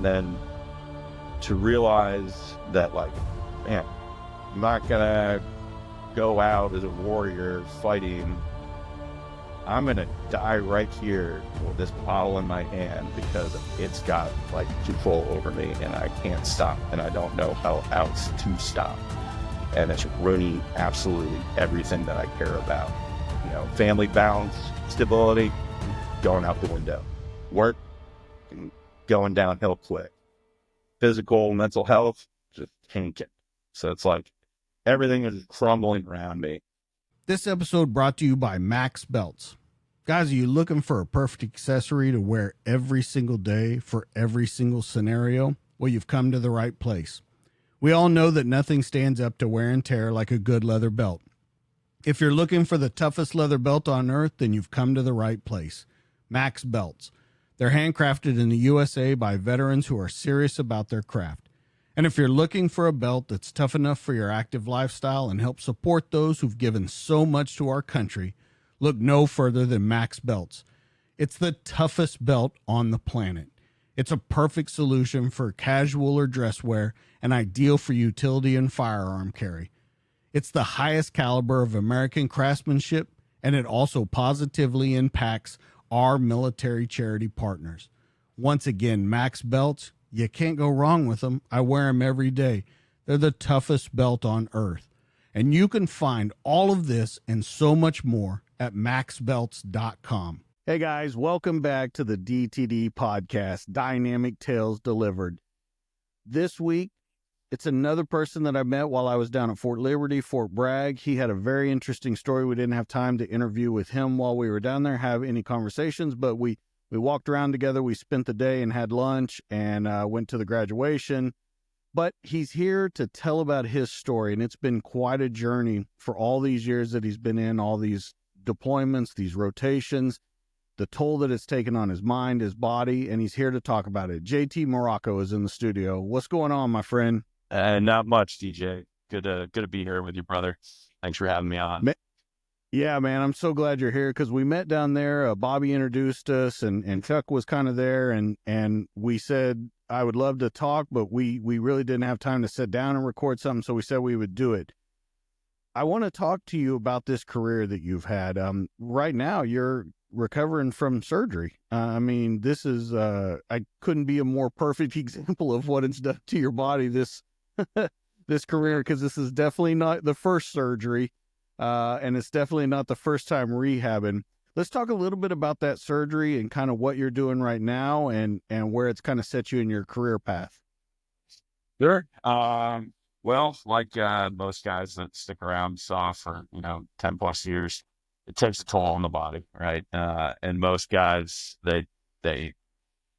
And then to realize that, like, man, I'm not gonna go out as a warrior fighting. I'm gonna die right here with this bottle in my hand because it's got like control over me and I can't stop and I don't know how else to stop. And it's ruining absolutely everything that I care about. You know, family balance, stability, going out the window. Work, going downhill quick. Physical, mental health, just tanking. So it's like everything is crumbling around me. This episode brought to you by Max Belts. Guys, are you looking for a perfect accessory to wear every single day for every single scenario? Well, you've come to the right place. We all know that nothing stands up to wear and tear like a good leather belt. If you're looking for the toughest leather belt on earth, then you've come to the right place. Max Belts. They're handcrafted in the USA by veterans who are serious about their craft. And if you're looking for a belt that's tough enough for your active lifestyle and help support those who've given so much to our country, look no further than Max Belts. It's the toughest belt on the planet. It's a perfect solution for casual or dress wear and ideal for utility and firearm carry. It's the highest caliber of American craftsmanship, and it also positively impacts our military charity partners. Once again, Max Belts, you can't go wrong with them. I wear them every day. They're the toughest belt on earth. And you can find all of this and so much more at maxbelts.com. Hey guys, welcome back to the DTD podcast, Dynamic Tales Delivered. This week, it's another person that I met while I was down at Fort Liberty, Fort Bragg. He had a very interesting story. We didn't have time to interview with him while we were down there, have any conversations, but we walked around together. We spent the day and had lunch and went to the graduation. But he's here to tell about his story, and it's been quite a journey for all these years that he's been in, all these deployments, these rotations, the toll that it's taken on his mind, his body, and he's here to talk about it. JT Moracco is in the studio. What's going on, my friend? Not much, DJ. Good to be here with you, brother. Thanks for having me on. Yeah, man, I'm so glad you're here because we met down there. Bobby introduced us, and Chuck was kind of there, and we said I would love to talk, but we really didn't have time to sit down and record something, so we said we would do it. I want to talk to you about this career that you've had. Right now, you're recovering from surgery. I mean, this is I couldn't be a more perfect example of what it's done to your body. This this career, because this is definitely not the first surgery. And it's definitely not the first time rehabbing. Let's talk a little bit about that surgery and kind of what you're doing right now and where it's kind of set you in your career path. Sure. Well, like most guys that stick around soft for 10 plus years, it takes a toll on the body, right? And most guys they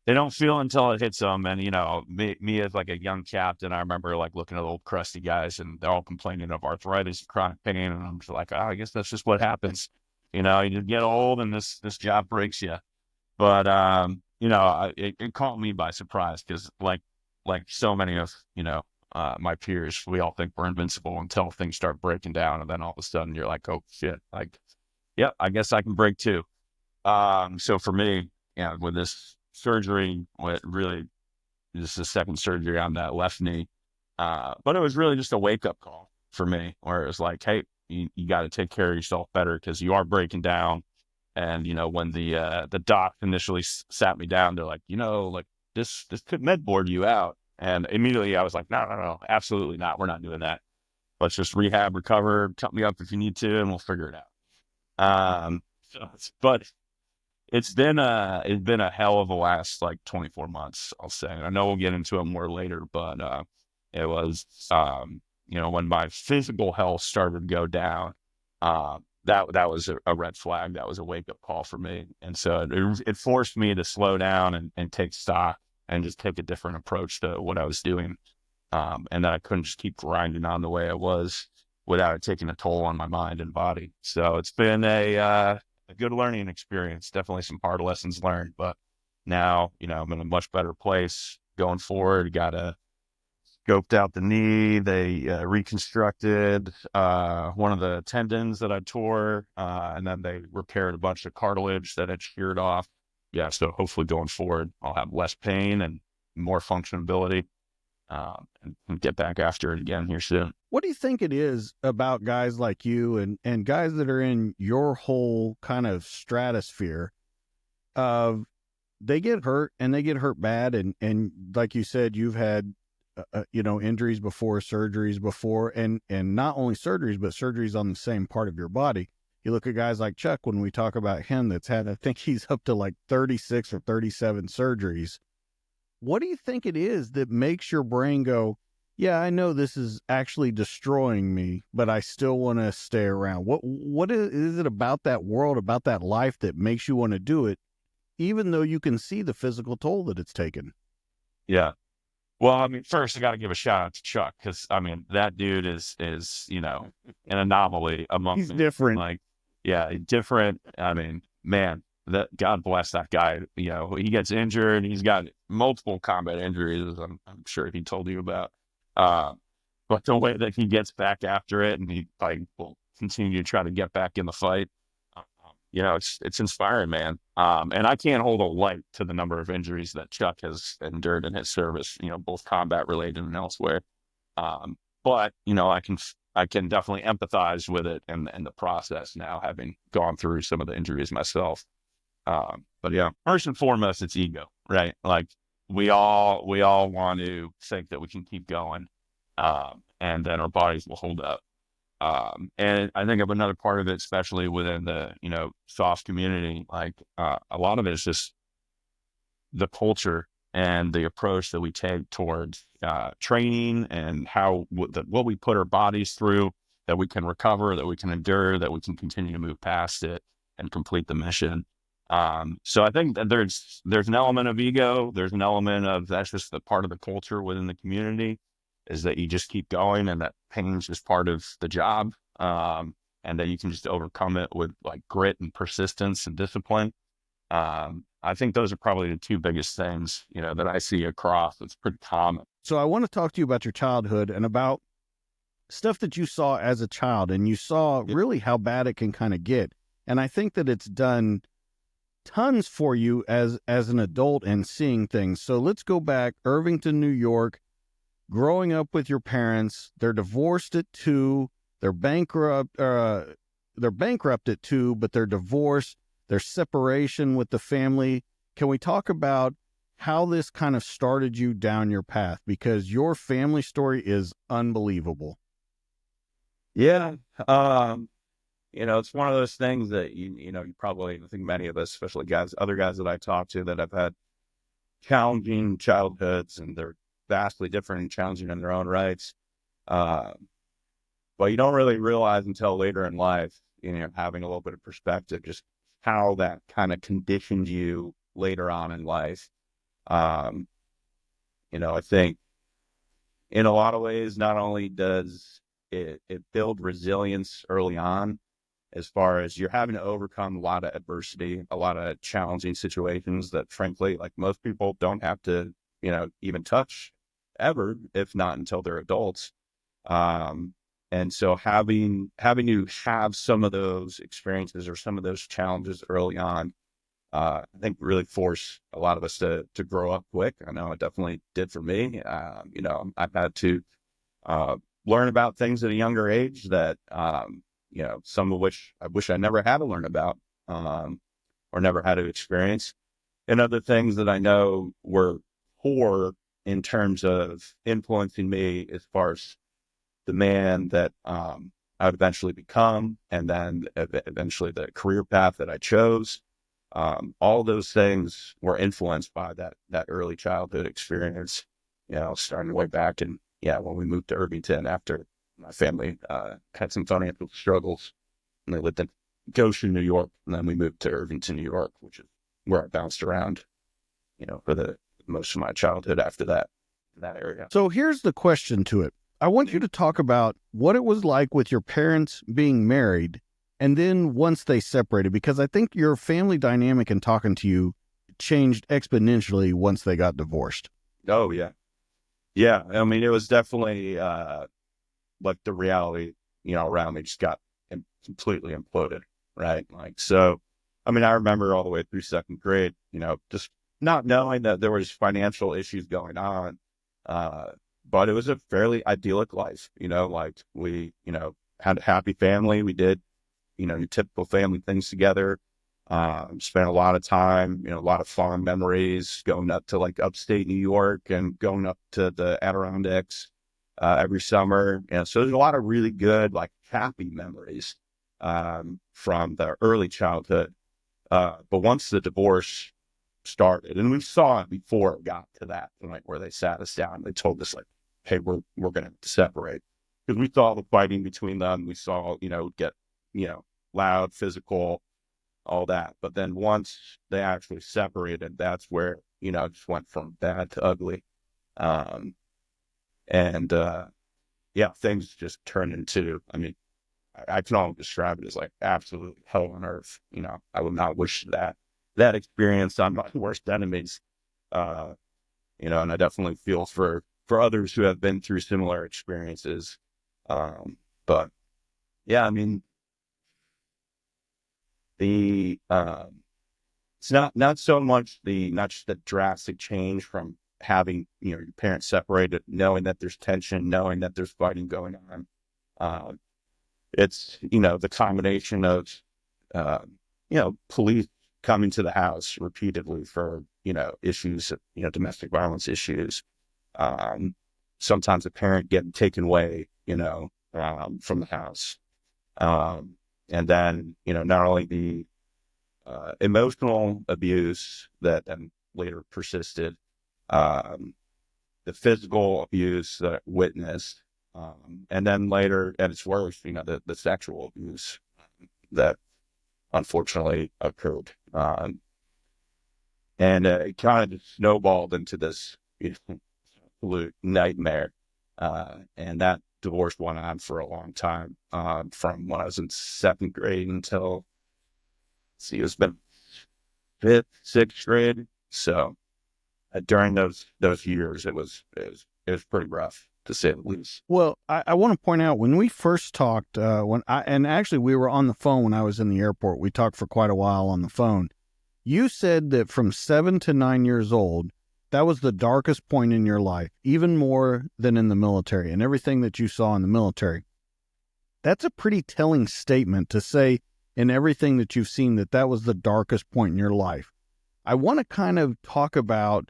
don't feel until it hits them. And me as like a young captain, I remember like looking at old crusty guys, and they're all complaining of arthritis and chronic pain, and I'm just like, I guess that's just what happens. You get old, and this job breaks you. But it caught me by surprise because like so many of my peers, we all think we're invincible until things start breaking down, and then all of a sudden you're like, oh shit, like, yeah, I guess I can break too. So for me, with this surgery, what really this is the second surgery on that left knee, but it was really just a wake-up call for me, where it was like, hey, you got to take care of yourself better because you are breaking down. And when the doc initially sat me down, they're like, like this could med board you out. And immediately I was like, no, absolutely not, we're not doing that. Let's just rehab, recover, cut me up if you need to, and we'll figure it out. But it's been a hell of a last like 24 months, I'll say. I know we'll get into it more later, but it was when my physical health started to go down, that was a red flag. That was a wake up call for me, and so it forced me to slow down and take stock and just take a different approach to what I was doing, and that I couldn't just keep grinding on the way I was without it taking a toll on my mind and body. So it's been a good learning experience. Definitely some hard lessons learned, but now, I'm in a much better place going forward. Got scoped out the knee. They reconstructed one of the tendons that I tore, and then they repaired a bunch of cartilage that had sheared off. Yeah, so hopefully going forward, I'll have less pain and more functionability, and get back after it again here soon. What do you think it is about guys like you and guys that are in your whole kind of stratosphere of they get hurt and they get hurt bad and like you said, you've had injuries before, surgeries before, and not only surgeries but surgeries on the same part of your body. You look at guys like Chuck, when we talk about him, that's had, I think he's up to like 36 or 37 surgeries. What do you think it is that makes your brain go, yeah, I know this is actually destroying me, but I still want to stay around? What is it about that world, about that life, that makes you want to do it, even though you can see the physical toll that it's taken? Yeah. Well, I mean, first I got to give a shout out to Chuck, because I mean that dude is an anomaly among He's different. like, yeah, different. I mean, man, that God bless that guy. He gets injured. He's got multiple combat injuries. I'm sure he told you about. Uh, but the way that he gets back after it, and he like will continue to try to get back in the fight. It's inspiring, man. And I can't hold a light to the number of injuries that Chuck has endured in his service, both combat related and elsewhere. But I can definitely empathize with it and the process now, having gone through some of the injuries myself. But yeah, first and foremost, it's ego, right? Like we all want to think that we can keep going, and then our bodies will hold up. And I think of another part of it, especially within the, soft community, like, a lot of it is just the culture and the approach that we take towards, training, and what we put our bodies through, that we can recover, that we can endure, that we can continue to move past it and complete the mission. So I think that there's an element of ego. There's an element of, that's just the part of the culture within the community, is that you just keep going, and that pain's just part of the job. And that you can just overcome it with like grit and persistence and discipline. I think those are probably the two biggest things, that I see across. It's pretty common. So I want to talk to you about your childhood and about stuff that you saw as a child, and you saw really how bad it can kind of get. And I think that it's done tons for you as an adult and seeing things. So let's go back. Irvington, New York, growing up with your parents. They're divorced at 2. They're bankrupt. They're bankrupt at 2, but they're divorced. There's separation with the family. Can we talk about how this kind of started you down your path? Because your family story is unbelievable. Yeah. It's one of those things that you probably, I think many of us, especially other guys that I talk to that have had challenging childhoods, and they're vastly different and challenging in their own rights. But you don't really realize until later in life, having a little bit of perspective, just how that kind of conditioned you later on in life. I think in a lot of ways, not only does it build resilience early on, as far as you're having to overcome a lot of adversity, a lot of challenging situations that frankly, like most people don't have to, even touch ever, if not until they're adults. And so having to have some of those experiences or some of those challenges early on, I think really force a lot of us to grow up quick. I know it definitely did for me. I've had to learn about things at a younger age that, some of which I wish I never had to learn about, or never had to experience. And other things that I know were poor in terms of influencing me as far as the man that I would eventually become, and then eventually the career path that I chose. All those things were influenced by that early childhood experience, starting way back. And when we moved to Irvington after my family had some financial struggles, and they lived in Goshen, New York, and then we moved to Irvington, New York, which is where I bounced around, for the most of my childhood after that area. So here's the question to it. I want you to talk about what it was like with your parents being married, and then once they separated, because I think your family dynamic and talking to you changed exponentially once they got divorced. Oh, yeah. Yeah. I mean, it was definitely like the reality, around me just got completely imploded, right? Like, so, I mean, I remember all the way through second grade, just not knowing that there was financial issues going on. Uh, but it was a fairly idyllic life, like we, had a happy family. We did, your typical family things together. Spent a lot of time, a lot of fond memories going up to like upstate New York and going up to the Adirondacks every summer. And so there's a lot of really good, like happy memories from the early childhood. But once the divorce started, and we saw it before it got to that point where they sat us down, they told us like, "Hey, we're going to separate," because we saw the fighting between them. We saw, get, loud, physical, all that. But then once they actually separated, that's where, it just went from bad to ugly. Um, and yeah, things just turned into, I mean, I can only describe it as like absolute hell on earth. I would not wish that experience on my worst enemies. Uh, and I definitely feel for others who have been through similar experiences. But yeah, I mean, the it's not so much not just the drastic change from having your parents separated, knowing that there's tension, knowing that there's fighting going on. Uh, it's the combination of uh, police coming to the house repeatedly for issues, domestic violence issues. Um, Sometimes a parent getting taken away, from the house, um, and then not only the emotional abuse that then later persisted, um, the physical abuse that I witnessed, and then later at its worst, the sexual abuse that unfortunately occurred. And it kind of just snowballed into this absolute nightmare. And that divorce went on for a long time, from when I was in second grade until, see, it's been fifth, sixth grade. So during those years, it was pretty rough to say the least. Well, I want to point out when we first talked, and actually we were on the phone when I was in the airport. We talked for quite a while on the phone. You said that from 7 to 9 years old, that was the darkest point in your life, even more than in the military and everything that you saw in the military. That's a pretty telling statement to say in everything that you've seen that was the darkest point in your life. I want to kind of talk about,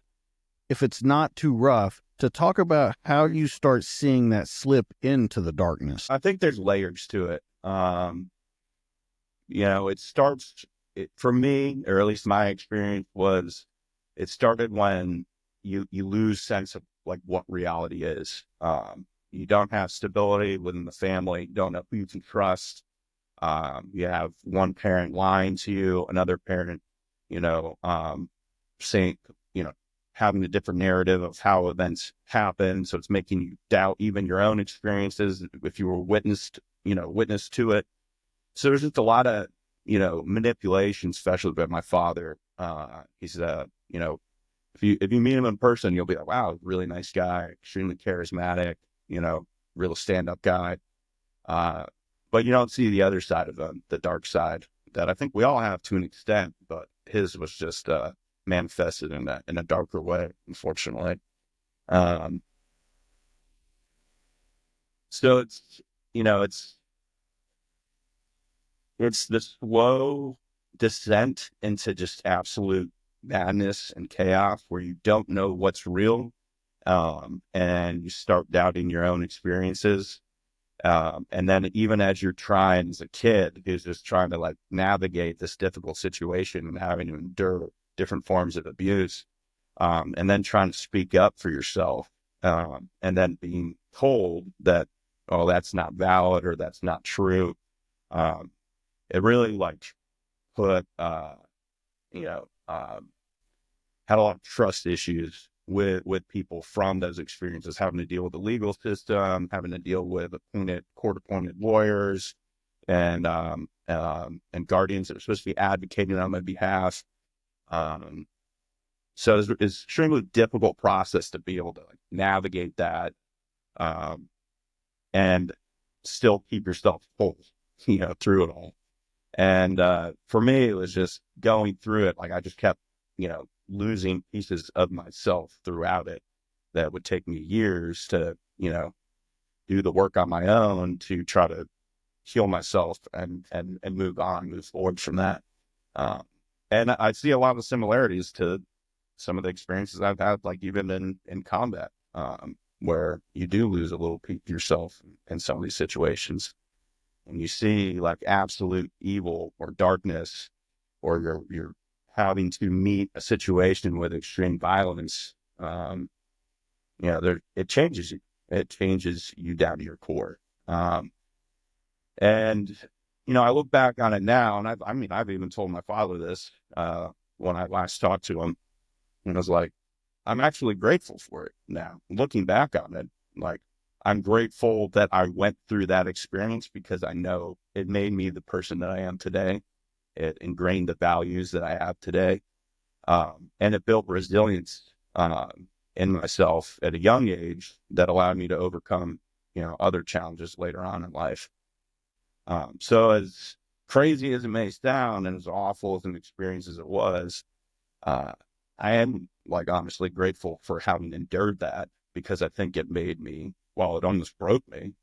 if it's not too rough, to talk about how you start seeing that slip into the darkness. I think there's layers to it. It starts for me, or at least my experience was, it started when you lose sense of like what reality is. You don't have stability within the family, don't know who you can trust. You have one parent lying to you, another parent, saying, having a different narrative of how events happen. So it's making you doubt even your own experiences if you were witness to it. So there's just a lot of, manipulation, especially by my father. He's, if you meet him in person, you'll be like, wow, really nice guy, extremely charismatic, real stand-up guy. But you don't see the other side of him, the dark side that I think we all have to an extent, but his was just manifested in a darker way, unfortunately. Um, so you know, it's it's the slow descent into just absolute madness and chaos where you don't know what's real, and you start doubting your own experiences. And then even as you're trying as a kid who's just trying to like navigate this difficult situation and having to endure different forms of abuse, and then trying to speak up for yourself, and then being told that, oh, that's not valid or that's not true. Um, it really like put, you know, had a lot of trust issues with people from those experiences, having to deal with the legal system, having to deal with court appointed lawyers and guardians that are supposed to be advocating on my behalf. Um, so it's an extremely difficult process to be able to like navigate that, um, and still keep yourself whole, through it all. And for me, it was just going through it. Like I just kept, losing pieces of myself throughout it that would take me years to, do the work on my own to try to heal myself and move forward from that. Um, and I see a lot of similarities to some of the experiences I've had, like even in combat, where you do lose a little piece of yourself in some of these situations, and you see like absolute evil or darkness, or you're having to meet a situation with extreme violence. It changes you. It changes you down to your core. Um, and I look back on it now, and I've even told my father this when I last talked to him, and I was like, I'm actually grateful for it now. Looking back on it, like I'm grateful that I went through that experience because I know it made me the person that I am today. It ingrained the values that I have today, and it built resilience in myself at a young age that allowed me to overcome, other challenges later on in life. So as crazy as it may sound, and as awful as an experience as it was, uh, I am like honestly grateful for having endured that, because I think it made me, while it almost broke me,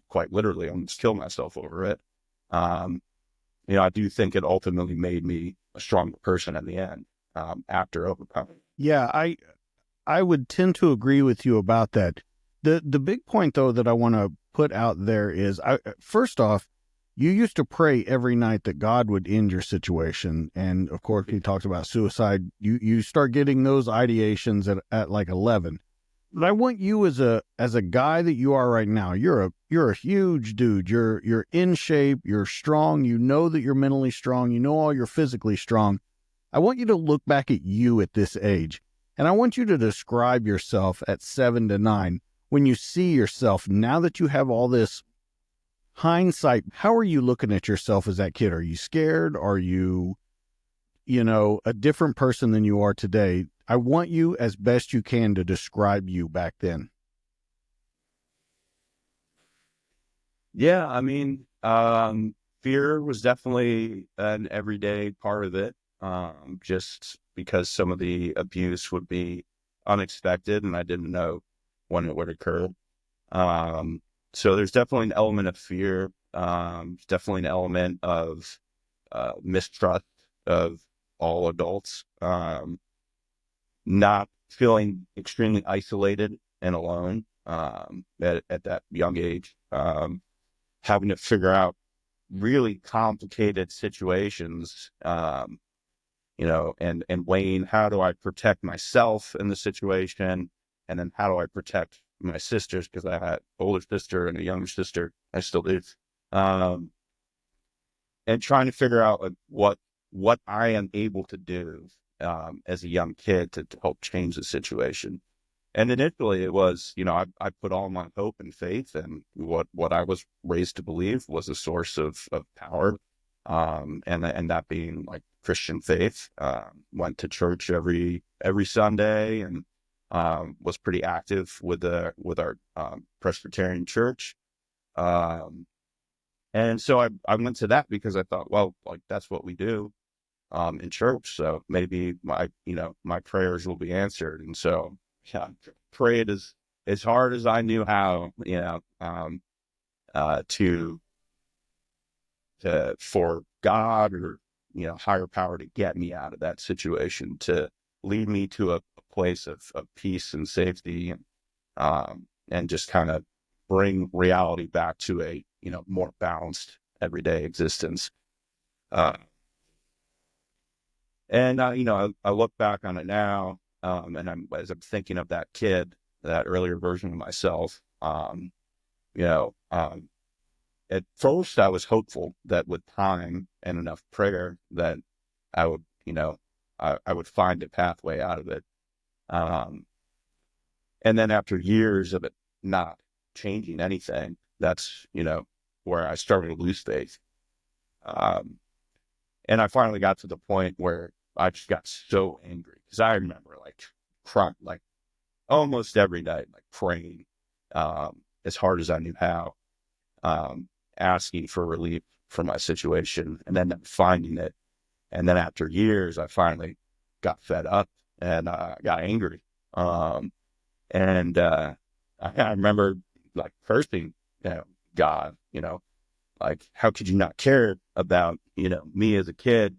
quite literally, almost killed myself over it. Um, I do think it ultimately made me a stronger person in the end, after overcoming. Yeah, I would tend to agree with you about that. The big point though that I want to put out there is, first off, you used to pray every night that God would end your situation, and of course he talks about suicide. You start getting those ideations at like 11. But I want you as a guy that you are right now. You're a huge dude. You're in shape. You're strong. You know that you're mentally strong. You know all you're physically strong. I want you to look back at you at this age, and I want you to describe yourself at 7 to 9 when you see yourself now that you have all this hindsight. How are you looking at yourself as that kid? Are you scared? Are you, a different person than you are today? I want you as best you can to describe you back then. Yeah, fear was definitely an everyday part of it, just because some of the abuse would be unexpected and I didn't know when it would occur. Um, so there's definitely an element of fear, definitely an element of mistrust of all adults, not feeling extremely isolated and alone at that young age, having to figure out really complicated situations, and weighing how do I protect myself in the situation, and then how do I protect my sisters, because I had an older sister and a younger sister. I still do. Um, and trying to figure out like what I am able to do as a young kid to help change the situation. And initially it was, I put all my hope and faith in what I was raised to believe was a source of power. And that being like Christian faith. Went to church every Sunday, and was pretty active with our Presbyterian church. Um, and so I went to that because I thought, well, like that's what we do in church. So maybe my prayers will be answered. And so, yeah, prayed as hard as I knew how, to for God, or, higher power, to get me out of that situation, to lead me to a place of peace and safety, and just kind of bring reality back to a, more balanced everyday existence. Uh, And I look back on it now, and as I'm thinking of that kid, that earlier version of myself, you know, um, at first I was hopeful that with time and enough prayer that I would, I would find a pathway out of it. Um, and then after years of it not changing anything, that's, where I started to lose faith. Um, And I finally got to the point where I just got so angry, because I remember like crying, like almost every night, like praying, as hard as I knew how, um, asking for relief from my situation, and then finding it. And then after years, I finally got fed up and I got angry. Um, and I remember like cursing, God, like, how could you not care about, me as a kid?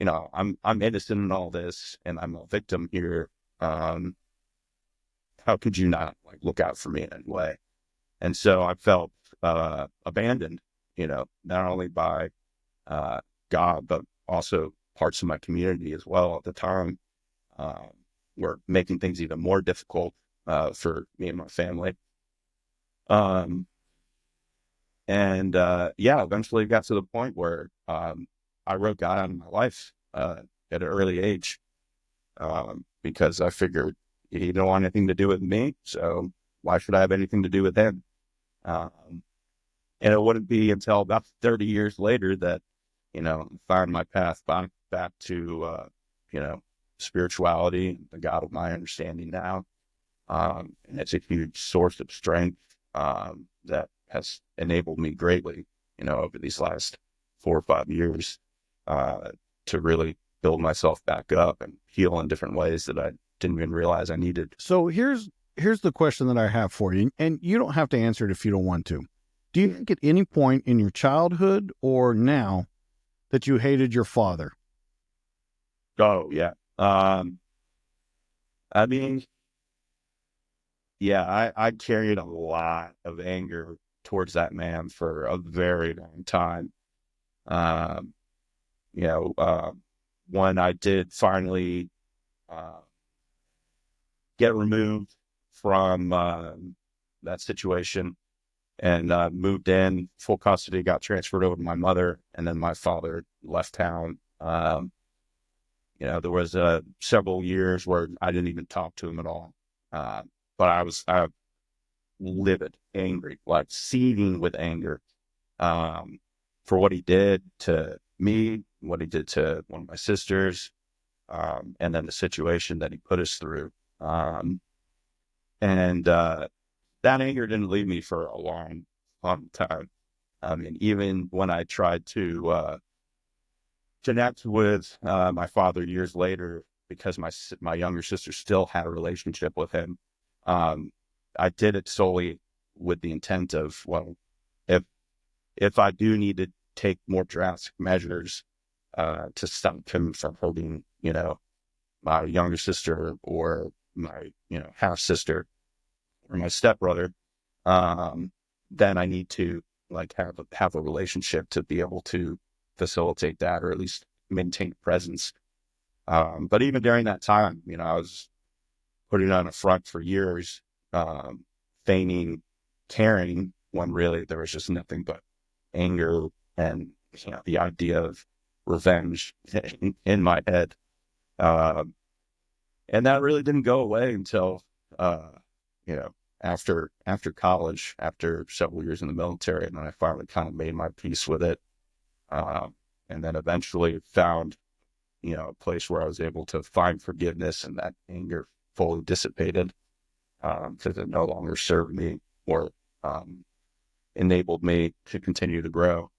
I'm innocent in all this, and I'm a victim here. Um, how could you not like look out for me in any way? And so I felt abandoned, not only by uh, God, but also parts of my community as well at the time, um, were making things even more difficult for me and my family. Um, and yeah, eventually it got to the point where I wrote God out of my life at an early age, because I figured he didn't want anything to do with me, so why should I have anything to do with him? Um, and it wouldn't be until about 30 years later that, found my path back to, you know, spirituality, the God of my understanding now. And it's a huge source of strength that has enabled me greatly, over these last 4 or 5 years, uh, to really build myself back up and heal in different ways that I didn't even realize I needed. So here's the question that I have for you, and you don't have to answer it if you don't want to. Do you think at any point in your childhood or now that you hated your father? Oh, yeah. I mean, yeah, I carried a lot of anger towards that man for a very long time. Um, you know, when I did finally uh, get removed from that situation and moved in, full custody, got transferred over to my mother, and then my father left town. There was several years where I didn't even talk to him at all. But I livid, angry, like seething with anger, um, for what he did to me, what he did to one of my sisters, and then the situation that he put us through. And that anger didn't leave me for a long, long time. I mean, even when I tried to connect with my father years later, because my younger sister still had a relationship with him, um, I did it solely with the intent of, well, if if I do need to take more drastic measures to stop him from hurting, my younger sister or my, half sister or my stepbrother, um, then I need to like have a relationship to be able to facilitate that, or at least maintain presence. But even during that time, I was putting on a front for years, um, feigning caring when really there was just nothing but anger and, the idea of revenge in my head. Um, and that really didn't go away until, uh, you know, after college, after several years in the military, and then I finally kind of made my peace with it, um, and then eventually found, a place where I was able to find forgiveness, and that anger fully dissipated, because it no longer served me or um, enabled me to continue to grow,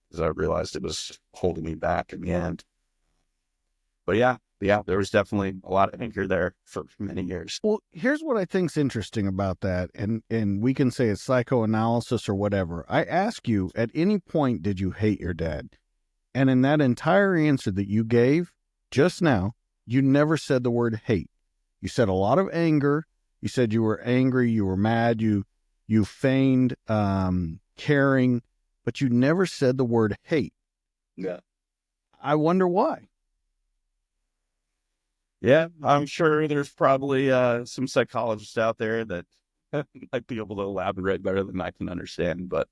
because I realized it was holding me back in the end. But yeah, there was definitely a lot of anger there for many years. Well, here's what I think's interesting about that, and we can say it's psychoanalysis or whatever. I ask you, at any point did you hate your dad? And in that entire answer that you gave just now, you never said the word hate. You said a lot of anger. You said you were angry, you were mad, you feigned caring, but you never said the word hate. Yeah. I wonder why. Yeah, I'm sure there's probably some psychologists out there that might be able to elaborate better than I can understand. But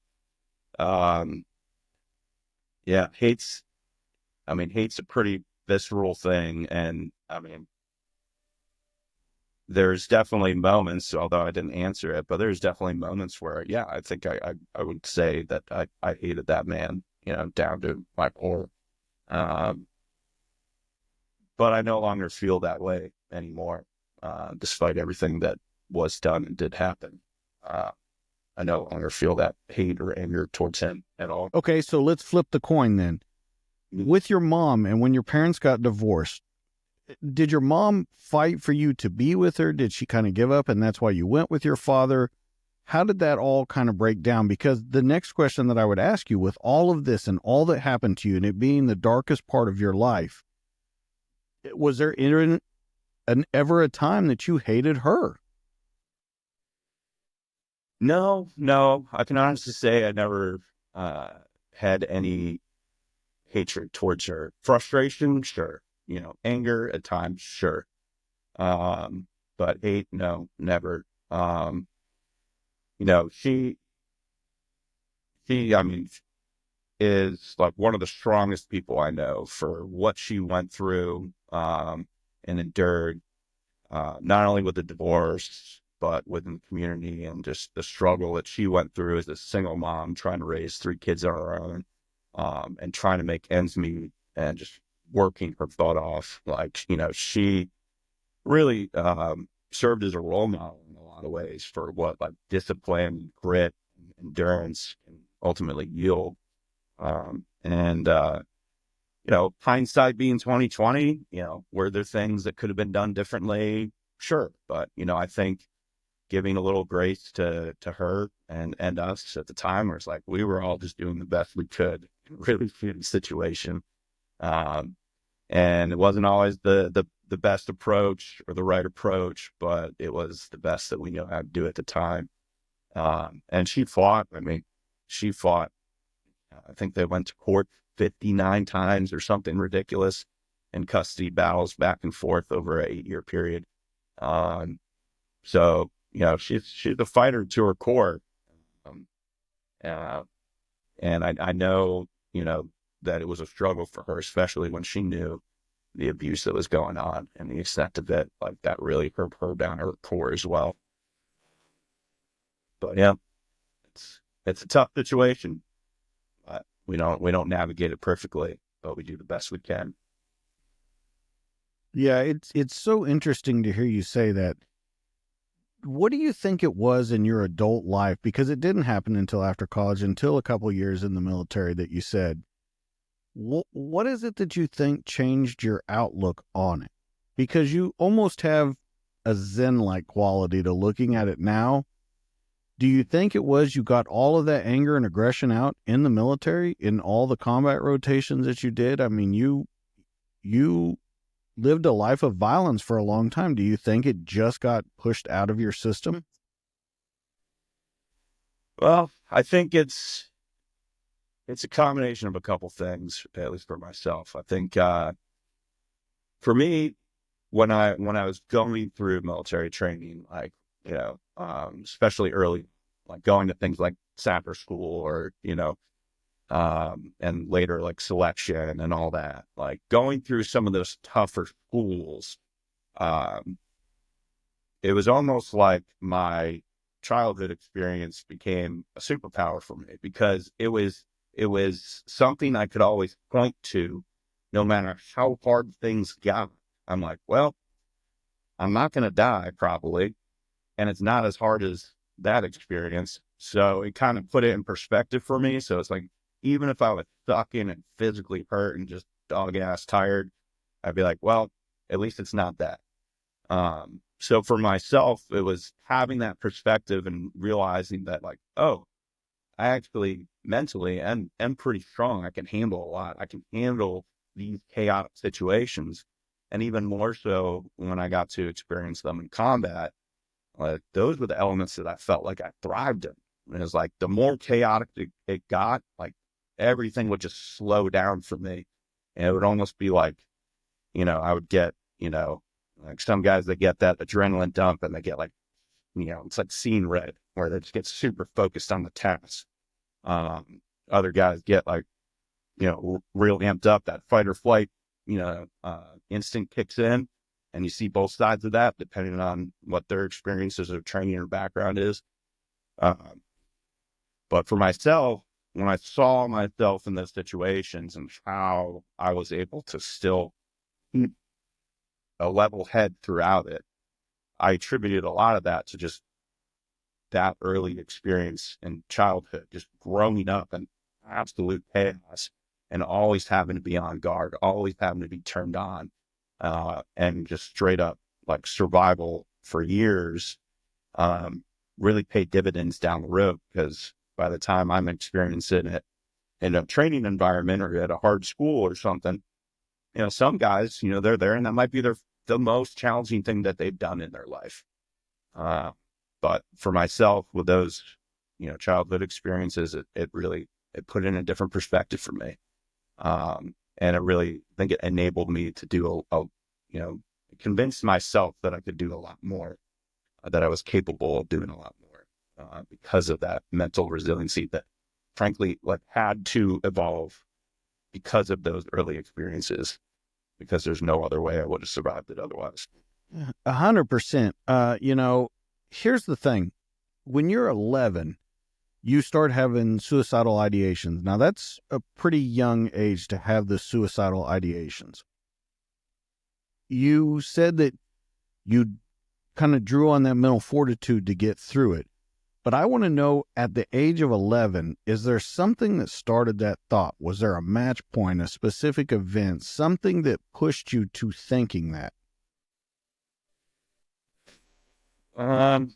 um, yeah, hate's a pretty visceral thing. And I mean, there's definitely moments, although I didn't answer it, but there's definitely moments where, yeah, I think I would say that I hated that man, down to my core. Um, but I no longer feel that way anymore, despite everything that was done and did happen. Uh, I no longer feel that hate or anger towards him at all. Okay, so let's flip the coin then. Mm. With your mom and when your parents got divorced, Did your mom fight for you to be with her? Did she kind of give up and that's why you went with your father? How did that all kind of break down? Because the next question that I would ask you, with all of this and all that happened to you and it being the darkest part of your life, was there ever a time that you hated her? No, no, I can honestly say I never uh, had any hatred towards her. Frustration, sure. Anger at times, sure. Um, but hate, no, never. You know, I mean, is like one of the strongest people I know for what she went through, and endured, not only with the divorce, but within the community and just the struggle that she went through as a single mom trying to raise three kids on her own, and trying to make ends meet and just working her butt off. Like, she really served as a role model in a lot of ways for what like discipline, grit, endurance, and ultimately yield. And hindsight being 2020, were there things that could have been done differently? Sure. But, I think giving a little grace to her and us at the time, where it's like we were all just doing the best we could in a really shitty situation. Um, and it wasn't always the best approach or the right approach, but it was the best that we knew how to do at the time. And she fought. I mean, she fought. I think they went to court 59 times or something ridiculous in custody battles back and forth over an 8-year period. Um, so, she's a fighter to her core. Um, uh, and I know, that it was a struggle for her, especially when she knew the abuse that was going on and the extent of it. Like that really hurt her down her core as well. But yeah, it's a tough situation. We don't navigate it perfectly, but we do the best we can. Yeah, it's so interesting to hear you say that. What do you think it was in your adult life? Because it didn't happen until after college, until a couple years in the military that you said. What is it that you think changed your outlook on it? Because you almost have a Zen-like quality to looking at it now. Do you think it was you got all of that anger and aggression out in the military, in all the combat rotations that you did? I mean, you lived a life of violence for a long time. Do you think it just got pushed out of your system? Well, I think it's a combination of a couple things, at least for myself. I think for me, when I was going through military training, like especially early, like going to things like sapper school or and later like selection and all that, like going through some of those tougher schools, um, it was almost like my childhood experience became a superpower for me because it was something I could always point to, no matter how hard things got. I'm like, well, I'm not going to die probably, and it's not as hard as that experience. So it kind of put it in perspective for me. So it's like, even if I was sucking and physically hurt and just dog ass tired, I'd be like, well, at least it's not that. So for myself, it was having that perspective and realizing that like, oh, I actually mentally am pretty strong. I can handle a lot. I can handle these chaotic situations. And even more so when I got to experience them in combat, like those were the elements that I felt like I thrived in. And it was like the more chaotic it got, like everything would just slow down for me. And it would almost be like, I would get, like some guys that get that adrenaline dump and they get like, it's like scene red where they just get super focused on the task. Other guys get like, real amped up. That fight or flight, instinct kicks in, and you see both sides of that depending on what their experiences or training or background is. Um, but for myself, when I saw myself in those situations and how I was able to still keep a level head throughout it, I attributed a lot of that to just that early experience in childhood, just growing up in absolute chaos and always having to be on guard, always having to be turned on. and just straight up like survival for years, really pay dividends down the road. Because by the time I'm experiencing it in a training environment or at a hard school or something, some guys, they're there and that might be the most challenging thing that they've done in their life. But for myself, with those, childhood experiences, it really, it put in a different perspective for me. And it really, I think it enabled me to do convince myself that I could do a lot more, that I was capable of doing a lot more, because of that mental resiliency that frankly, like, had to evolve because of those early experiences, because there's no other way I would have survived it otherwise. 100%. Here's the thing. When you're 11, you start having suicidal ideations. Now, that's a pretty young age to have the suicidal ideations. You said that you kind of drew on that mental fortitude to get through it. But I want to know, at the age of 11, is there something that started that thought? Was there a match point, a specific event, something that pushed you to thinking that? Um,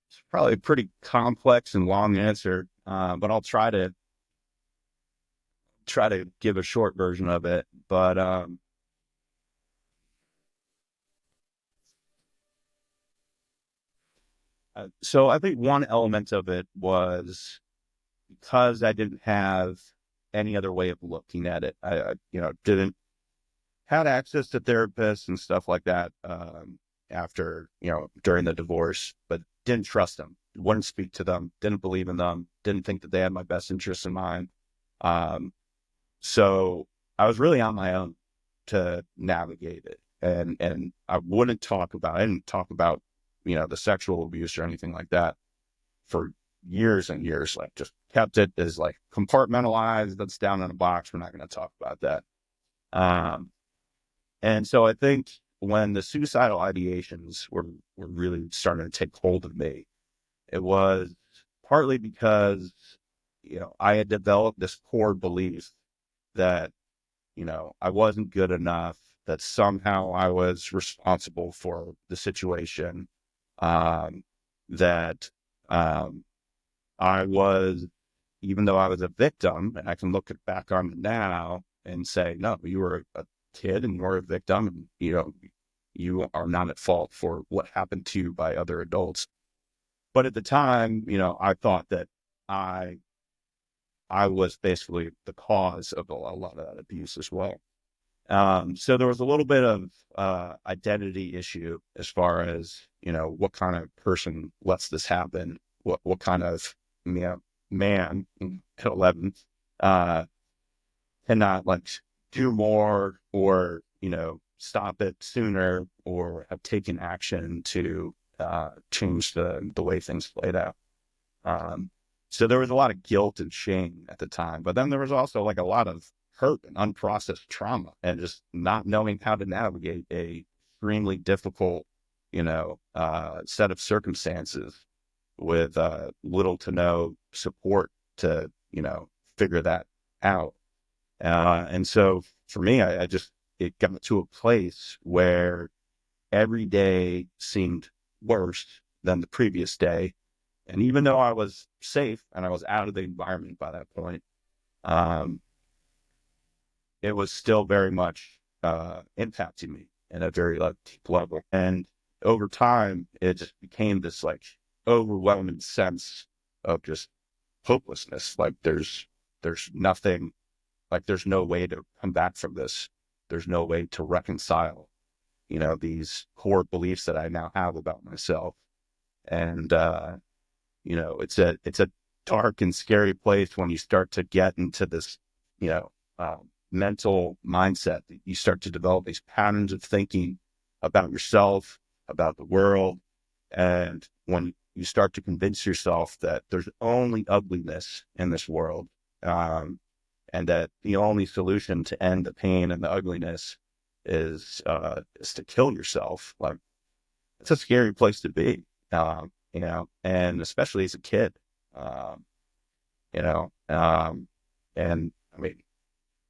it's probably a pretty complex and long answer, but I'll try to give a short version of it. But so I think one element of it was because I didn't have any other way of looking at it. I didn't had access to therapists and stuff like that, after, during the divorce, but didn't trust them, wouldn't speak to them, didn't believe in them, didn't think that they had my best interests in mind. Um, so I was really on my own to navigate it. And I didn't talk about, the sexual abuse or anything like that for years and years, like just kept it as like compartmentalized. That's down in a box. We're not going to talk about that. Um, and so I think when the suicidal ideations were really starting to take hold of me, it was partly because, I had developed this core belief that, I wasn't good enough, that somehow I was responsible for the situation, um, that um, I was, even though I was a victim, and I can look back on it now and say, no, you were a kid and you're a victim, and you are not at fault for what happened to you by other adults. But at the time, I thought that I I was basically the cause of a lot of that abuse as well. So there was a little bit of identity issue as far as, what kind of person lets this happen, what kind of, man at 11 uh, cannot like do more, or, stop it sooner, or have taken action to change the way things played out. Um, so there was a lot of guilt and shame at the time, but then there was also like a lot of hurt and unprocessed trauma, and just not knowing how to navigate a extremely difficult, set of circumstances with little to no support to, figure that out. And so for me, it got to a place where every day seemed worse than the previous day. And even though I was safe and I was out of the environment by that point, um, it was still very much impacting me at a very deep level. And over time, it just became this like overwhelming sense of just hopelessness. Like there's nothing, like there's no way to come back from this. There's no way to reconcile, these core beliefs that I now have about myself. And it's a dark and scary place when you start to get into this, you know, uh, mental mindset. You start to develop these patterns of thinking about yourself, about the world. And when you start to convince yourself that there's only ugliness in this world, and that the only solution to end the pain and the ugliness is to kill yourself, like, it's a scary place to be, and especially as a kid, um, you know, um, and I mean,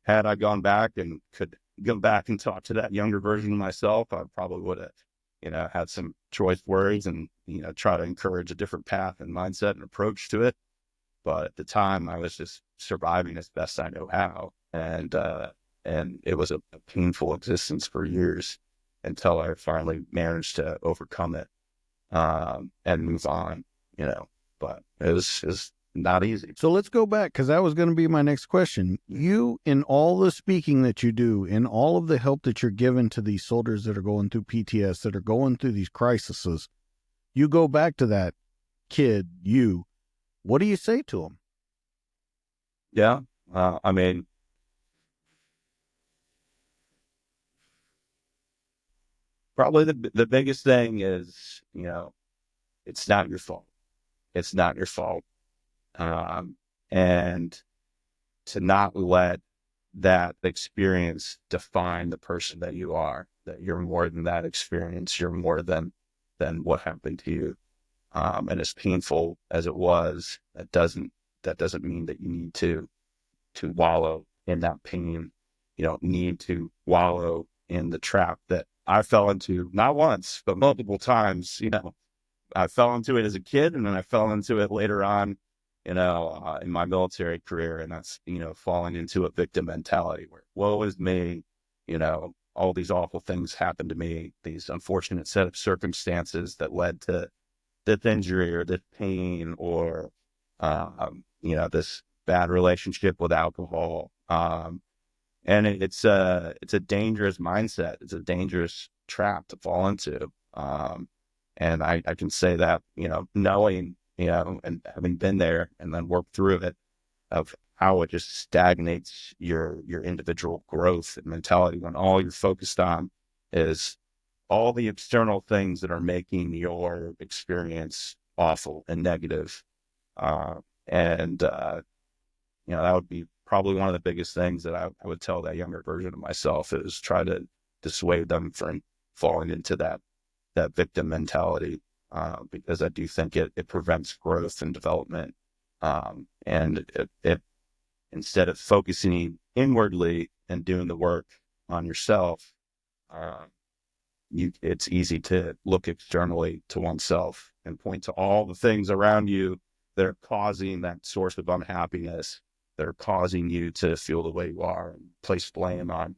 had I gone back and could go back and talk to that younger version of myself, I probably would have, had some choice words and, try to encourage a different path and mindset and approach to it. But at the time I was just surviving as best I know how. And it was a painful existence for years until I finally managed to overcome it, and move on, but it was not easy. So let's go back, because that was going to be my next question. You, in all the speaking that you do, in all of the help that you're giving to these soldiers that are going through PTS, that are going through these crises, you go back to that kid, what do you say to them? Yeah. I mean, probably the biggest thing is, it's not your fault. It's not your fault. And to not let that experience define the person that you are, that you're more than that experience. You're more than what happened to you. And as painful as it was, that doesn't mean that you need to wallow in that pain. You don't need to wallow in the trap that I fell into, not once, but multiple times. I fell into it as a kid, and then I fell into it later on, in my military career. And that's, falling into a victim mentality where, woe is me, all these awful things happened to me, these unfortunate set of circumstances that led to this injury or this pain or, this bad relationship with alcohol. And it's a dangerous mindset. It's a dangerous trap to fall into. And I can say that, knowing, and having been there and then worked through it, of how it just stagnates your individual growth and mentality when all you're focused on is all the external things that are making your experience awful and negative. And that would be probably one of the biggest things that I would tell that younger version of myself, is try to dissuade them from falling into that victim mentality, because I do think it prevents growth and development. And it instead of focusing inwardly and doing the work on yourself, uh, it's easy to look externally to oneself and point to all the things around you that are causing that source of unhappiness, that are causing you to feel the way you are, and place blame on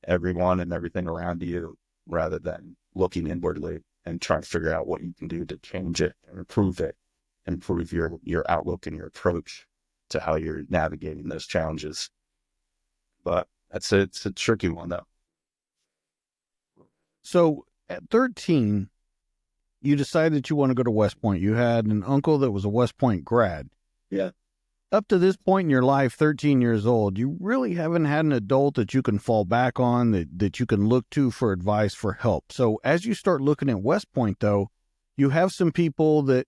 everyone and everything around you, rather than looking inwardly and trying to figure out what you can do to change it and improve your outlook and your approach to how you're navigating those challenges. But it's a tricky one though. So at 13, you decided that you want to go to West Point. You had an uncle that was a West Point grad. Yeah. Up to this point in your life, 13 years old, you really haven't had an adult that you can fall back on, that you can look to for advice, for help. So as you start looking at West Point, though, you have some people that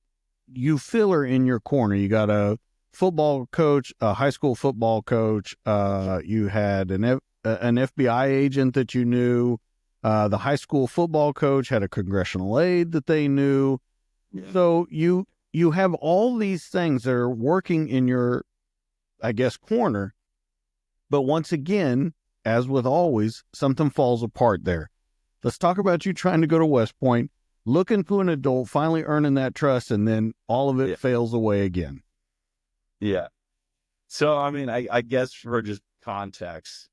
you feel are in your corner. You got a football coach, a high school football coach. You had an FBI agent that you knew. The high school football coach had a congressional aide that they knew. Yeah. So you have all these things that are working in your, I guess, corner. But once again, as with always, something falls apart there. Let's talk about you trying to go to West Point, looking to an adult, finally earning that trust, and then all of it fails away again. Yeah. So, I mean, I guess for just context,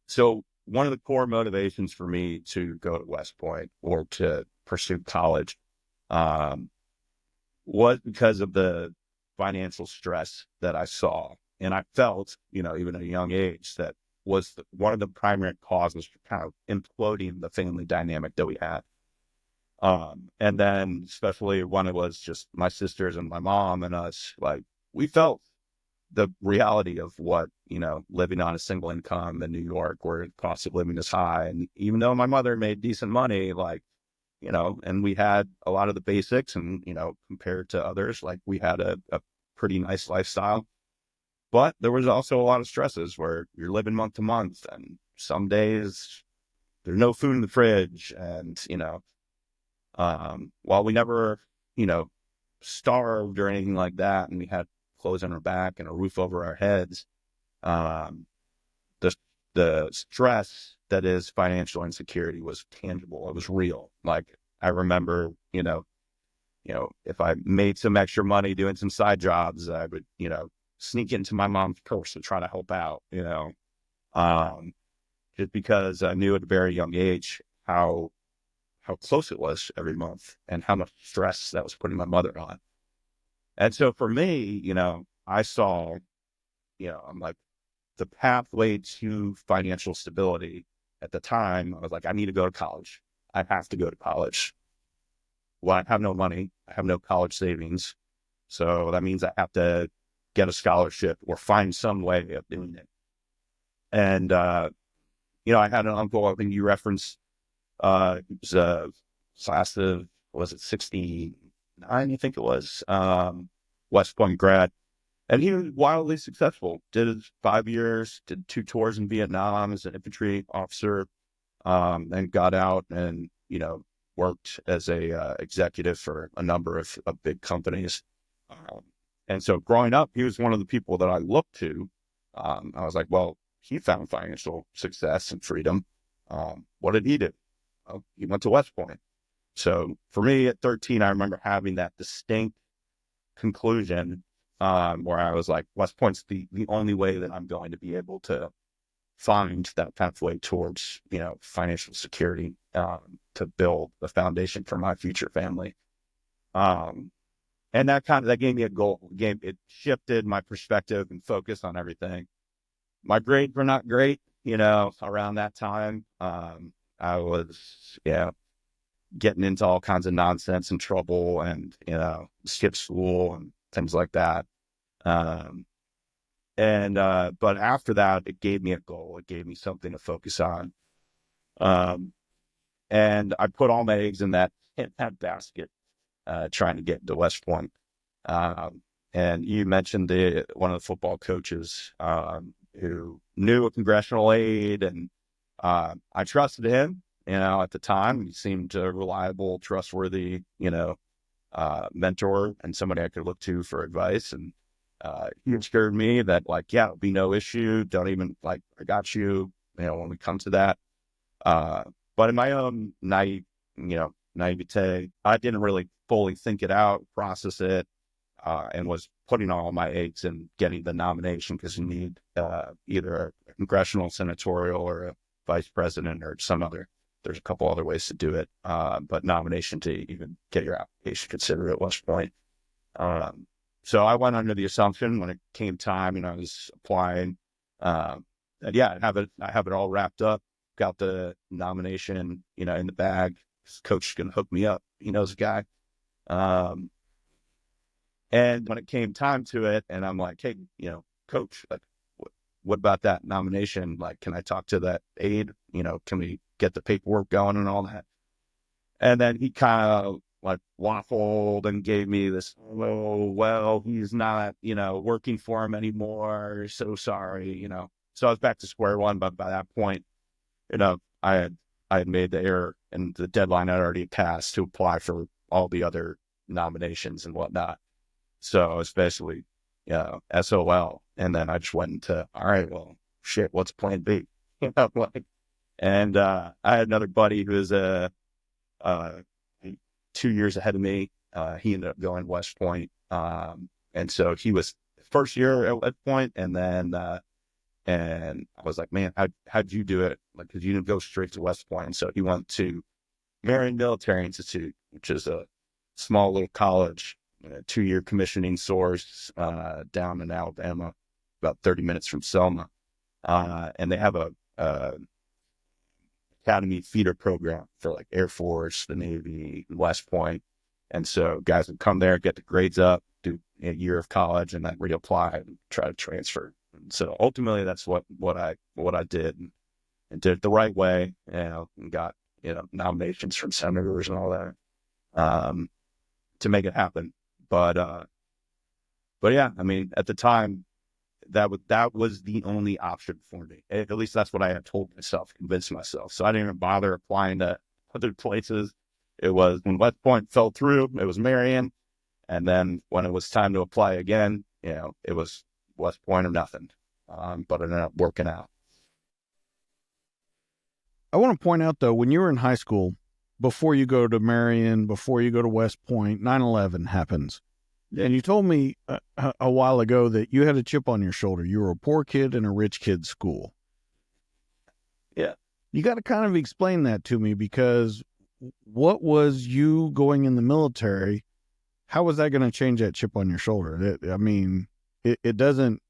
so one of the core motivations for me to go to West Point or to pursue college, was because of the financial stress that I saw. And I felt, even at a young age, that was one of the primary causes for kind of imploding the family dynamic that we had. And then especially when it was just my sisters and my mom and us, like, we felt the reality of what, living on a single income in New York, where the cost of living is high. And even though my mother made decent money, like, and we had a lot of the basics, and, compared to others, like, we had a pretty nice lifestyle, but there was also a lot of stresses where you're living month to month, and some days there's no food in the fridge. And, while we never, starved or anything like that, and we had clothes on our back and a roof over our heads, um, the the stress that is financial insecurity was tangible. It was real. Like I remember, if I made some extra money doing some side jobs, I would, sneak into my mom's purse to try to help out, um, just because I knew at a very young age how close it was every month and how much stress that was putting my mother on. And so for me, I saw, I'm like the pathway to financial stability at the time. I was like, I need to go to college. I have to go to college. Well, I have no money. I have no college savings. So that means I have to get a scholarship or find some way of doing it. And, I had an uncle, I think you referenced, he was a class of, was it 69? I think it was, West Point grad. And he was wildly successful. Did his 5 years, did 2 tours in Vietnam as an infantry officer, and got out and, worked as a executive for a number of big companies. Um, and so growing up, he was one of the people that I looked to. I was like, well, he found financial success and freedom. What did he do? Well, he went to West Point. So for me at 13, I remember having that distinct conclusion, where I was like, West Point's the only way that I'm going to be able to find that pathway towards, financial security, to build the foundation for my future family. Um, and that gave me a goal. It shifted my perspective and focus on everything. My grades were not great, around that time. I was, getting into all kinds of nonsense and trouble and, skip school and things like that. Um, but after that, it gave me a goal. It gave me something to focus on. Um, and I put all my eggs in that basket, trying to get to West Point. And you mentioned one of the football coaches, who knew a congressional aide, and I trusted him. At the time, he seemed a reliable, trustworthy, mentor and somebody I could look to for advice. And he assured me that, like, yeah, it'll be no issue. Don't even, like, I got you. When we come to that. Uh, but in my own naivete, I didn't really fully think it out, process it, and was putting all my eggs in getting the nomination, because you need either a congressional, senatorial, or a vice president, or some other. There's a couple other ways to do it, but nomination to even get your application considered at West Point. Um, so I went under the assumption when it came time and I was applying, that yeah, I have it all wrapped up, got the nomination, in the bag. Coach is gonna hook me up. He knows a guy. Um, and when it came time to it, and I'm like, hey, coach, like, what about that nomination? Like, can I talk to that aide? Can we get the paperwork going and all that? And then he kind of like waffled and gave me this, oh, well, he's not, working for him anymore. So sorry. So I was back to square one. But by that point, I had made the error, and the deadline had already passed to apply for all the other nominations and whatnot. So especially, SOL. And then I just went into, all right, well, shit, what's plan B? Like, and I had another buddy who was uh, 2 years ahead of me. He ended up going West Point. And so he was first year at West Point, and then, and I was like, man, how'd you do it? Like, cause you didn't go straight to West Point. And so he went to Marion Military Institute, which is a small little college, 2-year commissioning source, down in Alabama, about 30 minutes from Selma. And they have a academy feeder program for like Air Force, the Navy, West Point. And so guys would come there, get the grades up, do a year of college, and then reapply and try to transfer. And so ultimately that's what I did, and did it the right way, and got, nominations from senators and all that, um, to make it happen. But yeah, I mean, at the time, that was the only option for me. At least that's what I had told myself, convinced myself. So I didn't even bother applying to other places. It was when West Point fell through, it was Marion. And then when it was time to apply again, it was West Point or nothing. But it ended up working out. want to point out, though, when you were in high school, before you go to Marion, before you go to West Point, 9/11 happens. And you told me a while ago that you had a chip on your shoulder. You were a poor kid in a rich kid's school. Yeah. You got to kind of explain that to me, because what was you going in the military? How was that going to change that chip on your shoulder? I mean, it doesn't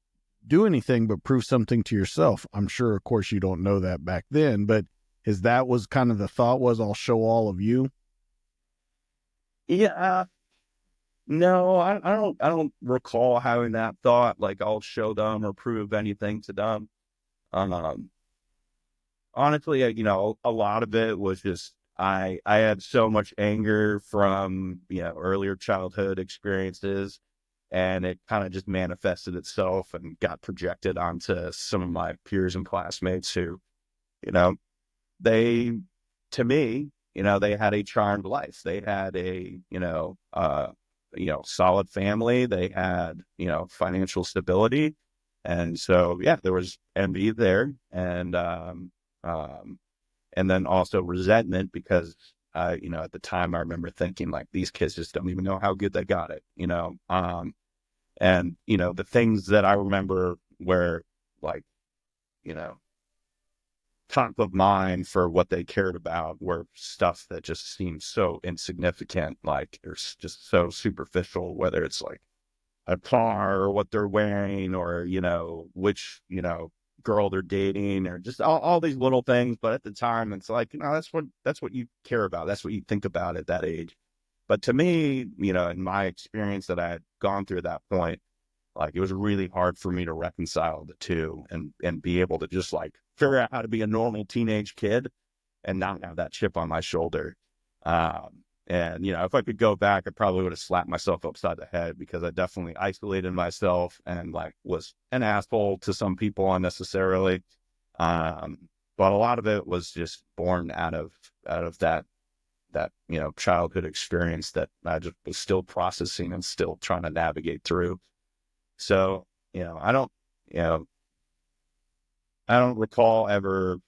do anything but prove something to yourself. I'm sure, of course, you don't know that back then, but that was kind of the thought, was I'll show all of you? Yeah. No, I don't recall having that thought, like I'll show them or prove anything to them. Um, Honestly, a lot of it was just I had so much anger from, earlier childhood experiences, and it kind of just manifested itself and got projected onto some of my peers and classmates who, you know, they, to me, they had a charmed life. They had a, solid family. They had, financial stability. And so, yeah, there was envy there. Um, and then also resentment because, at the time I remember thinking like, these kids just don't even know how good they got it, and, the things that I remember were like, you know, top of mind for what they cared about were stuff that just seemed so insignificant, like it's just so superficial, whether it's like a car or what they're wearing or, which, girl they're dating or just all these little things. But at the time, it's like, that's what you care about. That's what you think about at that age. But to me, in my experience that I had gone through at that point, like it was really hard for me to reconcile the two and be able to just like figure out how to be a normal teenage kid and not have that chip on my shoulder. And if I could go back, I probably would have slapped myself upside the head because I definitely isolated myself and like was an asshole to some people unnecessarily. But a lot of it was just born out of that childhood experience that I just was still processing and still trying to navigate through. So, you know, I don't recall ever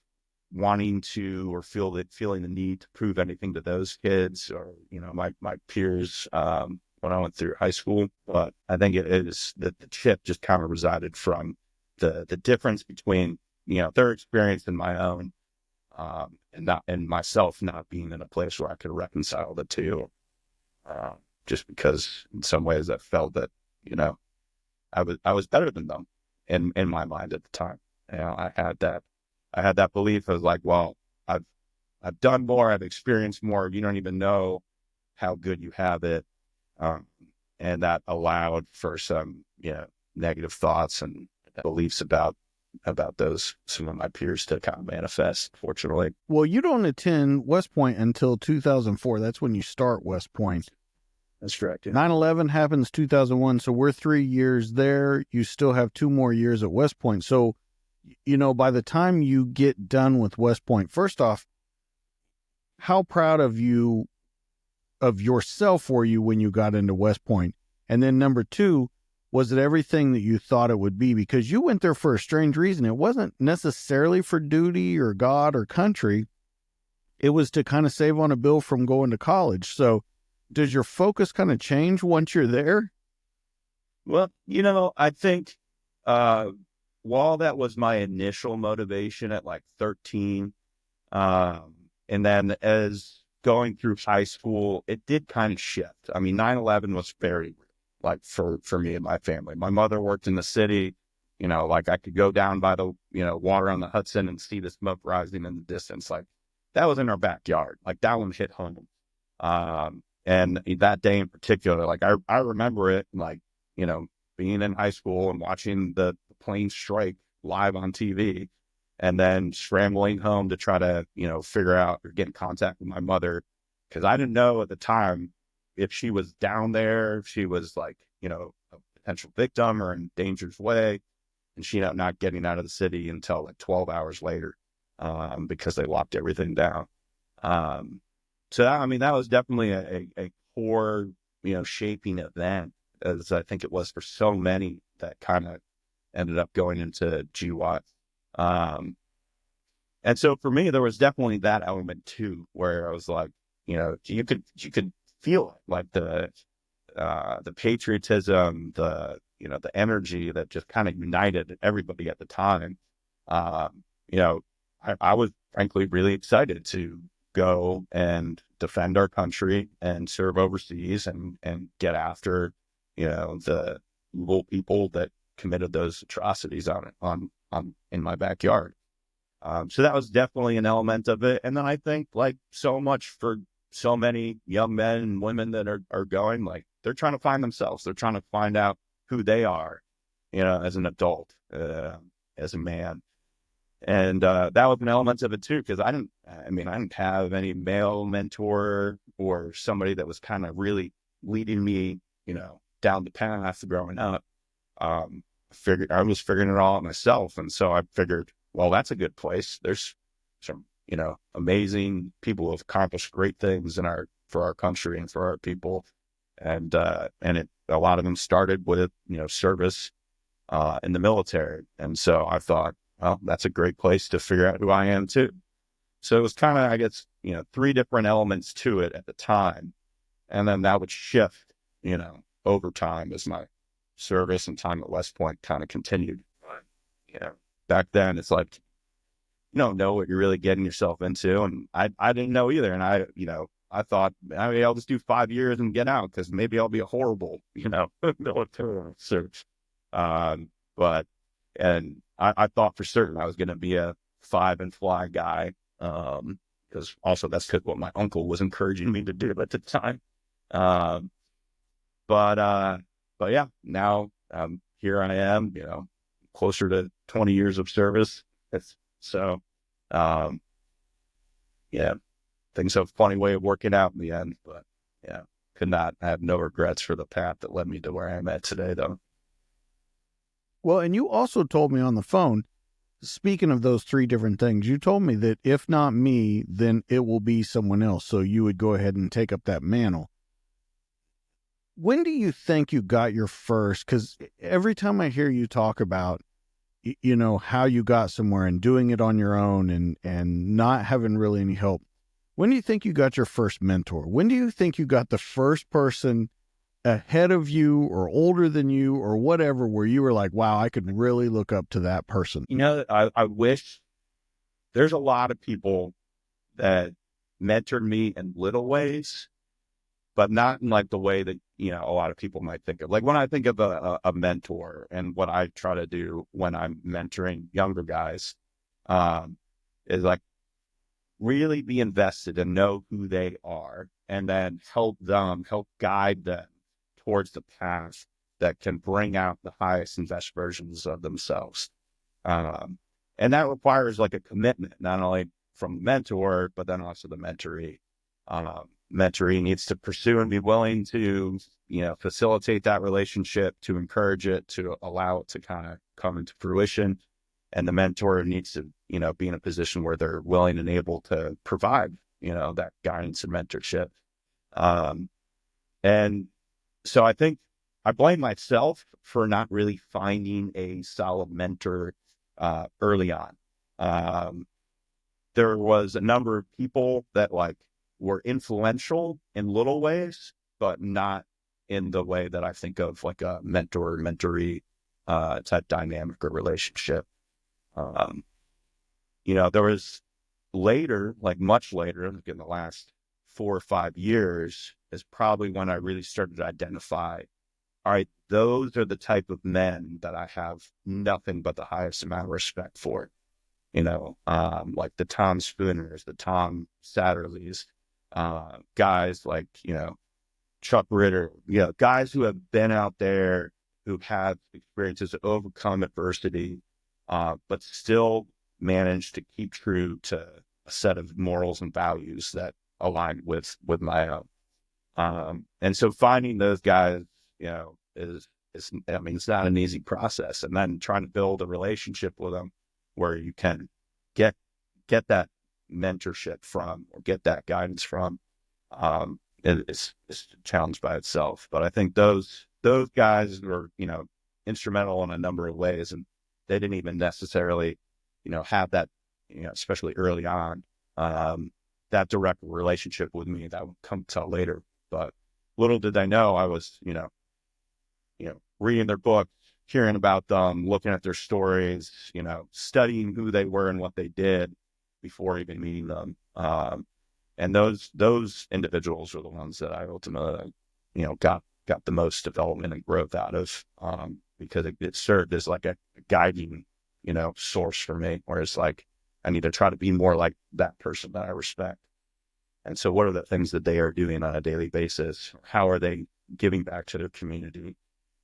wanting to or feeling the need to prove anything to those kids or, my peers, when I went through high school. But I think it is that the chip just kind of resided from the difference between, their experience and my own, and myself not being in a place where I could reconcile the two. Uh, just because in some ways I felt that, you know, I was better than them in my mind at the time. I had that belief of like, well, I've I've done more, I've experienced more. You don't even know how good you have it, um, and that allowed for some negative thoughts and beliefs about those some of my peers to kind of manifest. Fortunately, Well, you don't attend West Point until 2004. That's when you start West Point. that's correct. Yeah. 9/11 happens 2001, so we're 3 years there. You still have 2 more years at West Point. So, by the time you get done with West Point, first off, how proud of yourself were you when you got into West Point? And then number two, was it everything that you thought it would be? Because you went there for a strange reason. It wasn't necessarily for duty or God or country. It was to kind of save on a bill from going to college. So does your focus kind of change once you're there? Well, I think uh, while that was my initial motivation at like 13, um, and then as going through high school, it did kind of shift. I mean, 9/11 was very like for me and my family. My mother worked in the city, like I could go down by the, water on the Hudson and see the smoke rising in the distance. Like that was in our backyard. Like that one hit home. And that day in particular, like I remember it like, being in high school and watching the plane strike live on TV and then scrambling home to try to, figure out or get in contact with my mother. Cause I didn't know at the time if she was down there, if she was like, a potential victim or in danger's way. And she ended up not getting out of the city until like 12 hours later, because they locked everything down. Um, so I mean, that was definitely a core, shaping event, as I think it was for so many that kind of ended up going into GWAT. Um, And so for me, there was definitely that element too, where I was like, you could feel it, like the patriotism, the energy that just kind of united everybody at the time. Um, you know, I was frankly really excited to go and defend our country and serve overseas and get after, the evil people that committed those atrocities on in my backyard. So that was definitely an element of it. And then I think like so much for so many young men and women that are going, like they're trying to find themselves. They're trying to find out who they are, as an adult, as a man. And that was an element of it too, because I didn't have any male mentor or somebody that was kind of really leading me, down the path growing up. I was figuring it all out myself. And so I figured, well, that's a good place. There's some, amazing people who have accomplished great things for our country and for our people. And a lot of them started with, service, in the military. And so I thought, well, that's a great place to figure out who I am too. So it was kind of, I guess, three different elements to it at the time. And then that would shift, over time as my service and time at West Point kind of continued. But, back then it's like, you don't know what you're really getting yourself into. And I didn't know either. And I thought, I'll just do 5 years and get out because maybe I'll be a horrible, military search. But, and I thought for certain I was going to be a 5 and fly guy. Because also that's what my uncle was encouraging me to do at the time. Um, but, uh, but yeah, now, here I am, closer to 20 years of service. So, um, yeah, things have a funny way of working out in the end, but yeah, could not have no regrets for the path that led me to where I'm at today, though. Well, and you also told me on the phone, speaking of those three different things, you told me that if not me, then it will be someone else. So you would go ahead and take up that mantle. When do you think you got your first? Because every time I hear you talk about, how you got somewhere and doing it on your own and not having really any help, when do you think you got your first mentor? When do you think you got the first person ahead of you or older than you or whatever, where you were like, wow, I could really look up to that person? I wish there's a lot of people that mentored me in little ways, but not in like the way that, a lot of people might think of. Like when I think of a mentor and what I try to do when I'm mentoring younger guys, is like really be invested and know who they are and then help guide them towards the path that can bring out the highest and best versions of themselves. Um, and that requires like a commitment, not only from the mentor, but then also the mentoree. Mentoree needs to pursue and be willing to, facilitate that relationship, to encourage it, to allow it to kind of come into fruition. And the mentor needs to, be in a position where they're willing and able to provide, that guidance and mentorship. Um, and so I think I blame myself for not really finding a solid mentor, early on. Um, there was a number of people that like were influential in little ways, but not in the way that I think of like a mentor mentoree, type dynamic or relationship. Um, there was later, like much later, like in the last 4 or 5 years, is probably when I really started to identify, all right, those are the type of men that I have nothing but the highest amount of respect for. Like the Tom Spooners, the Tom Satterleys, guys like, Chuck Ritter, guys who have been out there, who have experiences to overcome adversity, but still manage to keep true to a set of morals and values that align with my own. And so finding those guys, I mean, it's not an easy process. And then trying to build a relationship with them where you can get that mentorship from or get that guidance from, it's a challenge by itself. But I think those guys were, instrumental in a number of ways, and they didn't even necessarily, have that, especially early on, that direct relationship with me. That would come to later. But little did I know I was, reading their book, hearing about them, looking at their stories, studying who they were and what they did before even meeting them. And those individuals were the ones that I ultimately, got the most development and growth out of, because it served as like a guiding, source for me, where it's like, I need to try to be more like that person that I respect. And so what are the things that they are doing on a daily basis? How are they giving back to their community,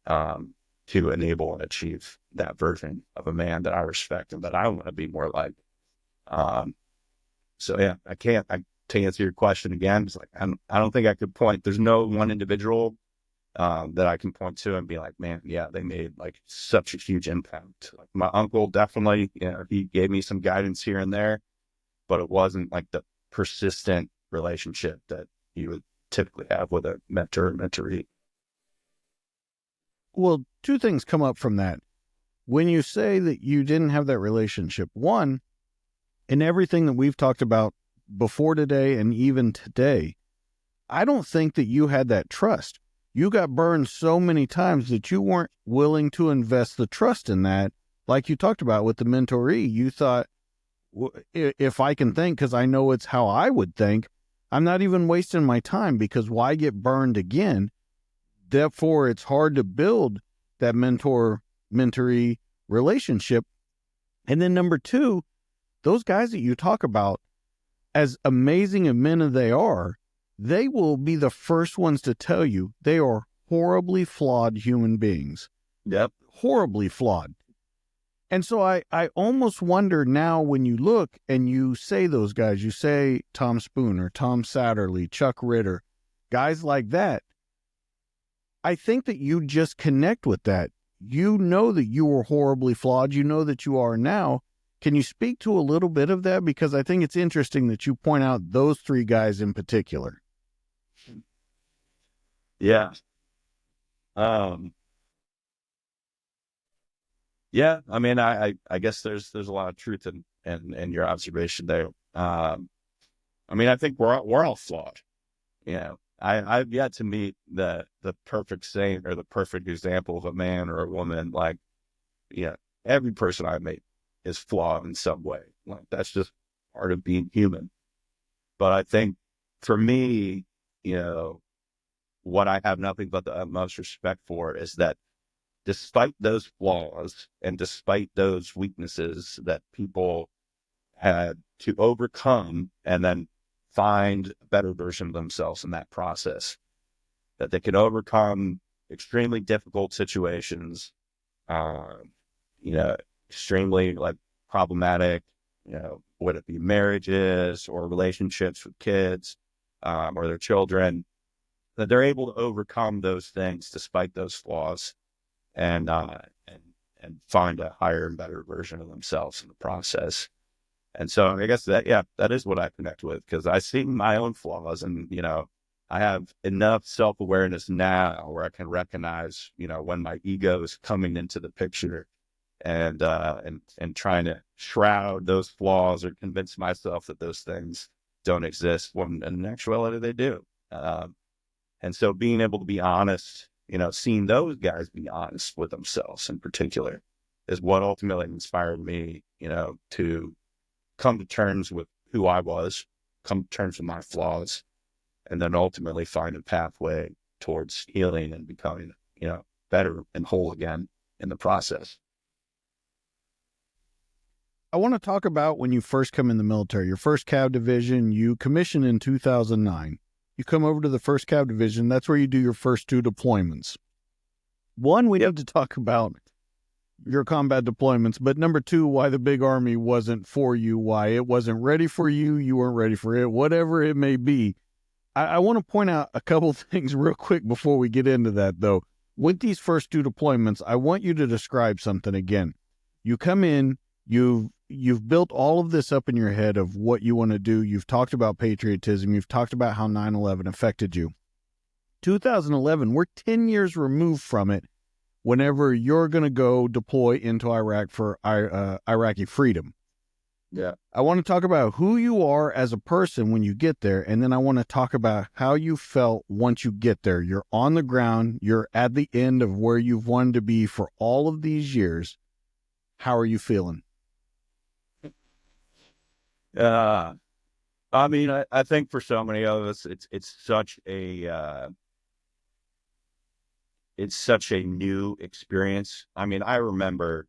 to enable and achieve that version of a man that I respect and that I want to be more like? So yeah, to answer your question again, it's like, I don't think I could point, there's no one individual, that I can point to and be like, man, yeah, they made like such a huge impact. Like my uncle definitely, he gave me some guidance here and there, but it wasn't like the persistent relationship that you would typically have with a mentor or mentoree. Well, two things come up from that. When you say that you didn't have that relationship, one, in everything that we've talked about before today and even today, I don't think that you had that trust. You got burned so many times that you weren't willing to invest the trust in that. Like you talked about with the mentoree, you thought, if I can think, because I know it's how I would think, I'm not even wasting my time, because why get burned again? Therefore, it's hard to build that mentoree relationship. And then number two, those guys that you talk about, as amazing as men as they will be the first ones to tell you they are horribly flawed human beings. Yep. Horribly flawed. And so I almost wonder now, when you look and you say those guys, you say Tom Spooner, Tom Satterley, Chuck Ritter, guys like that, I think that you just connect with that. You know that you were horribly flawed. You know that you are now. Can you speak to a little bit of that? Because I think it's interesting that you point out those three guys in particular. Yeah. Yeah. I mean, I guess there's a lot of truth in your observation there. I mean, I think we're all flawed. I've yet to meet the perfect saint or the perfect example of a man or a woman. Like, every person I meet is flawed in some way. Like, that's just part of being human. But I think for me, what I have nothing but the utmost respect for is that despite those flaws and despite those weaknesses that people had to overcome and then find a better version of themselves in that process, that they can overcome extremely difficult situations, uh, extremely like problematic, would it be marriages or relationships with kids, or their children, that they're able to overcome those things despite those flaws, and find a higher and better version of themselves in the process. And so I guess that is what I connect with, because I see my own flaws, and, I have enough self-awareness now where I can recognize, when my ego is coming into the picture, and trying to shroud those flaws or convince myself that those things don't exist when in actuality they do. And so being able to be honest, seeing those guys be honest with themselves in particular is what ultimately inspired me, to come to terms with who I was, come to terms with my flaws, and then ultimately find a pathway towards healing and becoming, better and whole again in the process. I want to talk about when you first come in the military, your first Cav Division. You commissioned in 2009. You come over to the first Cav Division. That's where you do your first two deployments. One, we need to talk about your combat deployments, but number two, why the big army wasn't for you, why it wasn't ready for you, you weren't ready for it, whatever it may be. I want to point out a couple things real quick before we get into that, though. With these first two deployments, I want you to describe something again. You come in, you've built all of this up in your head of what you want to do. You've talked about patriotism. You've talked about how 9/11 affected you. 2011, we're 10 years removed from it whenever you're going to go deploy into Iraq for Iraqi freedom. Yeah. I want to talk about who you are as a person when you get there. And then I want to talk about how you felt once you get there. You're on the ground, you're at the end of where you've wanted to be for all of these years. How are you feeling? Uh, I mean, I think for so many of us, it's such a new experience. I mean, I remember,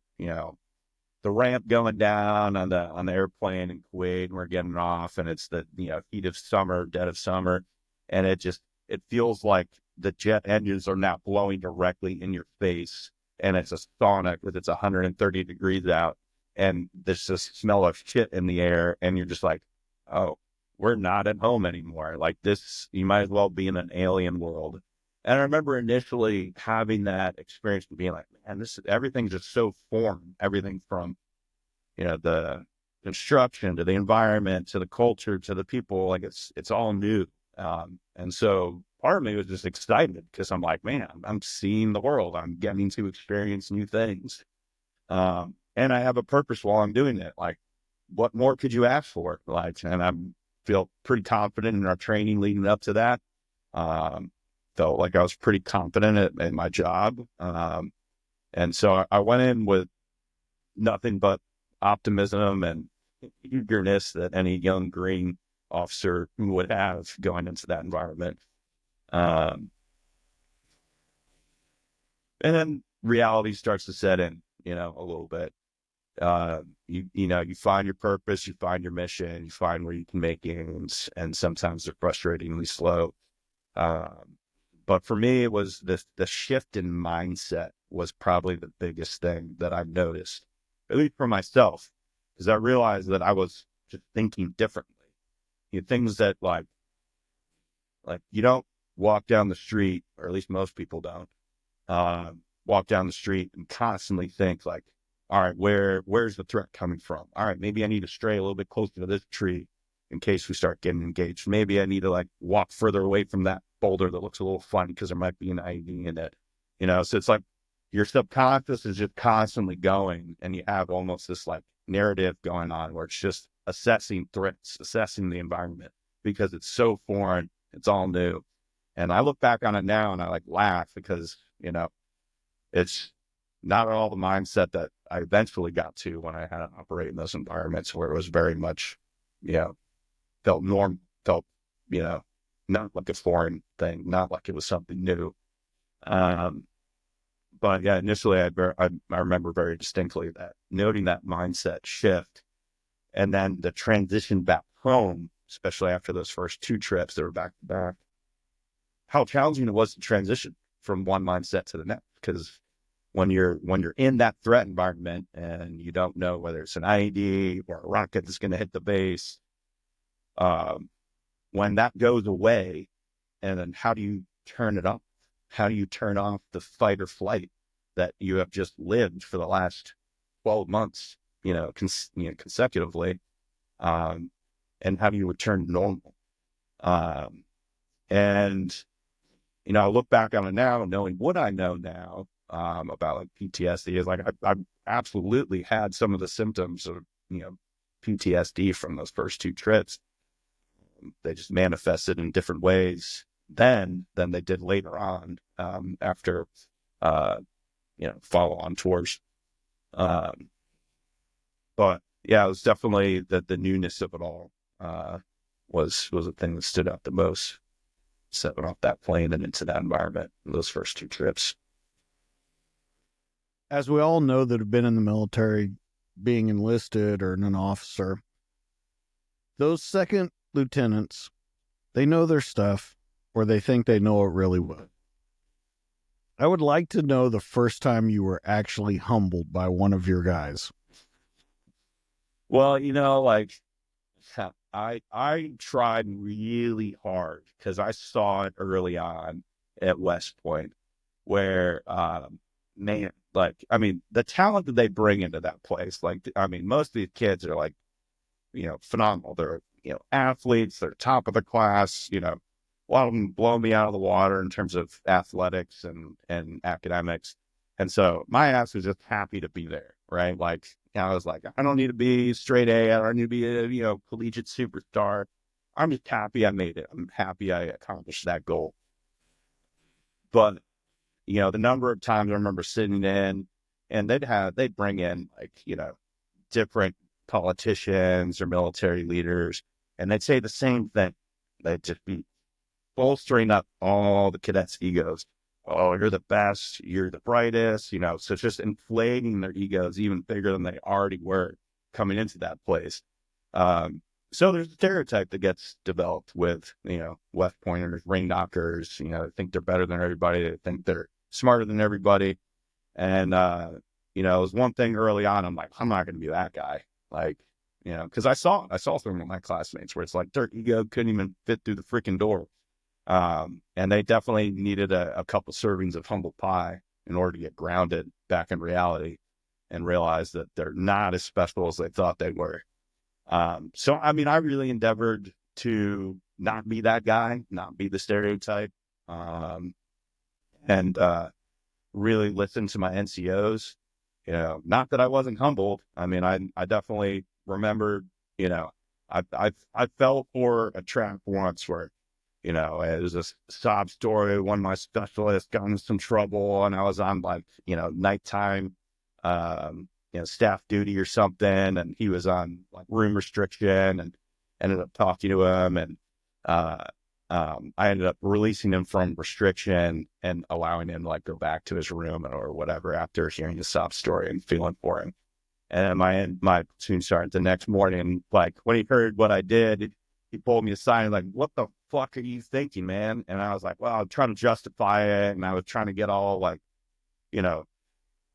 the ramp going down on the airplane in Kuwait, and we're getting off, and it's the heat of summer, dead of summer, and it feels like the jet engines are now blowing directly in your face, and it's a sauna because it's 130 degrees out, and there's this smell of shit in the air, and you're just like, oh, we're not at home anymore. Like this, you might as well be in an alien world. And I remember initially having that experience and being like, man, everything's just so foreign. Everything from, the construction to the environment to the culture to the people, like it's all new. And so part of me was just excited because I'm like, man, I'm seeing the world. I'm getting to experience new things. And I have a purpose while I'm doing it. Like, what more could you ask for? Like, and I feel pretty confident in our training leading up to that. Um, Felt like I was pretty confident at my job. And so I went in with nothing but optimism and eagerness that any young Green officer would have going into that environment. Um, and then reality starts to set in, a little bit. You find your purpose, you find your mission, you find where you can make gains, and sometimes they're frustratingly slow. Um, but for me, it was the shift in mindset was probably the biggest thing that I've noticed, at least for myself, because I realized that I was just thinking differently. Things that like you don't walk down the street, or at least most people don't, walk down the street and constantly think like, all right, where's the threat coming from? All right, maybe I need to stray a little bit closer to this tree in case we start getting engaged. Maybe I need to like walk further away from that boulder that looks a little funny because there might be an ID in it. So it's like your subconscious is just constantly going, and you have almost this like narrative going on where it's just assessing threats, assessing the environment because it's so foreign, it's all new. And I look back on it now and I like laugh because, it's not at all the mindset that I eventually got to when I had to operate in those environments where it was very much, you know, felt felt, you know, not like a foreign thing, not like it was something new. Um, but yeah, initially I remember very distinctly that noting that mindset shift and then the transition back home, especially after those first two trips that were back to back, how challenging it was to transition from one mindset to the next. Because when you're in that threat environment and you don't know whether it's an IED or a rocket that's going to hit the base, um, when that goes away, and then how do you turn it off? How do you turn off the fight or flight that you have just lived for the last 12 months, consecutively? Um, and how do you return to normal? Um, and I look back on it now, knowing what I know now about like PTSD is like I absolutely had some of the symptoms of PTSD from those first two trips. They just manifested in different ways then than they did later on after uh, follow on tours. Um, but yeah, it was definitely the newness of it all was the thing that stood out the most. Setting off that plane and into that environment those first two trips. As we all know that have been in the military, being enlisted or an officer, those second lieutenants, they know their stuff or they think they know it really well. I would like to know the first time you were actually humbled by one of your guys. Well, like I tried really hard because I saw it early on at West Point where man, like I mean the talent that they bring into that place, like I mean most of these kids are like phenomenal. They're, athletes, they're top of the class, a lot of them blow me out of the water in terms of athletics and academics. And so my ass was just happy to be there, right? Like And I was like, I don't need to be straight A. I don't need to be a, collegiate superstar. I'm just happy I made it. I'm happy I accomplished that goal. But, the number of times I remember sitting in and they'd bring in like, different politicians or military leaders, and they'd say the same thing. They'd just be bolstering up all the cadets' egos. Oh, you're the best, you're the brightest, so it's just inflating their egos even bigger than they already were coming into that place. So there's a stereotype that gets developed with, left pointers, ring knockers, they think they're better than everybody, they think they're smarter than everybody. And, it was one thing early on, I'm like, I'm not going to be that guy. Like, because I saw some of my classmates where it's like their ego couldn't even fit through the freaking door. And they definitely needed a couple servings of humble pie in order to get grounded back in reality and realize that they're not as special as they thought they were. So, I mean, I really endeavored to not be that guy, not be the stereotype, and really listen to my NCOs. Not that I wasn't humbled. I mean, I definitely remembered, I fell for a trap once where, it was a sob story. One of my specialists got into some trouble, and I was on like, nighttime, staff duty or something, and he was on like room restriction, and ended up talking to him, and uh, I ended up releasing him from restriction and allowing him to like go back to his room or whatever after hearing the sob story and feeling for him. And my platoon sergeant the next morning, like when he heard what I did, he pulled me aside and like, what the fuck are you thinking, man? And I was like, well, I'm trying to justify it. And I was trying to get all like, you know,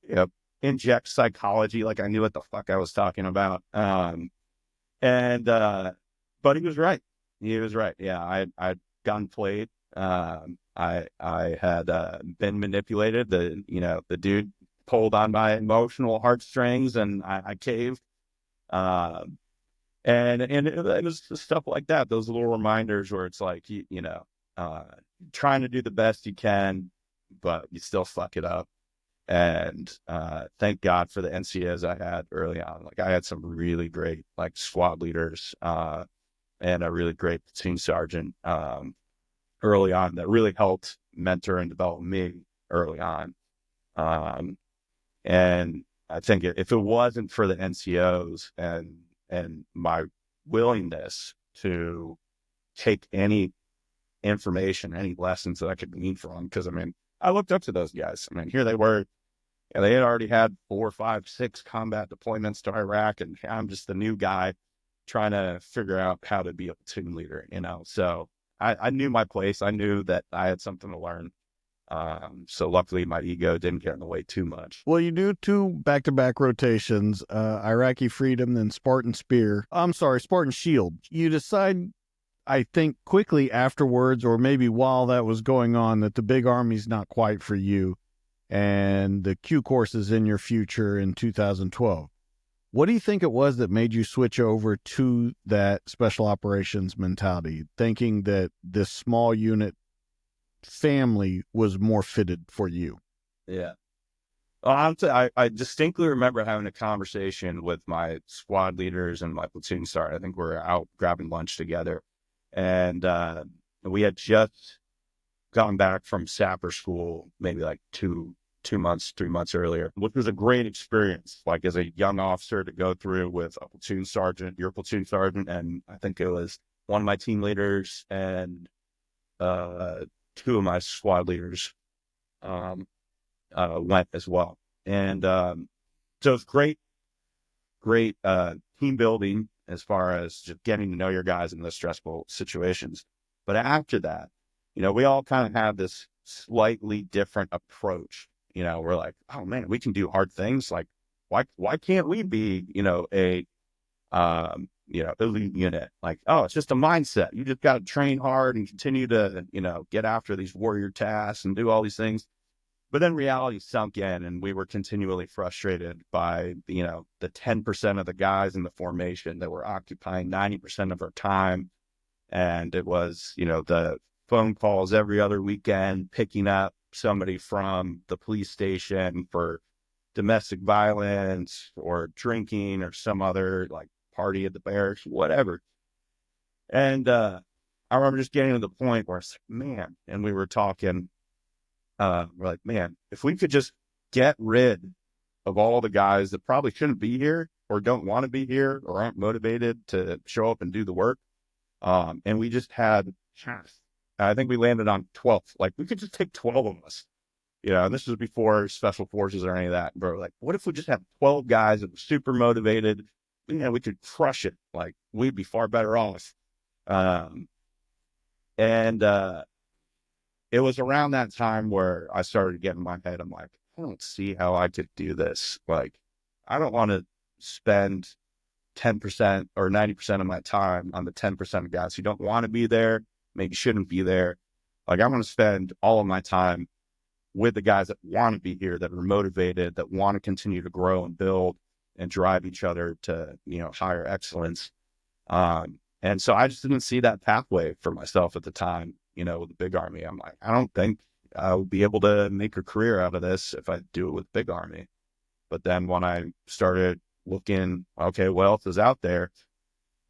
you know, inject psychology. Like I knew what the fuck I was talking about. And but he was right. He was right. Yeah. I'd gotten played. I had, been manipulated. The dude pulled on my emotional heartstrings and I caved. Um, and it was stuff like that. Those little reminders where it's like, uh, trying to do the best you can, but you still fuck it up. And, thank God for the NCOs I had early on. Like I had some really great like squad leaders, and a really great platoon sergeant, early on that really helped mentor and develop me early on. Um, and I think if it wasn't for the NCOs and my willingness to take any information, any lessons that I could glean from, because I mean, I looked up to those guys. I mean, here they were, and they had already had 4, 5, 6 combat deployments to Iraq, and I'm just the new guy trying to figure out how to be a platoon leader, So I knew my place. I knew that I had something to learn. So luckily my ego didn't get in the way too much. Well, you do two back-to-back rotations, Iraqi Freedom, then Spartan Spear. I'm sorry, Spartan Shield. You decide, I think, quickly afterwards, or maybe while that was going on, that the big army's not quite for you, and the Q course is in your future in 2012. What do you think it was that made you switch over to that special operations mentality, thinking that this small unit family was more fitted for you? Yeah. Well, I distinctly remember having a conversation with my squad leaders and my platoon sergeant. I think we were out grabbing lunch together, and we had just gone back from sapper school, maybe like 2 months, 3 months earlier, which was a great experience. Like as a young officer to go through with a platoon sergeant, your platoon sergeant, and I think it was one of my team leaders and two of my squad leaders. Went as well. And so it's great team building as far as just getting to know your guys in those stressful situations. But after that, we all kind of have this slightly different approach. We're like, oh man, we can do hard things. Like, why can't we be, elite unit? Like, oh, it's just a mindset. You just got to train hard and continue to, get after these warrior tasks and do all these things. But then reality sunk in, and we were continually frustrated by, the 10% of the guys in the formation that were occupying 90% of our time. And it was, the phone calls every other weekend, picking up somebody from the police station for domestic violence or drinking or some other like party at the barracks, whatever. And I remember just getting to the point where it's like, man, and we were talking, we're like, man, if we could just get rid of all the guys that probably shouldn't be here or don't want to be here or aren't motivated to show up and do the work. And we just had, I think we landed on 12. Like we could just take 12 of us, and this was before special forces or any of that. Bro, like, what if we just had 12 guys that were super motivated? We could crush it. Like we'd be far better off. Um, and it was around that time where I started getting in my head. I'm like, I don't see how I could do this. Like, I don't want to spend 10% or 90% of my time on the 10% of guys who don't want to be there, maybe shouldn't be there. Like, I want to spend all of my time with the guys that want to be here, that are motivated, that want to continue to grow and build and drive each other to, higher excellence. And so I just didn't see that pathway for myself at the time, with the big army. I'm like, I don't think I'll be able to make a career out of this if I do it with big army. But then when I started looking, okay, what else is out there?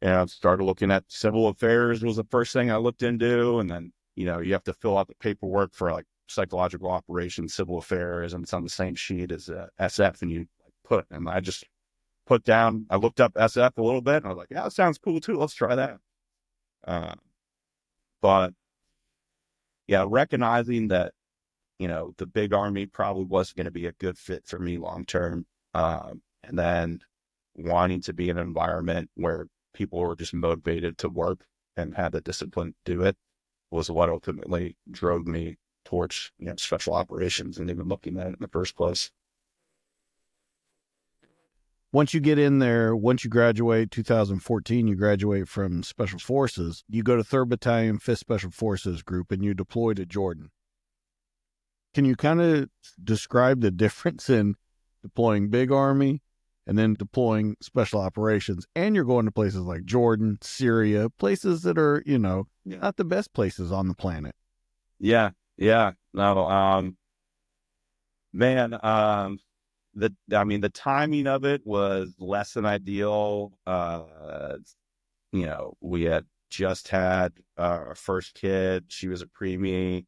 And I started looking at civil affairs was the first thing I looked into. And then, you have to fill out the paperwork for like psychological operations, civil affairs, and it's on the same sheet as SF. And you put, and I just I looked up SF a little bit and I was like, yeah, that sounds cool too. Let's try that. Uh, but yeah, recognizing that, the big army probably wasn't going to be a good fit for me long term. And then wanting to be in an environment where people were just motivated to work and had the discipline to do it was what ultimately drove me towards, special operations and even looking at it in the first place. Once you get in there, once you graduate, 2014, you graduate from Special Forces, you go to 3rd Battalion, 5th Special Forces Group, and you deploy to Jordan. Can you kind of describe the difference in deploying big army and then deploying special operations? And you're going to places like Jordan, Syria, places that are, not the best places on the planet. Yeah. Yeah. No, man, the timing of it was less than ideal. We had just had our first kid. She was a preemie.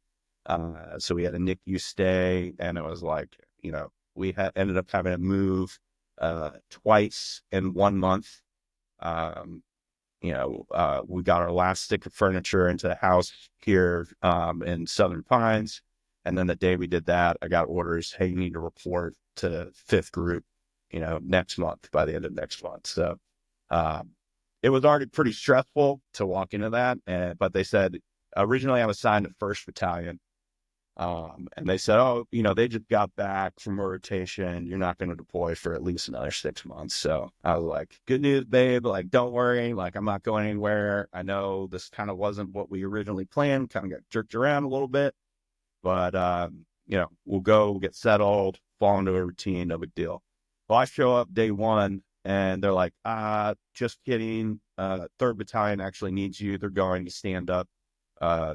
So we had a NICU stay, and it was like, we had ended up having to move twice in 1 month. We got our last stick of furniture into the house here in Southern Pines. And then the day we did that, I got orders, hey, you need to report to 5th group, next month, by the end of next month. So it was already pretty stressful to walk into that. But they said, originally I was assigned to 1st Battalion. And they said, oh, they just got back from a rotation. You're not going to deploy for at least another 6 months. So I was like, good news, babe. Like, don't worry. Like, I'm not going anywhere. I know this kind of wasn't what we originally planned, kind of got jerked around a little bit, but, we'll go, we'll get settled, fall into a routine, no big deal. Well, I show up day one and they're like, just kidding. 3rd Battalion actually needs you. They're going to stand up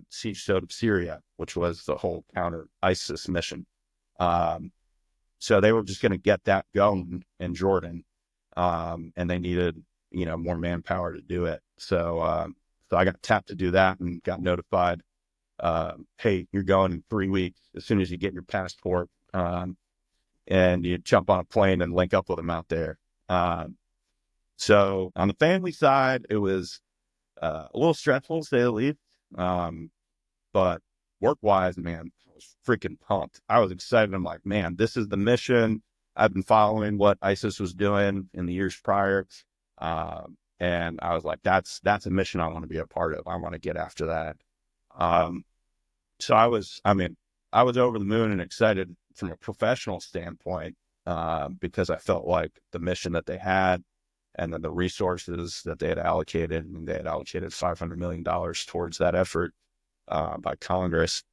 siege zone of Syria, which was the whole counter ISIS mission. So they were just going to get that going in Jordan. And they needed, more manpower to do it. So I got tapped to do that and got notified, hey, you're going in 3 weeks as soon as you get your passport. And you jump on a plane and link up with them out there. So on the family side, it was a little stressful, to say the least. But work-wise, man, I was freaking pumped. I was excited. I'm like, man, this is the mission. I've been following what ISIS was doing in the years prior. And I was like, that's a mission I want to be a part of. I want to get after that. So I was over the moon and excited from a professional standpoint, because I felt like the mission that they had and then the resources that they had allocated, and they had allocated $500 million towards that effort by Congress.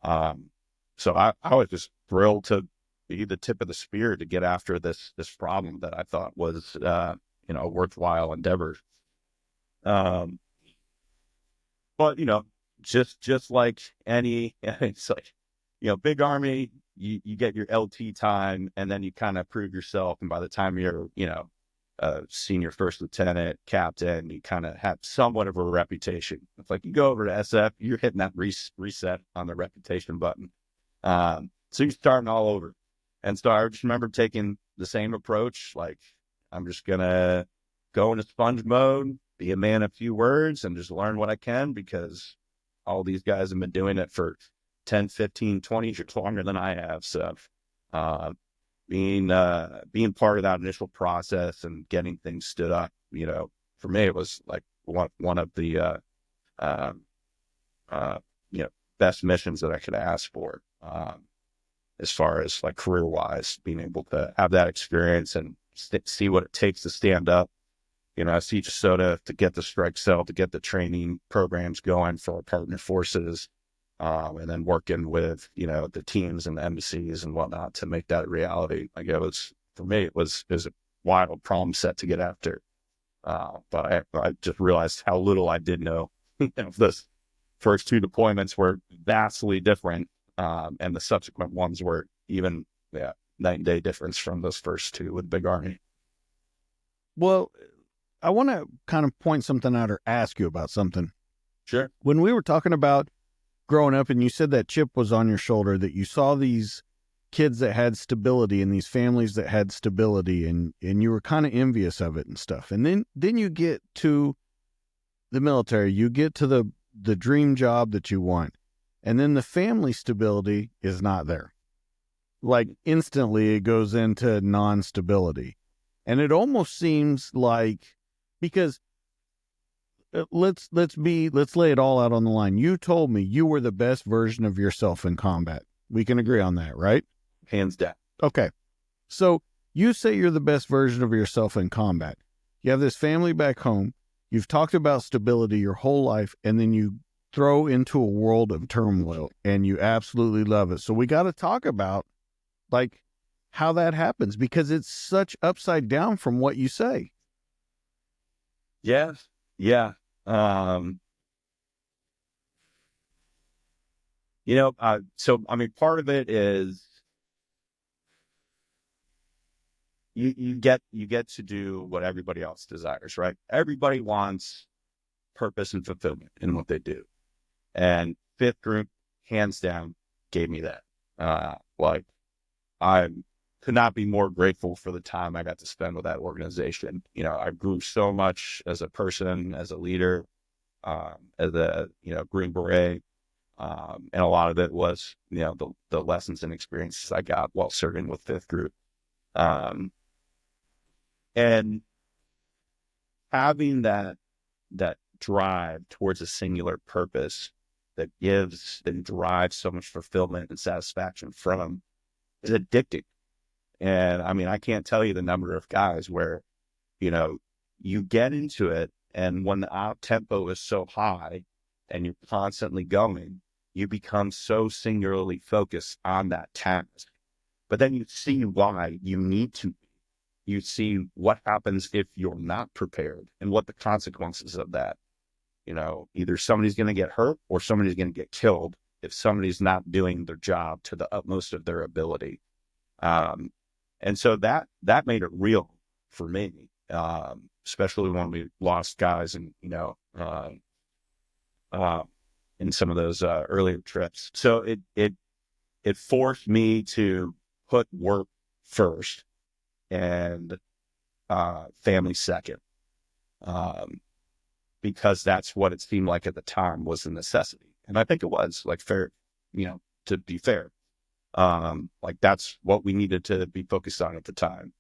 So I was just thrilled to be the tip of the spear to get after this problem that I thought was a worthwhile endeavor. Um, but just like any, it's like, big army, you get your LT time, and then you kind of prove yourself. And by the time you're, senior first lieutenant, captain, you kind of have somewhat of a reputation. It's like you go over to SF, you're hitting that reset on the reputation button. So you're starting all over. And so I just remember taking the same approach. Like, I'm just going to go into sponge mode, be a man of few words, and just learn what I can, because all these guys have been doing it for 10, 15, 20 years longer than I have. So, being part of that initial process and getting things stood up, for me, it was like one of the, best missions that I could ask for, as far as like career wise, being able to have that experience and see what it takes to stand up. I see Soda to get the strike cell, to get the training programs going for our partner forces, and then working with, the teams and the embassies and whatnot to make that a reality. Like, for me, it was a wild problem set to get after. But I just realized how little I did know. This first two deployments were vastly different. And the subsequent ones were even, night and day difference from those first two with Big Army. Well, I want to kind of point something out or ask you about something. Sure. When we were talking about growing up and you said that chip was on your shoulder, that you saw these kids that had stability and these families that had stability, and you were kind of envious of it and stuff. And then you get to the military, you get to the dream job that you want, and then the family stability is not there. Like, instantly it goes into non-stability. And it almost seems like, because let's lay it all out on the line. You told me you were the best version of yourself in combat. We can agree on that, right? Hands down. Okay. So you say you're the best version of yourself in combat. You have this family back home. You've talked about stability your whole life, and then you throw into a world of turmoil, and you absolutely love it. So we got to talk about, like, how that happens, because it's such upside down from what you say. Yeah. Yeah. So, I mean, part of it is you get to do what everybody else desires, right? Everybody wants purpose and fulfillment in what they do. And fifth group, hands down, gave me that. Like, I could not be more grateful for the time I got to spend with that organization. I grew so much as a person, as a leader, as a, Green Beret. And a lot of it was, the lessons and experiences I got while serving with fifth group. And having that drive towards a singular purpose that drives so much fulfillment and satisfaction from is addicting. And I mean, I can't tell you the number of guys where, you get into it, and when the out tempo is so high and you're constantly going, you become so singularly focused on that task. But then you see why you need to. You see what happens if you're not prepared and what the consequences of that. Either somebody's going to get hurt or somebody's going to get killed if somebody's not doing their job to the utmost of their ability. And so that made it real for me, especially when we lost guys and, in some of those earlier trips. So it forced me to put work first and family second, because that's what it seemed like at the time was a necessity. And I think it was, like, fair, to be fair. Like, that's what we needed to be focused on at the time.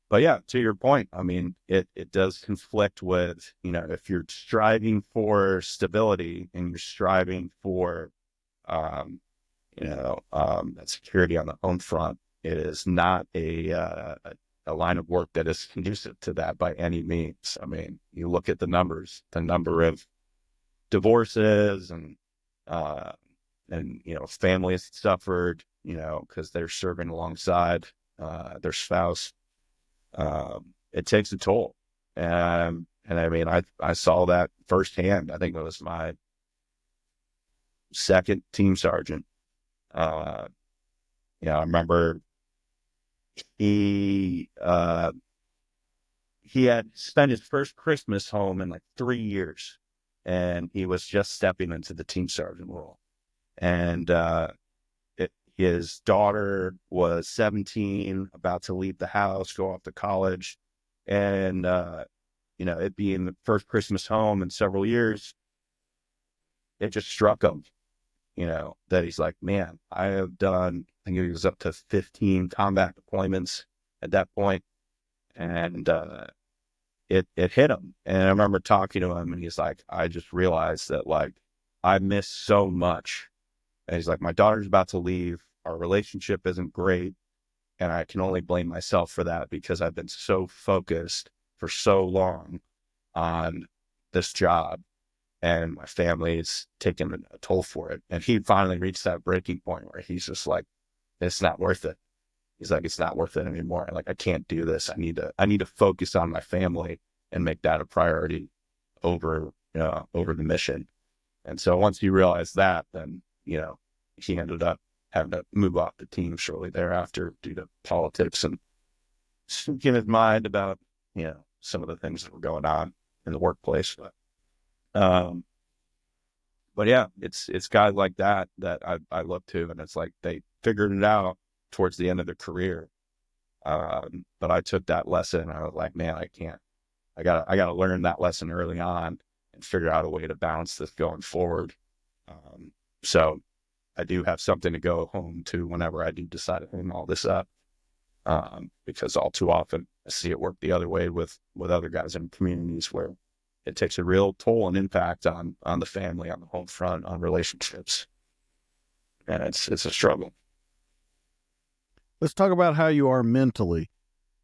But yeah, to your point, I mean, it does conflict with, if you're striving for stability and you're striving for, that security on the home front, it is not a line of work that is conducive to that by any means. I mean, you look at the numbers, the number of divorces and families suffered, because they're serving alongside their spouse. It takes a toll. And I mean, I saw that firsthand. I think it was my second team sergeant. I remember he he had spent his first Christmas home in like 3 years, and he was just stepping into the team sergeant role. And his daughter was 17, about to leave the house, go off to college, and it being the first Christmas home in several years, it just struck him, that he's like, man, I have done, I think he was up to 15 combat deployments at that point, and it hit him. And I remember talking to him, and he's like, I just realized that like I missed so much. And he's like, my daughter's about to leave. Our relationship isn't great. And I can only blame myself for that because I've been so focused for so long on this job, and my family's taken a toll for it. And he finally reached that breaking point where he's just like, it's not worth it. He's like, it's not worth it anymore. Like, I can't do this. I need to focus on my family and make that a priority over the mission. And so once he realized that, then, he ended up having to move off the team shortly thereafter due to politics and speaking his mind about, some of the things that were going on in the workplace. Um, but yeah, it's guys like that I look to, and it's like they figured it out towards the end of their career. But I took that lesson, and I was like, man, I can't. I gotta learn that lesson early on and figure out a way to balance this going forward. So I do have something to go home to whenever I do decide to hang all this up. Because all too often I see it work the other way with other guys in communities where it takes a real toll and impact on the family, on the home front, on relationships, and it's a struggle. Let's talk about how you are mentally.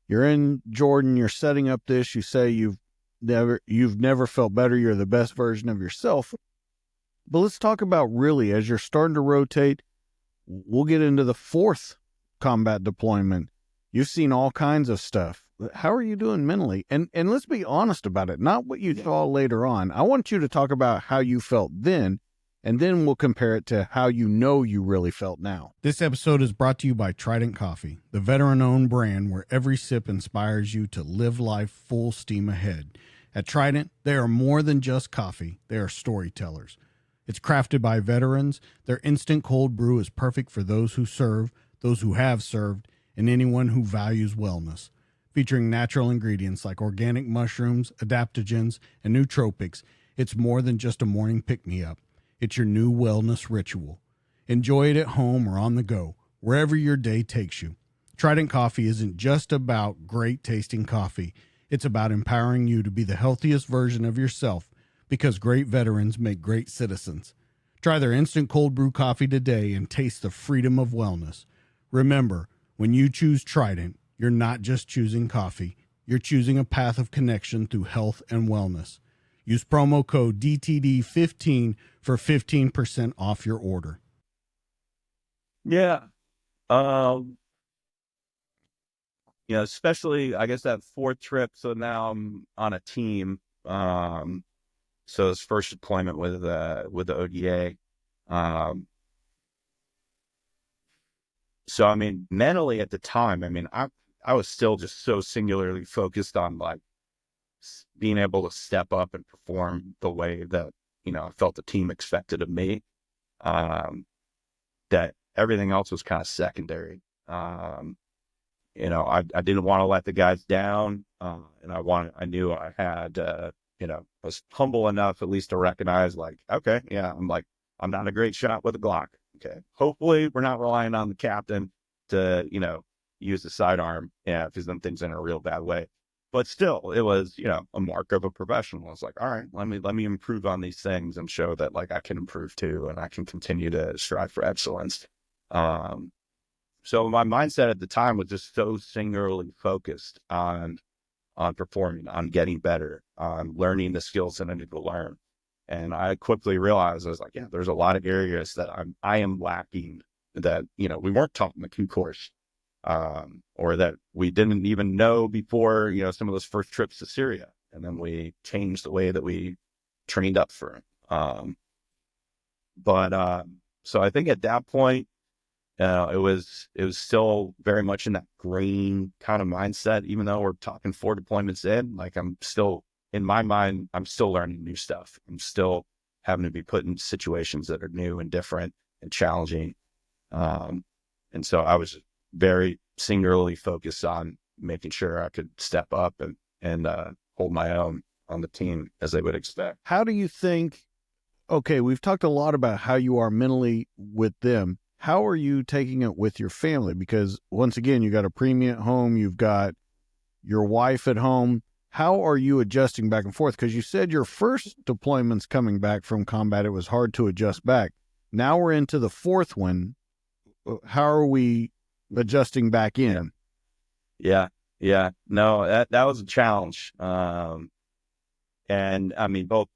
You're in Jordan, you're setting up this, you say you've never felt better, you're the best version of yourself. But let's talk about really as you're starting to rotate, we'll get into the fourth combat deployment. You've seen all kinds of stuff. How are you doing mentally? And let's be honest about it, not what you saw later on. I want you to talk about how you felt then, and then we'll compare it to how you really felt now. This episode is brought to you by Trident Coffee, the veteran-owned brand where every sip inspires you to live life full steam ahead. At Trident, they are more than just coffee. They are storytellers. It's crafted by veterans. Their instant cold brew is perfect for those who serve, those who have served, and anyone who values wellness. Featuring natural ingredients like organic mushrooms, adaptogens, and nootropics, it's more than just a morning pick-me-up. It's your new wellness ritual. Enjoy it at home or on the go, wherever your day takes you. Trident Coffee isn't just about great tasting coffee. It's about empowering you to be the healthiest version of yourself, because great veterans make great citizens. Try their instant cold brew coffee today and taste the freedom of wellness. Remember, when you choose Trident, you're not just choosing coffee. You're choosing a path of connection through health and wellness. Use promo code DTD15 for 15% off your order. Yeah. Especially I guess that fourth trip. So now I'm on a team. So his first deployment with the ODA. Um, so I mean, mentally at the time, I mean, I was still just so singularly focused on like being able to step up and perform the way that I felt the team expected of me. Um, that everything else was kind of secondary. I didn't want to let the guys down, and I knew I had, was humble enough at least to recognize, like, okay, yeah, I'm not a great shot with a Glock. Okay, hopefully we're not relying on the captain to, use the sidearm, yeah, if he's done things in a real bad way. But still, it was, a mark of a professional. It's like, all right, let me improve on these things and show that like I can improve too, and I can continue to strive for excellence. Um, so my mindset at the time was just so singularly focused on performing, on getting better, on learning the skills that I need to learn. And I quickly realized I was like, yeah, there's a lot of areas that I am lacking that we weren't taught in the Q course, or that we didn't even know before some of those first trips to Syria, and then we changed the way that we trained up for it. But so I think at that point, It was still very much in that green kind of mindset, even though we're talking 4 deployments in. Like I'm still in my mind, I'm still learning new stuff. I'm still having to be put in situations that are new and different and challenging. Um, and so I was very singularly focused on making sure I could step up and hold my own on the team as they would expect. How do you think, okay, we've talked a lot about how you are mentally with them. How are you taking it with your family? Because once again, you got a preemie at home, you've got your wife at home. How are you adjusting back and forth? Because you said your first deployment's coming back from combat, it was hard to adjust back. Now we're into the fourth one. How are we adjusting back in? Yeah. Yeah. No, that was a challenge. And I mean, both,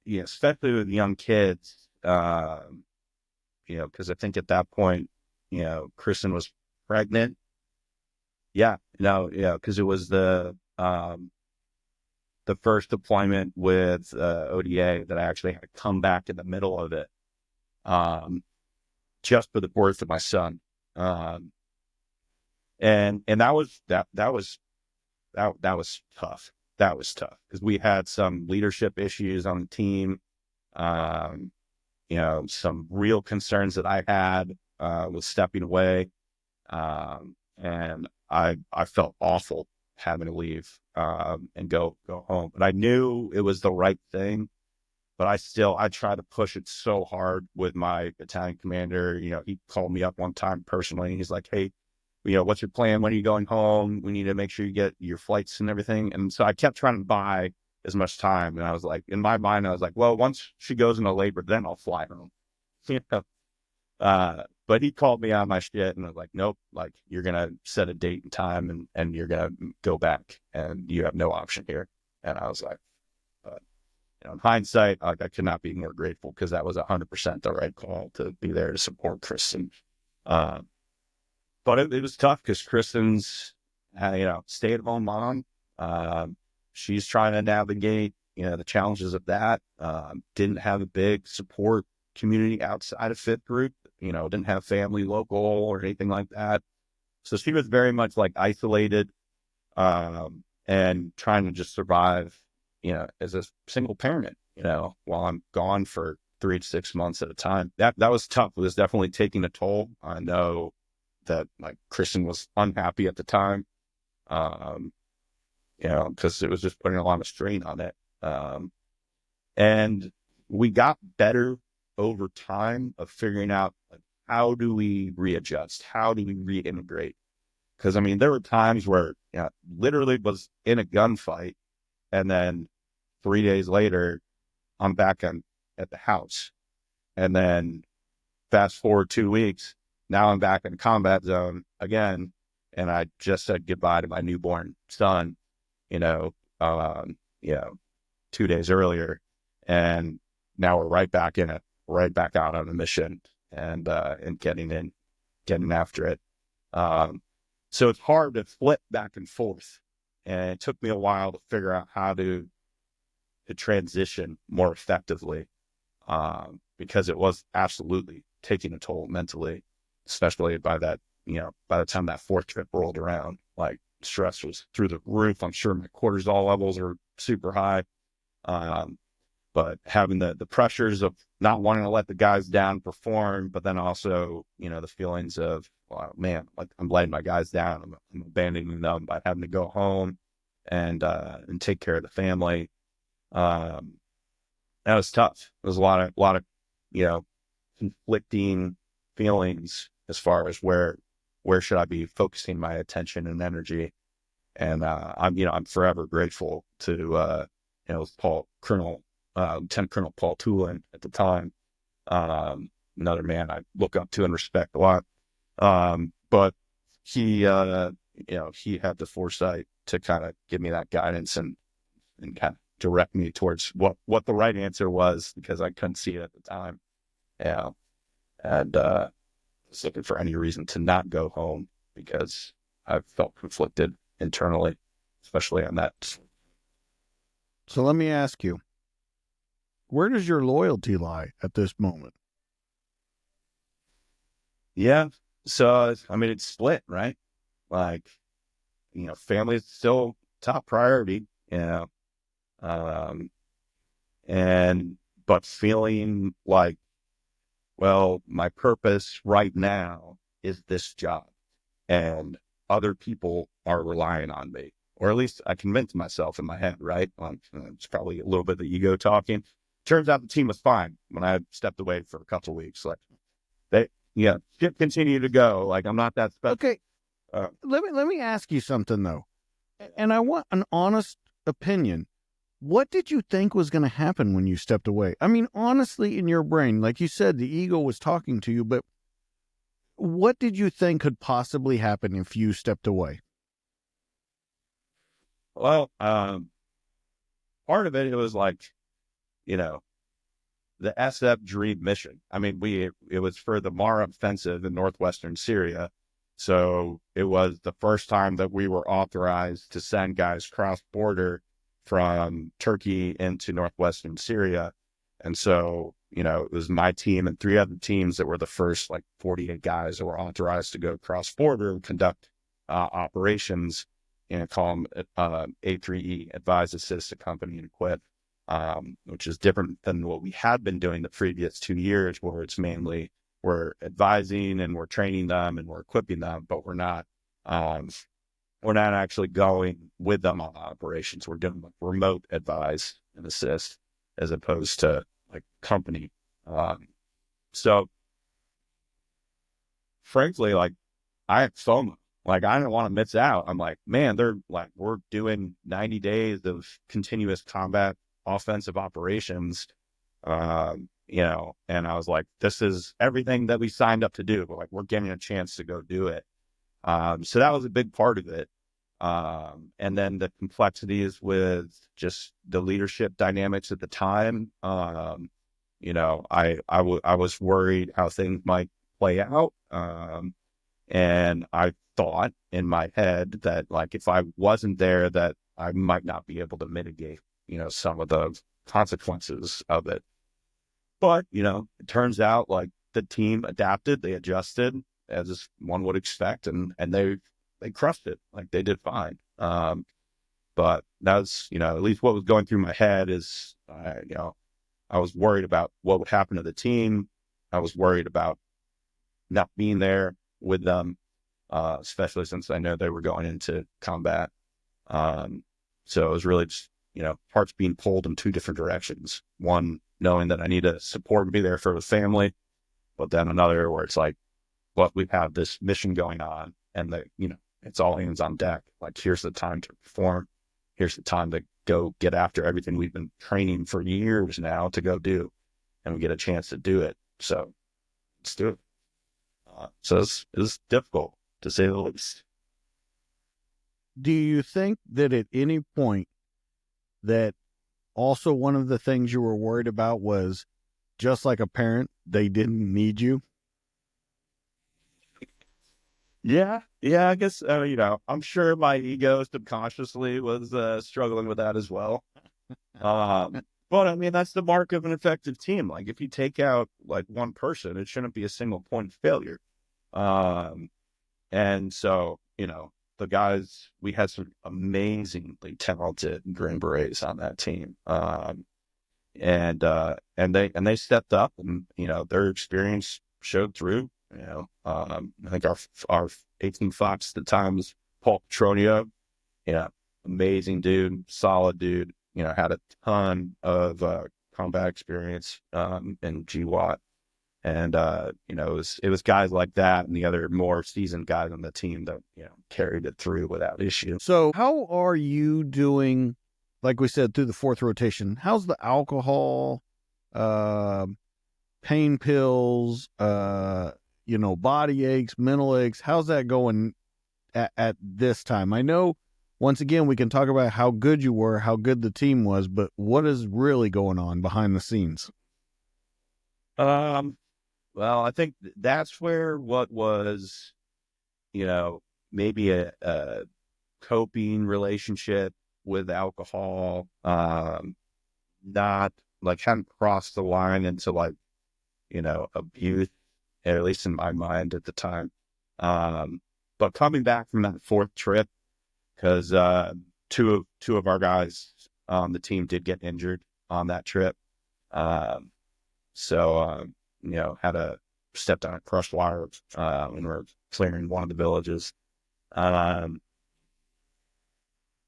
especially with young kids, because I think at that point, Kristen was pregnant. Yeah. No, yeah. Because it was the first deployment with ODA that I actually had to come back in the middle of it, um, just for the birth of my son. Um, and that was tough. That was tough because we had some leadership issues on the team. Um, some real concerns that I had with stepping away. And I felt awful having to leave and go home. But I knew it was the right thing. But I tried to push it so hard with my battalion commander. He called me up one time personally. He's like, "Hey, what's your plan? When are you going home? We need to make sure you get your flights and everything." And so I kept trying to buy as much time. And I was like, in my mind, I was like, well, once she goes into labor, then I'll fly home. You know? But he called me on my shit and I was like, nope, like you're going to set a date and time and you're going to go back and you have no option here. And I was like, uh, in hindsight, like I could not be more grateful because that was 100% the right call to be there to support Kristen. Uh, but it was tough because Kristen's, stay at home mom. She's trying to navigate, the challenges of that. Didn't have a big support community outside of Fifth Group, didn't have family local or anything like that. So she was very much like isolated, and trying to just survive, as a single parent, while I'm gone for 3 to 6 months at a time. That was tough. It was definitely taking a toll. I know that like Kristen was unhappy at the time, um, because it was just putting a lot of strain on it. And we got better over time of figuring out like, how do we readjust? How do we reintegrate? Because I mean, there were times where literally was in a gunfight, and then 3 days later, I'm back at the house, and then fast forward 2 weeks, now I'm back in the combat zone again, and I just said goodbye to my newborn son, you know, um, you know, 2 days earlier, and now we're right back in it, right back out on a mission, and getting after it. Um, so it's hard to flip back and forth, and it took me a while to figure out how to transition more effectively, because it was absolutely taking a toll mentally, especially by the time that fourth trip rolled around, like stress was through the roof. I'm sure my cortisol levels are super high. Um, but having the pressures of not wanting to let the guys down perform, but then also, the feelings of, well, man, like I'm letting my guys down. I'm abandoning them by having to go home and take care of the family. Um, that was tough. There was a lot of, you know, conflicting feelings as far as where should I be focusing my attention and energy. And I'm forever grateful to Lieutenant Colonel Paul Tulin at the time. Another man I look up to and respect a lot. But he had the foresight to kind of give me that guidance and kind of direct me towards what the right answer was, because I couldn't see it at the time. Yeah. And was looking for any reason to not go home because I felt conflicted internally, especially on that. So let me ask you, where does your loyalty lie at this moment? Yeah. So, I mean, it's split, right? Like, family is still top priority, um, and, but feeling like, well, my purpose right now is this job, and other people are relying on me, or at least I convinced myself in my head, right? It's probably a little bit of the ego talking. Turns out the team was fine when I stepped away for a couple of weeks. Like they, shit continue to go. Like I'm not that special. Okay, Uh, let me ask you something though, and I want an honest opinion. What did you think was going to happen when you stepped away? I mean, honestly, in your brain, like you said, the ego was talking to you, but what did you think could possibly happen if you stepped away? well, part of it, it was like, you know, the SF Dream mission. I mean, it was for the Mara offensive in northwestern Syria. So it was the first time that we were authorized to send guys cross border from Turkey into northwestern Syria. And so, it was my team and three other teams that were the first like 48 guys that were authorized to go cross border and conduct operations and call them A3E, advise, assist, accompany, and equip, which is different than what we had been doing the previous 2 years, where it's mainly we're advising and we're training them and we're equipping them, but um, we're not actually going with them on operations. We're doing like remote advise and assist as opposed to like company. So frankly, like I have FOMO. Like I don't want to miss out. I'm like, man, they're like, we're doing 90 days of continuous combat offensive operations. And I was like, this is everything that we signed up to do, but like we're getting a chance to go do it. So that was a big part of it. And then the complexities with just the leadership dynamics at the time. I was worried how things might play out. And I thought in my head that like if I wasn't there, that I might not be able to mitigate, some of the consequences of it. But, it turns out like the team adapted, they adjusted as one would expect, and they crushed it. Like they did fine. But that's, at least what was going through my head is, I was worried about what would happen to the team. I was worried about not being there with them, especially since I know they were going into combat. Um, so it was really just, parts being pulled in two different directions. One, knowing that I need to support and be there for the family, but then another where it's like, well, we have this mission going on and it's all hands on deck. Like, here's the time to perform. Here's the time to go get after everything we've been training for years now to go do, and we get a chance to do it. So let's do it. So it's difficult to say the least. Do you think that at any point that also one of the things you were worried about was just like a parent, they didn't need you? Yeah, yeah. I guess I'm sure my ego subconsciously was struggling with that as well. But I mean, that's the mark of an effective team. Like, if you take out like one person, it shouldn't be a single point of failure. Um, and so the guys, we had some amazingly talented Green Berets on that team. And they stepped up, and their experience showed through. I think our 18 Fox at the time was Paul Petronio. Yeah, amazing dude, solid dude. Had a ton of combat experience in GWAT, and it was guys like that and the other more seasoned guys on the team that carried it through without issue. So, how are you doing? Like we said, through the fourth rotation, how's the alcohol, uh, pain pills, body aches, mental aches? How's that going at this time? I know, once again, we can talk about how good you were, how good the team was, but what is really going on behind the scenes? Um, well, I think that's where what was, you know, maybe a coping relationship with alcohol, not like hadn't crossed the line into like, abuse, at least in my mind at the time. Um, but coming back from that fourth trip, because two of our guys on the team did get injured on that trip. Um, so, had a stepped on a crushed wire when we were clearing one of the villages. Um,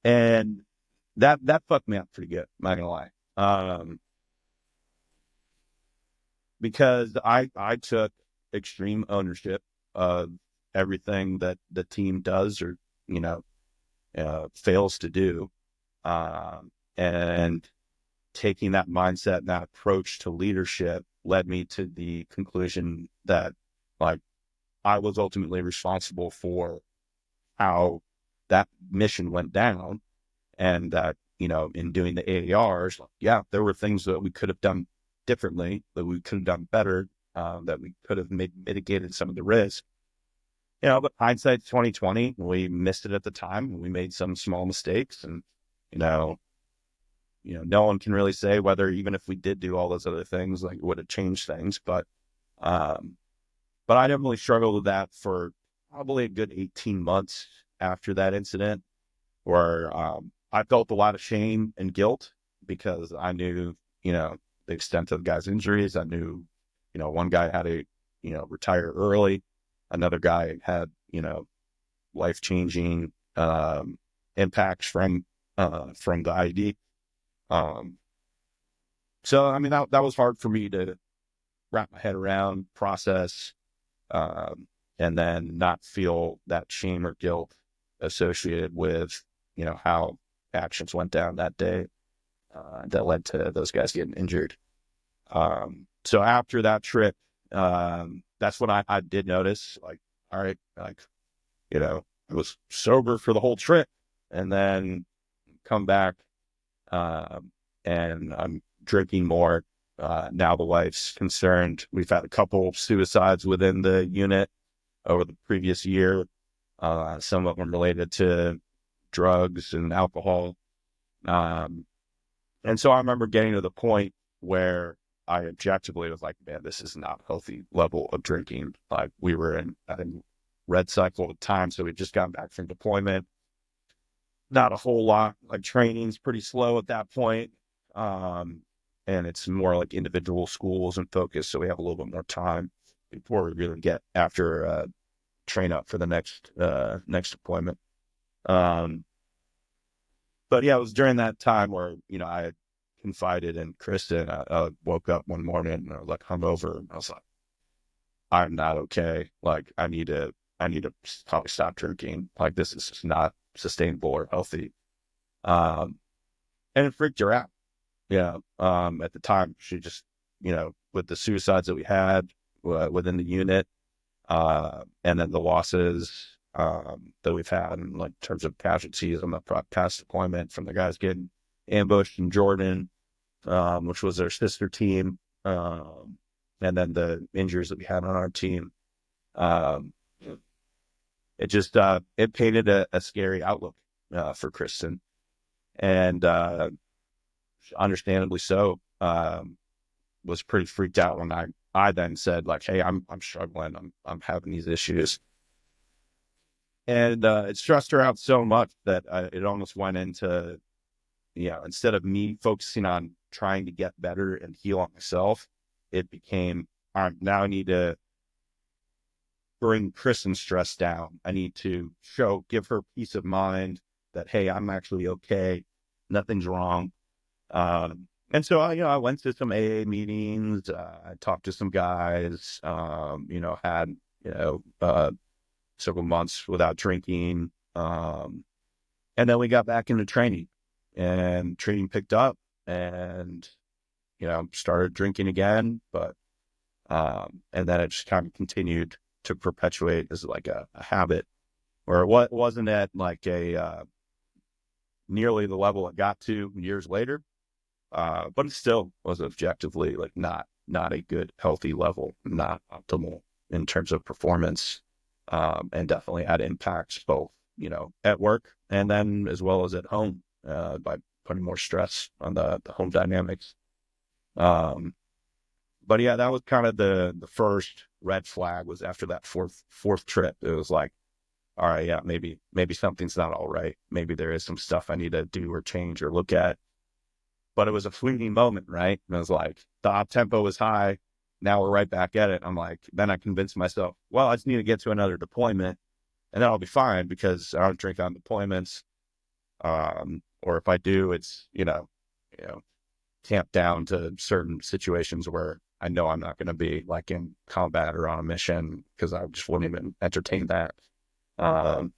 and that fucked me up pretty good, I'm not gonna lie. Because I took extreme ownership of everything that the team does or, you know, fails to do. And taking that mindset and that approach to leadership led me to the conclusion that, like, I was ultimately responsible for how that mission went down. And that, in doing the AARs, yeah, there were things that we could have done differently, that we could have done better, that we could have mitigated some of the risk. But hindsight's 2020. We missed it at the time. We made some small mistakes, and you know, no one can really say whether even if we did do all those other things, like it would have changed things. Um, but I definitely struggled with that for probably a good 18 months after that incident, where I felt a lot of shame and guilt because I knew, the extent of the guy's injuries. I knew, one guy had to, retire early. Another guy had, life-changing impacts from the ID. Um, so, I mean, that was hard for me to wrap my head around, process, um, and then not feel that shame or guilt associated with, how actions went down that day that led to those guys getting injured. So after that trip, that's when I did notice, like, all right, like, I was sober for the whole trip, and then come back, um, and I'm drinking more. Now the wife's concerned. We've had a couple suicides within the unit over the previous year. Some of them related to drugs and alcohol. Um, and so I remember getting to the point where I objectively was like, man, this is not a healthy level of drinking. Like, we were in, I think, Red Cycle at the time. So we just got back from deployment. Not a whole lot. Like, training's pretty slow at that point. Um, and it's more like individual schools and focus. So we have a little bit more time before we really get after, train up for the next deployment. Um, but yeah, it was during that time where, I had confided in Kristen. I woke up one morning and I was like hungover, and I was like, I'm not okay. Like, I need to probably stop drinking. Like, this is just not sustainable or healthy. Um, and it freaked her out. Yeah. At the time, she just, with the suicides that we had within the unit, and then the losses that we've had in, like, terms of casualties on the past deployment from the guys getting ambushed in Jordan, which was their sister team, and then the injuries that we had on our team. Um, it just it painted a scary outlook for Kristen, and understandably so. Was pretty freaked out when I then said, like, hey, I'm struggling, I'm having these issues. And it stressed her out so much that it almost went into, instead of me focusing on trying to get better and heal on myself, it became, all right, now I need to bring Kristen's stress down. I need to give her peace of mind that, hey, I'm actually okay. Nothing's wrong. And so I went to some AA meetings. I talked to some guys, had, several months without drinking. And then we got back into training, and training picked up, and, started drinking again. But, and then it just kind of continued to perpetuate as like a habit, where it wasn't at like nearly the level it got to years later. But it still was objectively, like, not a good, healthy level, not optimal in terms of performance, and definitely had impacts both, at work and then as well as at home, by putting more stress on the home dynamics. Um, But yeah, that was kind of the first red flag was after that fourth trip. It was like, all right, yeah, maybe something's not all right. Maybe there is some stuff I need to do or change or look at. But it was a fleeting moment, right? And I was like, the op tempo was high. Now we're right back at it. I'm like, then I convinced myself, well, I just need to get to another deployment and then I'll be fine because I don't drink on deployments. Or if I do, it's, tamped down to certain situations where I know I'm not going to be like in combat or on a mission because I just wouldn't even entertain that. Um,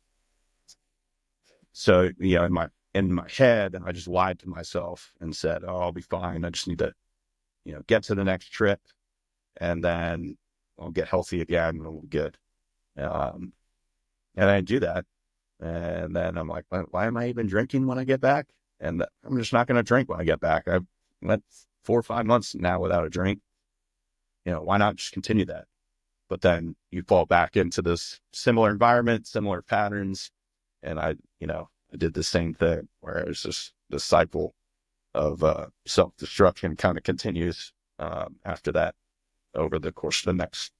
so, in my head, I just lied to myself and said, oh, I'll be fine. I just need to, get to the next trip and then I'll get healthy again and we'll be good. Um, and I do that. And then I'm like, why am I even drinking when I get back? And I'm just not going to drink when I get back. I went 4 or 5 months now without a drink. Why not just continue that? But then you fall back into this similar environment, similar patterns. And I did the same thing where it was just the cycle of self-destruction kind of continues after that over the course of the next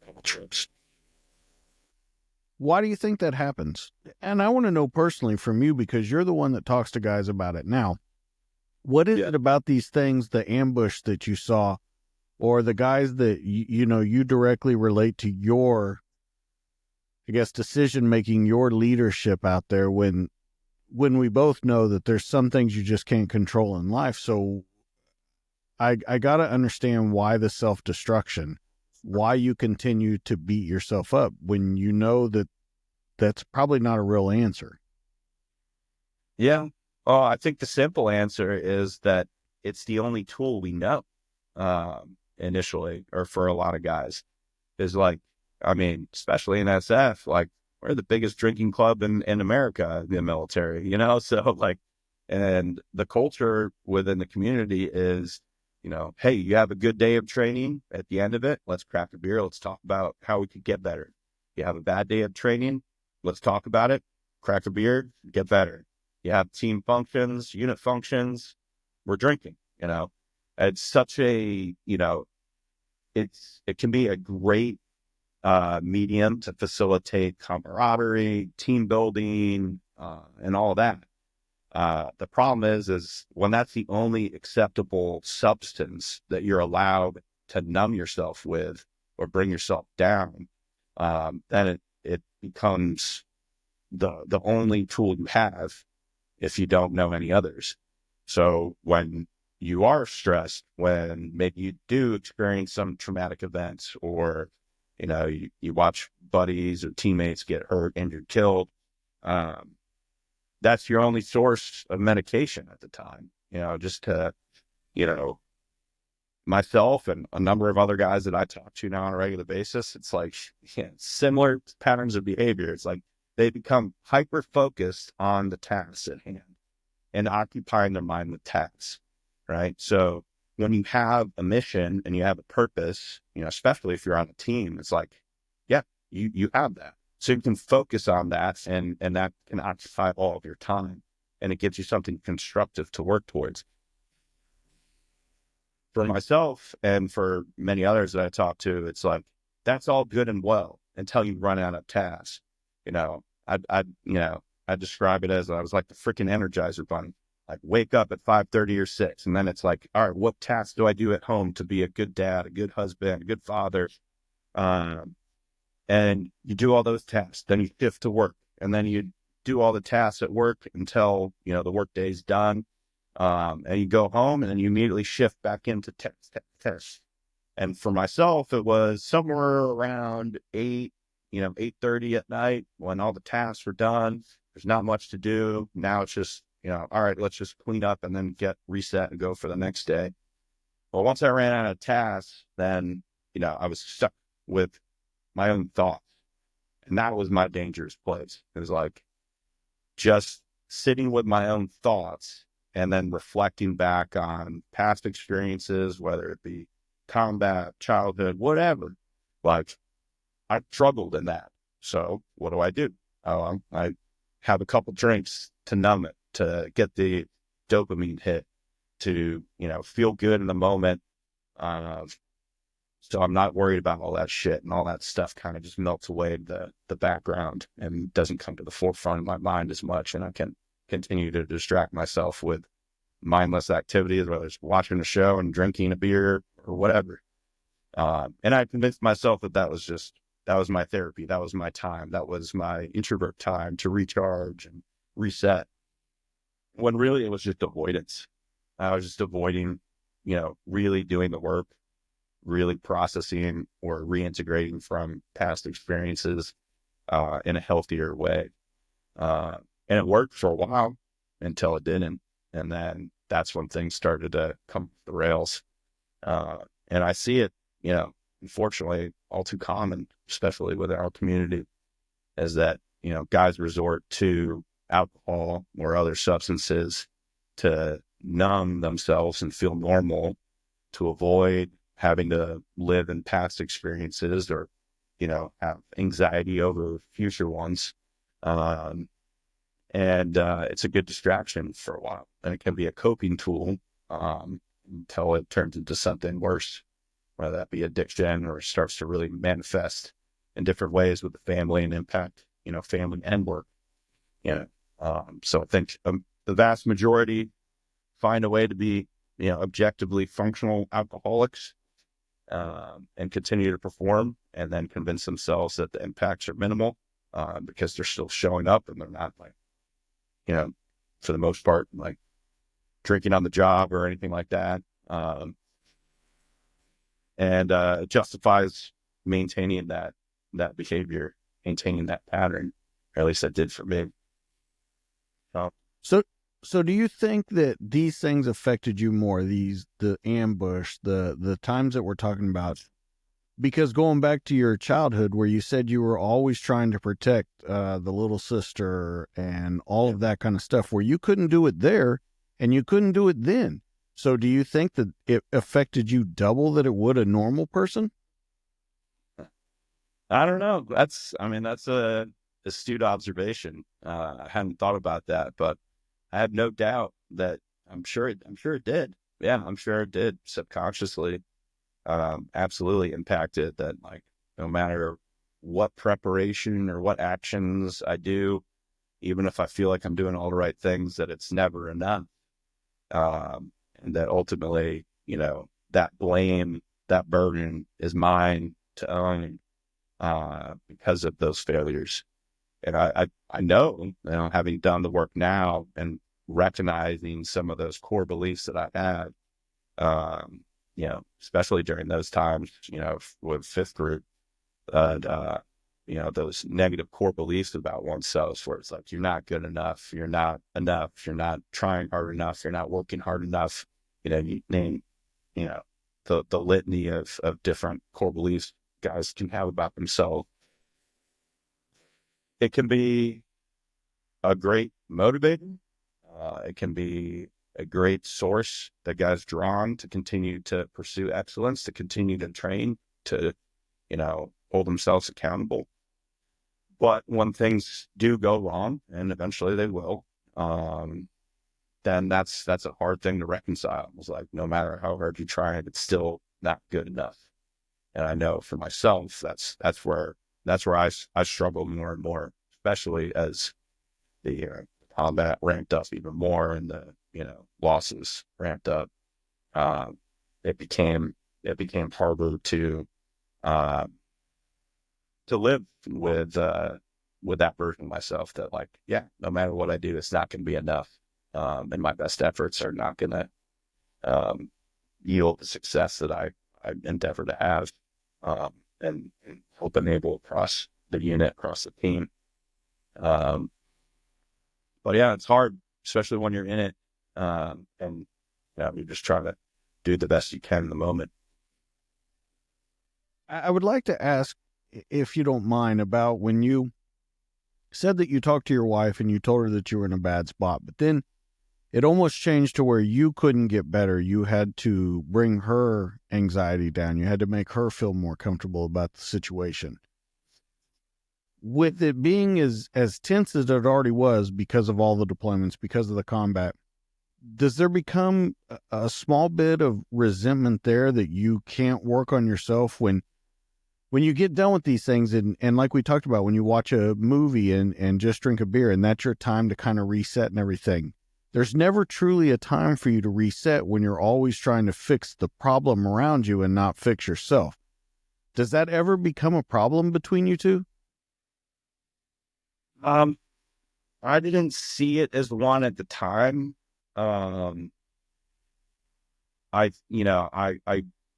couple trips. Why do you think that happens? And I want to know personally from you because you're the one that talks to guys about it now. What is it about these things, the ambush that you saw, or the guys that you directly relate to your, I guess, decision making, your leadership out there when we both know that there's some things you just can't control in life. So I got to understand why the self-destruction, why you continue to beat yourself up when you know that that's probably not a real answer. Yeah. Oh, I think the simple answer is that it's the only tool we know initially, or for a lot of guys, is like, I mean, especially in SF, like we're the biggest drinking club in America, in the military, so like, and the culture within the community is, hey, you have a good day of training. At the end of it, let's crack a beer. Let's talk about how we could get better. You have a bad day of training. Let's talk about it. Crack a beer, get better. You have team functions, unit functions. We're drinking, It's such a, it can be a great medium to facilitate camaraderie, team building, and all of that. The problem is when that's the only acceptable substance that you're allowed to numb yourself with or bring yourself down, then it becomes the only tool you have if you don't know any others. So when you are stressed, when maybe you do experience some traumatic events, or you watch buddies or teammates get hurt, injured, killed, that's your only source of medication at the time. Just to, myself and a number of other guys that I talk to now on a regular basis, it's like similar patterns of behavior. It's like they become hyper focused on the tasks at hand and occupying their mind with tasks, right? So when you have a mission and you have a purpose, especially if you're on a team, it's like, yeah, you have that. So you can focus on that and that can occupy all of your time and it gives you something constructive to work towards. For myself and for many others that I talk to, it's like, that's all good and well until you run out of tasks. I describe it as I was like the freaking Energizer bunny. Like wake up at 5:30 or 6, and then it's like, all right, what tasks do I do at home to be a good dad, a good husband, a good father? And you do all those tasks, then you shift to work, and then you do all the tasks at work until the work day's done, and you go home, and then you immediately shift back into tests. And for myself, it was somewhere around 8:30 at night when all the tasks were done. There's not much to do. Now it's just, all right, let's just clean up and then get reset and go for the next day. Well, once I ran out of tasks, then, I was stuck with my own thoughts. And that was my dangerous place. It was like just sitting with my own thoughts and then reflecting back on past experiences, whether it be combat, childhood, whatever. Like I struggled in that. So what do? I have a couple drinks to numb it, to get the dopamine hit, to, feel good in the moment. So I'm not worried about all that shit, and all that stuff kind of just melts away the background and doesn't come to the forefront of my mind as much. And I can continue to distract myself with mindless activities, whether it's watching a show and drinking a beer or whatever. And I convinced myself that that was my therapy. That was my time. That was my introvert time to recharge and reset. When really it was just avoidance. I was just avoiding, really doing the work, really processing or reintegrating from past experiences in a healthier way. And it worked for a while until it didn't. And then that's when things started to come off the rails. Uh, and I see it, unfortunately, all too common, especially within our community, is that, guys resort to alcohol or other substances to numb themselves and feel normal, to avoid having to live in past experiences or, have anxiety over future ones. Um, and it's a good distraction for a while, and it can be a coping tool until it turns into something worse, whether that be addiction or starts to really manifest in different ways with the family and impact, family and work. So I think the vast majority find a way to be, objectively functional alcoholics, and continue to perform, and then convince themselves that the impacts are minimal, because they're still showing up and they're not like, for the most part, like drinking on the job or anything like that. And it justifies maintaining that behavior, maintaining that pattern, or at least that did for me. So, so do you think that these things affected you more? The ambush, the times that we're talking about, because going back to your childhood where you said you were always trying to protect the little sister and all of that kind of stuff, where you couldn't do it there and you couldn't do it then. So do you think that it affected you double that it would a normal person? I don't know. That's a astute observation. I hadn't thought about that, but I have no doubt that I'm sure it did. Yeah, I'm sure it did subconsciously. Absolutely impacted that. Like, no matter what preparation or what actions I do, even if I feel like I'm doing all the right things, that it's never enough. And that ultimately, that blame, that burden is mine to own, because of those failures. And I know, having done the work now and recognizing some of those core beliefs that I had, especially during those times, with fifth group, and, those negative core beliefs about oneself, where it's like, you're not good enough, you're not enough, you're not trying hard enough, you're not working hard enough, you name, you know, the litany of different core beliefs guys can have about themselves. It can be a great motivator. It can be a great source that guys drawn to continue to pursue excellence, to continue to train, to, hold themselves accountable. But when things do go wrong, and eventually they will, then that's a hard thing to reconcile. It's like, no matter how hard you try, it's still not good enough. And I know for myself, that's where I struggle more and more, especially as the combat ramped up even more and the losses ramped up. Uh, it became harder uh, to live with that version of myself. That, like, yeah, no matter what I do, it's not going to be enough, and my best efforts are not going to um, yield the success that I endeavor to have, and help enable across the unit, across the team. Um, but yeah, it's hard, especially when you're in it, and you're just trying to do the best you can in the moment. I would like to ask, if you don't mind, about when you said that you talked to your wife and you told her that you were in a bad spot, but then it almost changed to where you couldn't get better. You had to bring her anxiety down. You had to make her feel more comfortable about the situation. With it being as tense as it already was because of all the deployments, because of the combat, does there become a small bit of resentment there that you can't work on yourself when you get done with these things? And like we talked about, when you watch a movie and just drink a beer and that's your time to kind of reset and everything, there's never truly a time for you to reset when you're always trying to fix the problem around you and not fix yourself. Does that ever become a problem between you two? Um, I didn't see it as one at the time. Um, I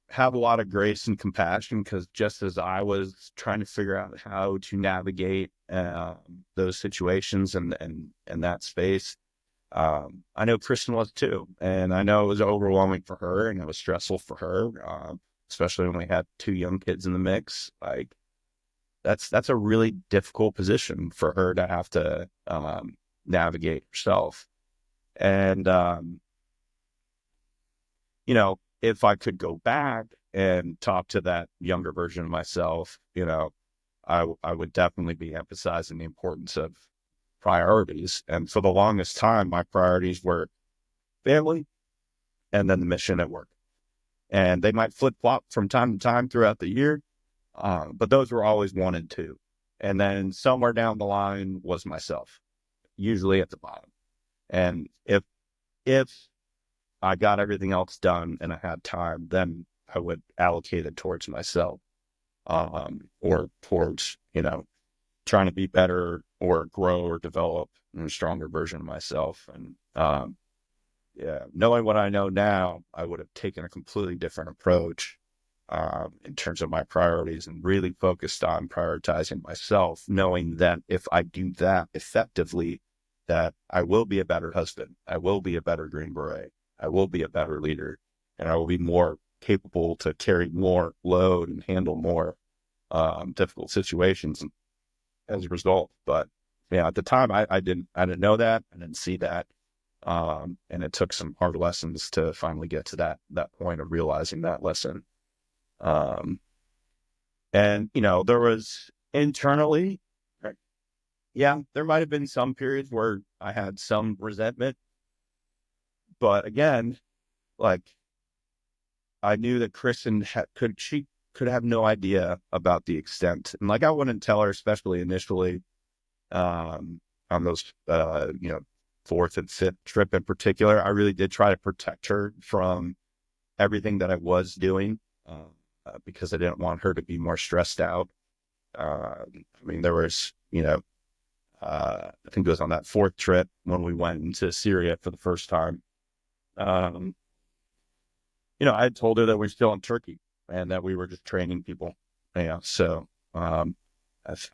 have a lot of grace and compassion because just as I was trying to figure out how to navigate those situations and that space, I know Kristen was too, and I know it was overwhelming for her and it was stressful for her, especially when we had two young kids in the mix. Like that's a really difficult position for her to have to navigate herself. And if I could go back and talk to that younger version of myself, I would definitely be emphasizing the importance of priorities. And for the longest time, my priorities were family and then the mission at work. And they might flip flop from time to time throughout the year, but those were always one and two. And then somewhere down the line was myself, usually at the bottom. And if I got everything else done and I had time, then I would allocate it towards myself, or towards, trying to be better or grow or develop a stronger version of myself. And, yeah, knowing what I know now, I would have taken a completely different approach, in terms of my priorities and really focused on prioritizing myself, knowing that if I do that effectively, that I will be a better husband, I will be a better Green Beret, I will be a better leader, and I will be more capable to carry more load and handle more difficult situations as a result. But yeah, at the time, I didn't know that, I didn't see that, and it took some hard lessons to finally get to that point of realizing that lesson. Um, and there was internally, yeah, there might have been some periods where I had some resentment, but again, like I knew that Kristen she could have no idea about the extent, and like I wouldn't tell her, especially initially, on those, fourth and fifth trip in particular. I really did try to protect her from everything that I was doing, because I didn't want her to be more stressed out. I mean, there was, I think it was on that fourth trip when we went into Syria for the first time. Um, I had told her that we are still in Turkey and that we were just training people. Yeah. So, I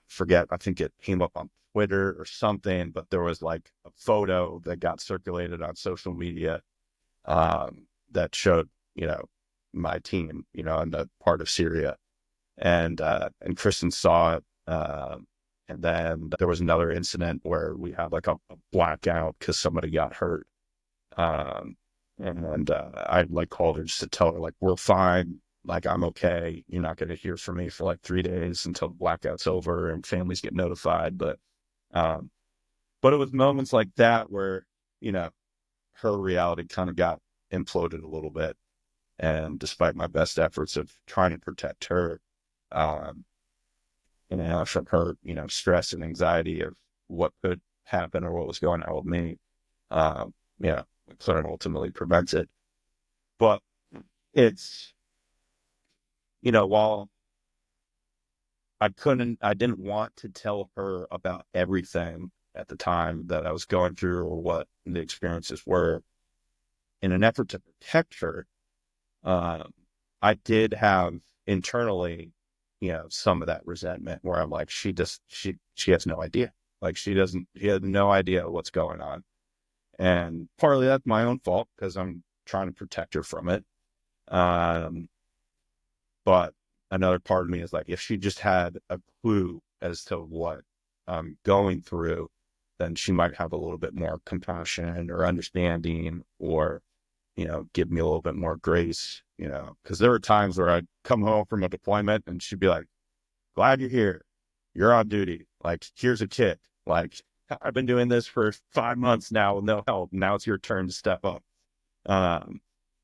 forget, I think it came up on Twitter or something, but there was like a photo that got circulated on social media, that showed, my team, in the part of Syria. And Kristen saw it. And then there was another incident where we had like a blackout because somebody got hurt. Um, and I like called her just to tell her like, we're fine. Like, I'm okay. You're not going to hear from me for like 3 days until the blackout's over and families get notified. Um, but it was moments like that where, you know, her reality kind of got imploded a little bit. And despite my best efforts of trying to protect her, um, from her, stress and anxiety of what could happen or what was going on with me, um, we couldn't ultimately prevent it. But it's, while I didn't want to tell her about everything at the time that I was going through or what the experiences were in an effort to protect her. Um, I did have internally, some of that resentment where I'm like, she has no idea. Like she had no idea what's going on. And partly that's my own fault because I'm trying to protect her from it. Um, but another part of me is like, if she just had a clue as to what I'm going through, then she might have a little bit more compassion or understanding, or give me a little bit more grace, because there were times where I'd come home from a deployment and she'd be like, glad you're here. You're on duty. Like, here's a kit. Like, I've been doing this for 5 months now with no help. Now it's your turn to step up. Um,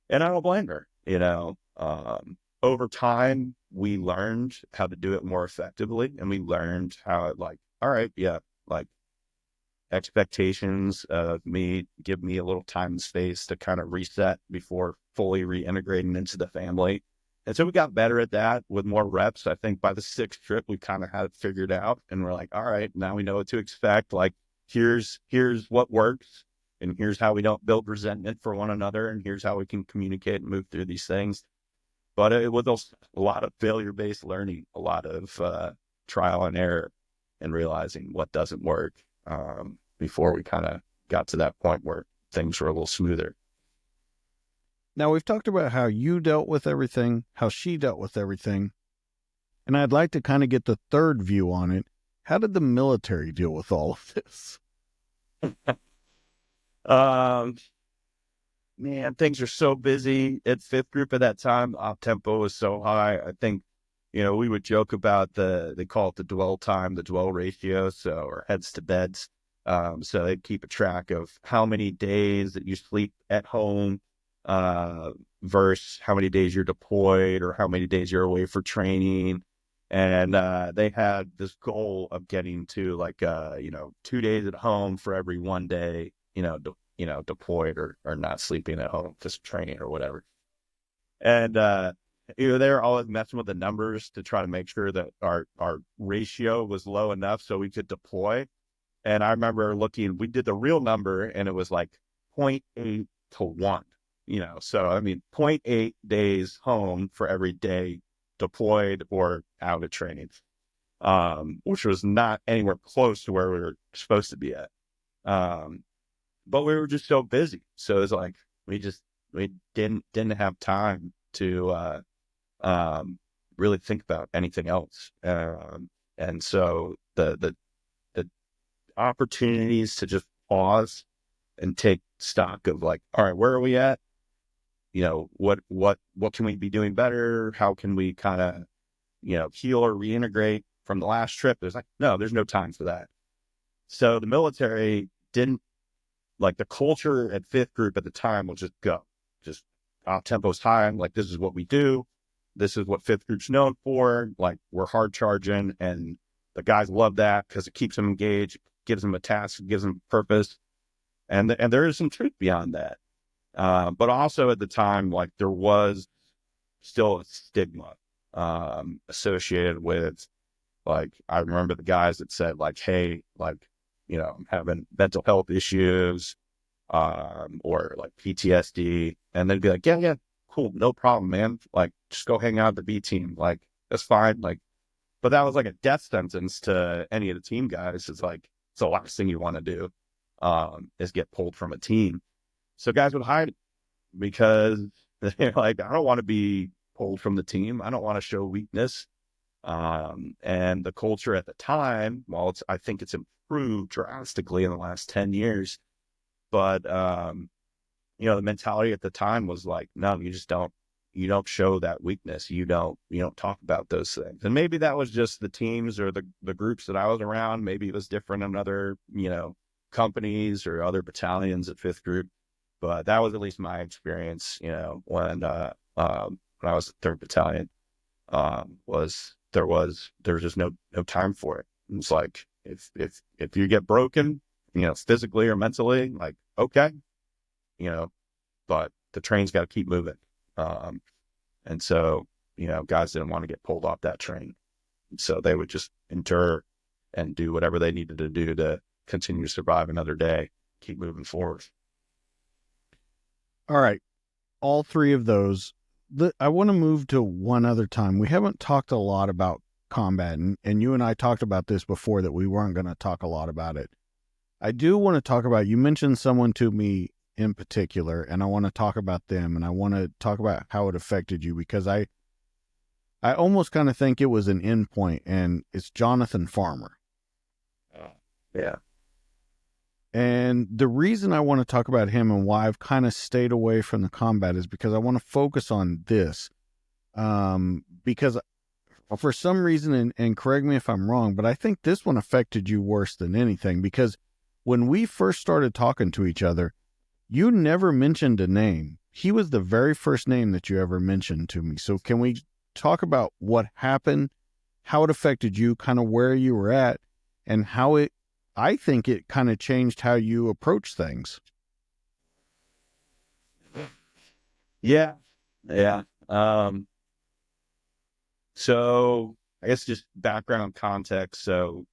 and I don't blame her, you know. Over time, we learned how to do it more effectively, and we learned how it, like, all right, yeah, like expectations of me, give me a little time and space to kind of reset before fully reintegrating into the family. And so we got better at that with more reps. I think by the sixth trip, we kind of had it figured out, and we're like, all right, now we know what to expect. Like, here's what works, and here's how we don't build resentment for one another, and here's how we can communicate and move through these things. But it was a lot of failure-based learning, a lot of trial and error, and realizing what doesn't work, before we kind of got to that point where things were a little smoother. Now, we've talked about how you dealt with everything, how she dealt with everything, and I'd like to kind of get the third view on it. How did the military deal with all of this? Um, Man, things are so busy at fifth group at that time. Op tempo was so high. I think, we would joke about they call it the dwell time, the dwell ratio, or heads to beds. So they'd keep a track of how many days that you sleep at home, uh, versus how many days you're deployed or how many days you're away for training. And they had this goal of getting to, like, 2 days at home for every one day, deployed or not sleeping at home, just training or whatever. And, they were always messing with the numbers to try to make sure that our ratio was low enough so we could deploy. And I remember we did the real number, and it was like 0.8 to 1, so I mean, 0.8 days home for every day deployed or out of training, which was not anywhere close to where we were supposed to be at. Um, but we were just so busy. So it's like, we didn't have time to, really think about anything else. And so the opportunities to just pause and take stock of, like, all right, where are we at? What can we be doing better? How can we kind of, heal or reintegrate from the last trip? There's no time for that. So the military didn't, like, the culture at fifth group at the time was just go, just tempo's high. Like, this is what we do. This is what fifth group's known for. Like, we're hard charging, and the guys love that because it keeps them engaged, gives them a task, gives them purpose. And there is some truth beyond that. But also at the time, like, there was still a stigma, associated with, like, I remember the guys that said, like, hey, like, I'm having mental health issues, or like PTSD. And they'd be like, yeah, yeah, cool, no problem, man. Like, just go hang out at the B team. Like, that's fine. Like, but that was like a death sentence to any of the team guys. It's like, it's the last thing you want to do, is get pulled from a team. So guys would hide because they're like, I don't want to be pulled from the team. I don't want to show weakness. And the culture at the time, well, I think it's improved drastically in the last 10 years, but, the mentality at the time was like, no, you don't show that weakness. You don't talk about those things. And maybe that was just the teams or the groups that I was around. Maybe it was different in other, companies or other battalions at fifth group, but that was at least my experience, when I was at third battalion, was there was just no time for it. It's like, if you get broken, physically or mentally, like, okay, you know, but the train's got to keep moving. Um, and so, guys didn't want to get pulled off that train. So they would just endure and do whatever they needed to do to continue to survive another day, keep moving forward. All right. All three of those. I want to move to one other time. We haven't talked a lot about combat, and you and I talked about this before, that we weren't going to talk a lot about it. I do want to talk about, you mentioned someone to me in particular, and I want to talk about them, and I want to talk about how it affected you, because I almost kind of think it was an end point, and it's Jonathan Farmer. Yeah. And the reason I want to talk about him and why I've kind of stayed away from the combat is because I want to focus on this. Because for some reason, and correct me if I'm wrong, but I think this one affected you worse than anything, because when we first started talking to each other, you never mentioned a name. He was the very first name that you ever mentioned to me. So can we talk about what happened, how it affected you, kind of where you were at, and how I think it kind of changed how you approach things. Yeah. Yeah. So I guess just background context. So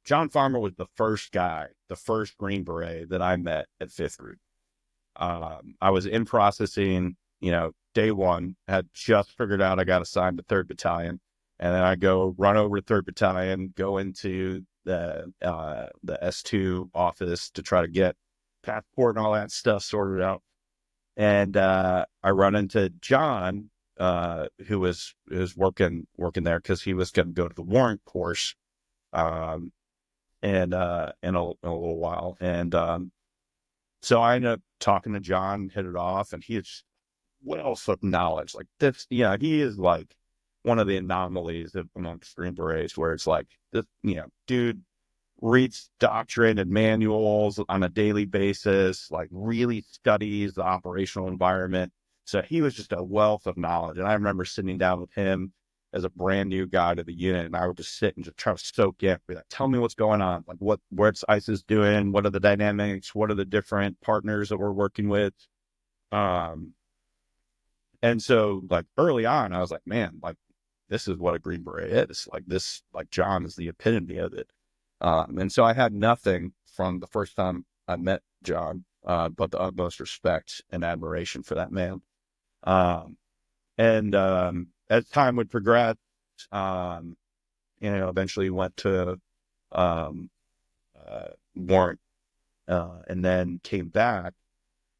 John Farmer was the first guy, the first Green Beret that I met at Fifth Route. I was in processing, day one, had just figured out I got assigned to 3rd Battalion. And then I go run over to 3rd Battalion, go into the S2 office to try to get passport and all that stuff sorted out. And I run into John, who was working there because he was going to go to the warrant course, um, and in a little while. And so I ended up talking to John, hit it off, and he is wealth of knowledge. Like this, he is like one of the anomalies amongst Green Berets, where it's like this, dude reads doctrine and manuals on a daily basis, like really studies the operational environment. So he was just a wealth of knowledge. And I remember sitting down with him as a brand new guy to the unit, and I would just sit and just try to soak in, be like, tell me what's going on, like what's ISIS doing, what are the dynamics, what are the different partners that we're working with. Um, and so like early on, I was like, man, like this is what a Green Beret is. Like this, like John is the epitome of it. And so I had nothing from the first time I met John, but the utmost respect and admiration for that man. Um, and as time would progress, um, eventually went to um, warrant, and then came back.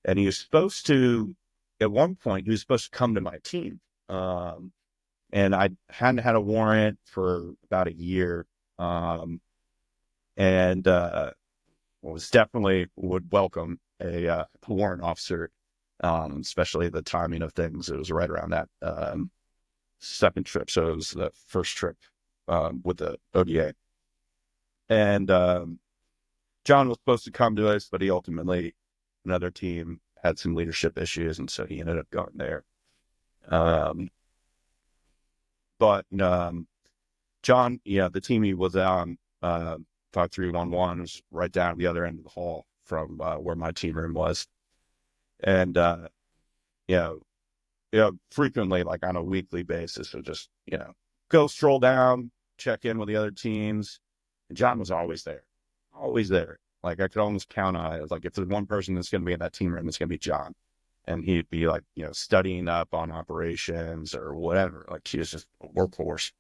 And he was supposed to, at one point, he was supposed to come to my team. And I hadn't had a warrant for about a year. And was definitely would welcome a warrant officer, especially the timing of things. It was right around that second trip. So it was the first trip with the ODA. And John was supposed to come to us, but he ultimately, another team had some leadership issues, and so he ended up going there. Um, but John, the team he was on, 5311, was right down at the other end of the hall from where my team room was. And, you know, frequently, like on a weekly basis, so just, go stroll down, check in with the other teams. And John was always there, always there. Like I could almost count on it. It was like, if there's one person that's going to be in that team room, it's going to be John. And he'd be like, studying up on operations or whatever. Like he was just a workhorse.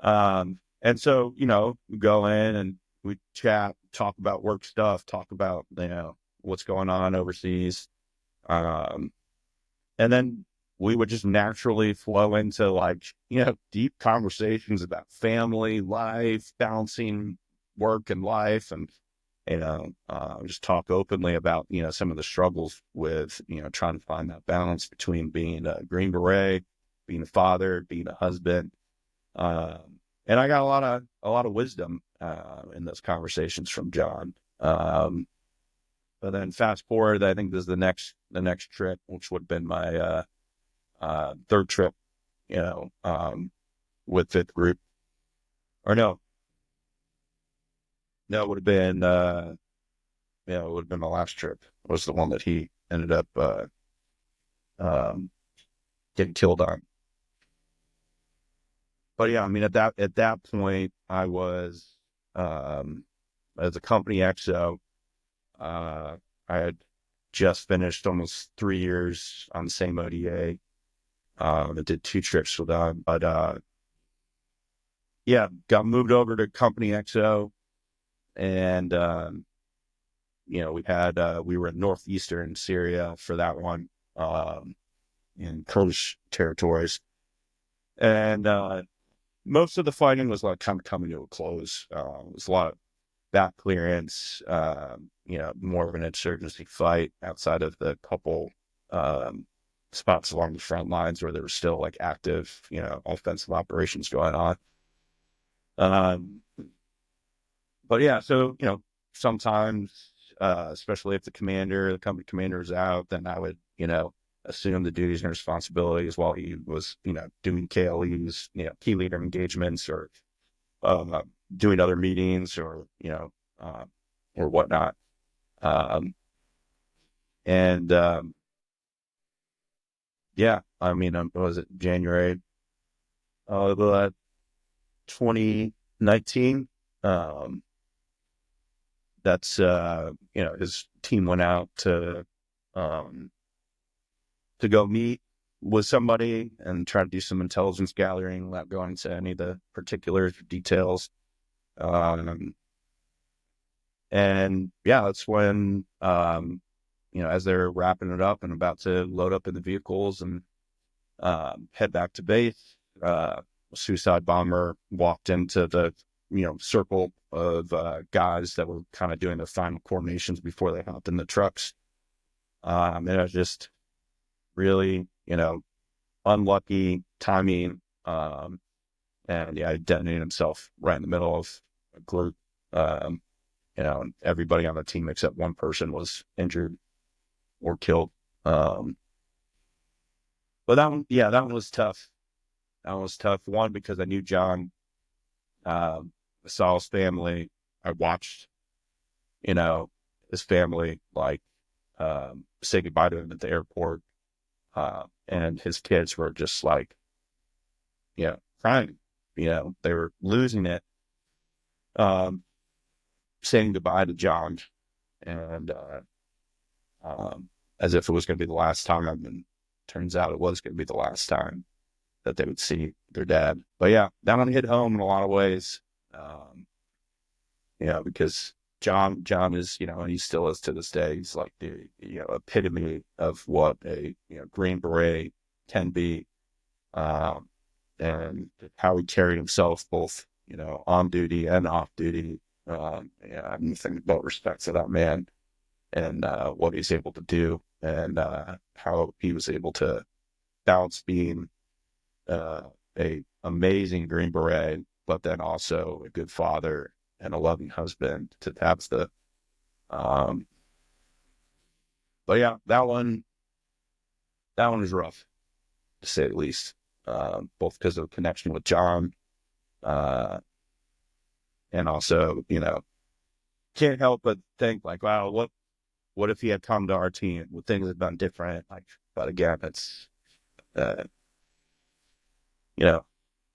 And so, we go in and we chat, talk about work stuff, talk about, what's going on overseas. Um, and then we would just naturally flow into like, deep conversations about family, life, balancing work and life. And, just talk openly about, some of the struggles with, trying to find that balance between being a Green Beret, being a father, being a husband. And I got a lot of wisdom in those conversations from John. But then fast forward, I think this is the next trip, which would have been my third trip, with Fifth Group. Or no, it would have been it would have been my last trip. It was the one that he ended up um, getting killed on. But yeah, I mean at that point I was as a company XO. I had just finished almost 3 years on the same ODA. I did 2 trips with them, but yeah, got moved over to Company XO, and we were in northeastern Syria for that one, in Kurdish territories, and most of the fighting was like kind of coming to a close. It was a lot of back clearance, more of an insurgency fight outside of the couple spots along the front lines where there were still like active, offensive operations going on. Um, but yeah, so, sometimes, especially if the company commander is out, then I would, assume the duties and responsibilities while he was, doing KLEs, key leader engagements, or uh, doing other meetings, uh, or whatnot. Um, and yeah, I mean, was it January of 2019? Um, that's his team went out um, to go meet with somebody and try to do some intelligence gathering without going into any of the particular details. Um, and yeah, that's when, as they're wrapping it up and about to load up in the vehicles and head back to base, a suicide bomber walked into the, circle of guys that were kind of doing the final coordinations before they hopped in the trucks. And it was just really, unlucky timing. And yeah, he detonated himself right in the middle of a group. Um, and everybody on the team except one person was injured or killed. Um, but that one was tough. That one was tough. One, because I knew John, I saw his family. I watched, you know, his family, like, say goodbye to him at the airport. And his kids were just like, crying. They were losing it, um, saying goodbye to John, and as if it was going to be the last time. And turns out it was going to be the last time that they would see their dad. But yeah, that one hit home in a lot of ways. Um, because John is, and he still is to this day. He's like the, epitome of what a, Green Beret can be. Um, and how he carried himself both, on duty and off duty. Yeah, I have nothing but respect for that man and what he's able to do, and how he was able to balance being a amazing Green Beret, but then also a good father and a loving husband to Tabitha. Um, but yeah, that one is rough to say the least. Both because of the connection with John, uh, and also, can't help but think like, wow, what if he had come to our team? Would things have been different? Like, but again, it's uh, you know,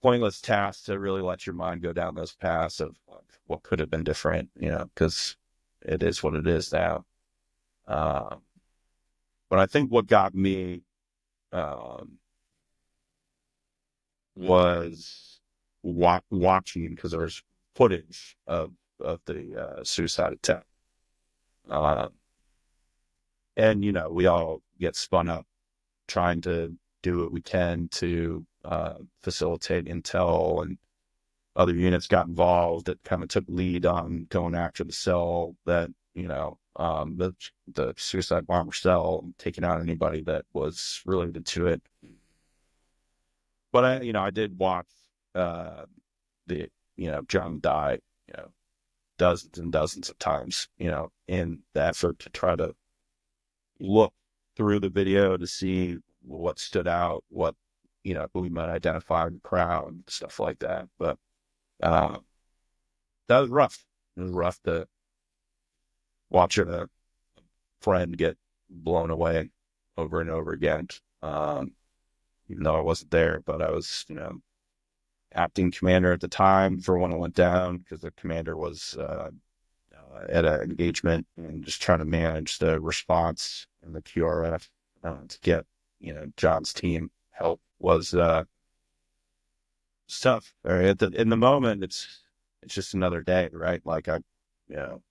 pointless task to really let your mind go down those paths of like, what could have been different, because it is what it is now. Um, but I think what got me um, was watching, because there was footage of the suicide attempt, uh, and we all get spun up trying to do what we can to facilitate intel, and other units got involved that kind of took lead on going after the cell that, the suicide bomber cell, taking out anybody that was related to it. But I did watch uh, the, John die, dozens and dozens of times, in the effort to try to look through the video to see what stood out, what, who we might identify in the crowd, stuff like that. But uh, that was rough. It was rough to watch a friend get blown away over and over again. Even though I wasn't there, but I was, acting commander at the time for when it went down, because the commander was at an engagement, and just trying to manage the response and the QRF to get, John's team help was tough. Right? In the moment, it's just another day, right? Like I, you know,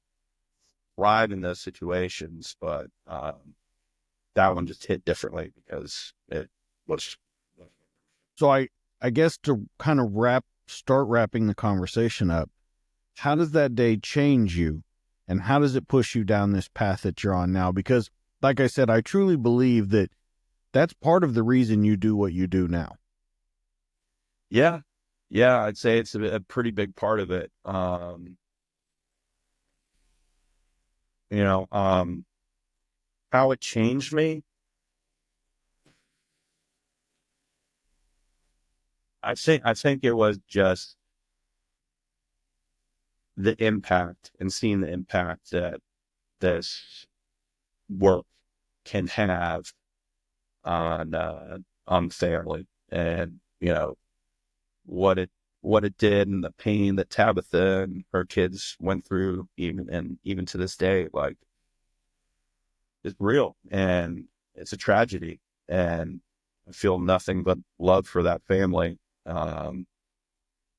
thrive in those situations, but that one just hit differently because it was. So I guess to kind of start wrapping the conversation up, how does that day change you, and how does it push you down this path that you're on now? Because like I said, I truly believe that that's part of the reason you do what you do now. Yeah, yeah, I'd say it's a pretty big part of it. you know, how it changed me. I think it was just the impact and seeing the impact that this work can have on family, and what it what it did, and the pain that Tabitha and her kids went through, even to this day, like, it's real, and it's a tragedy, and I feel nothing but love for that family. Um,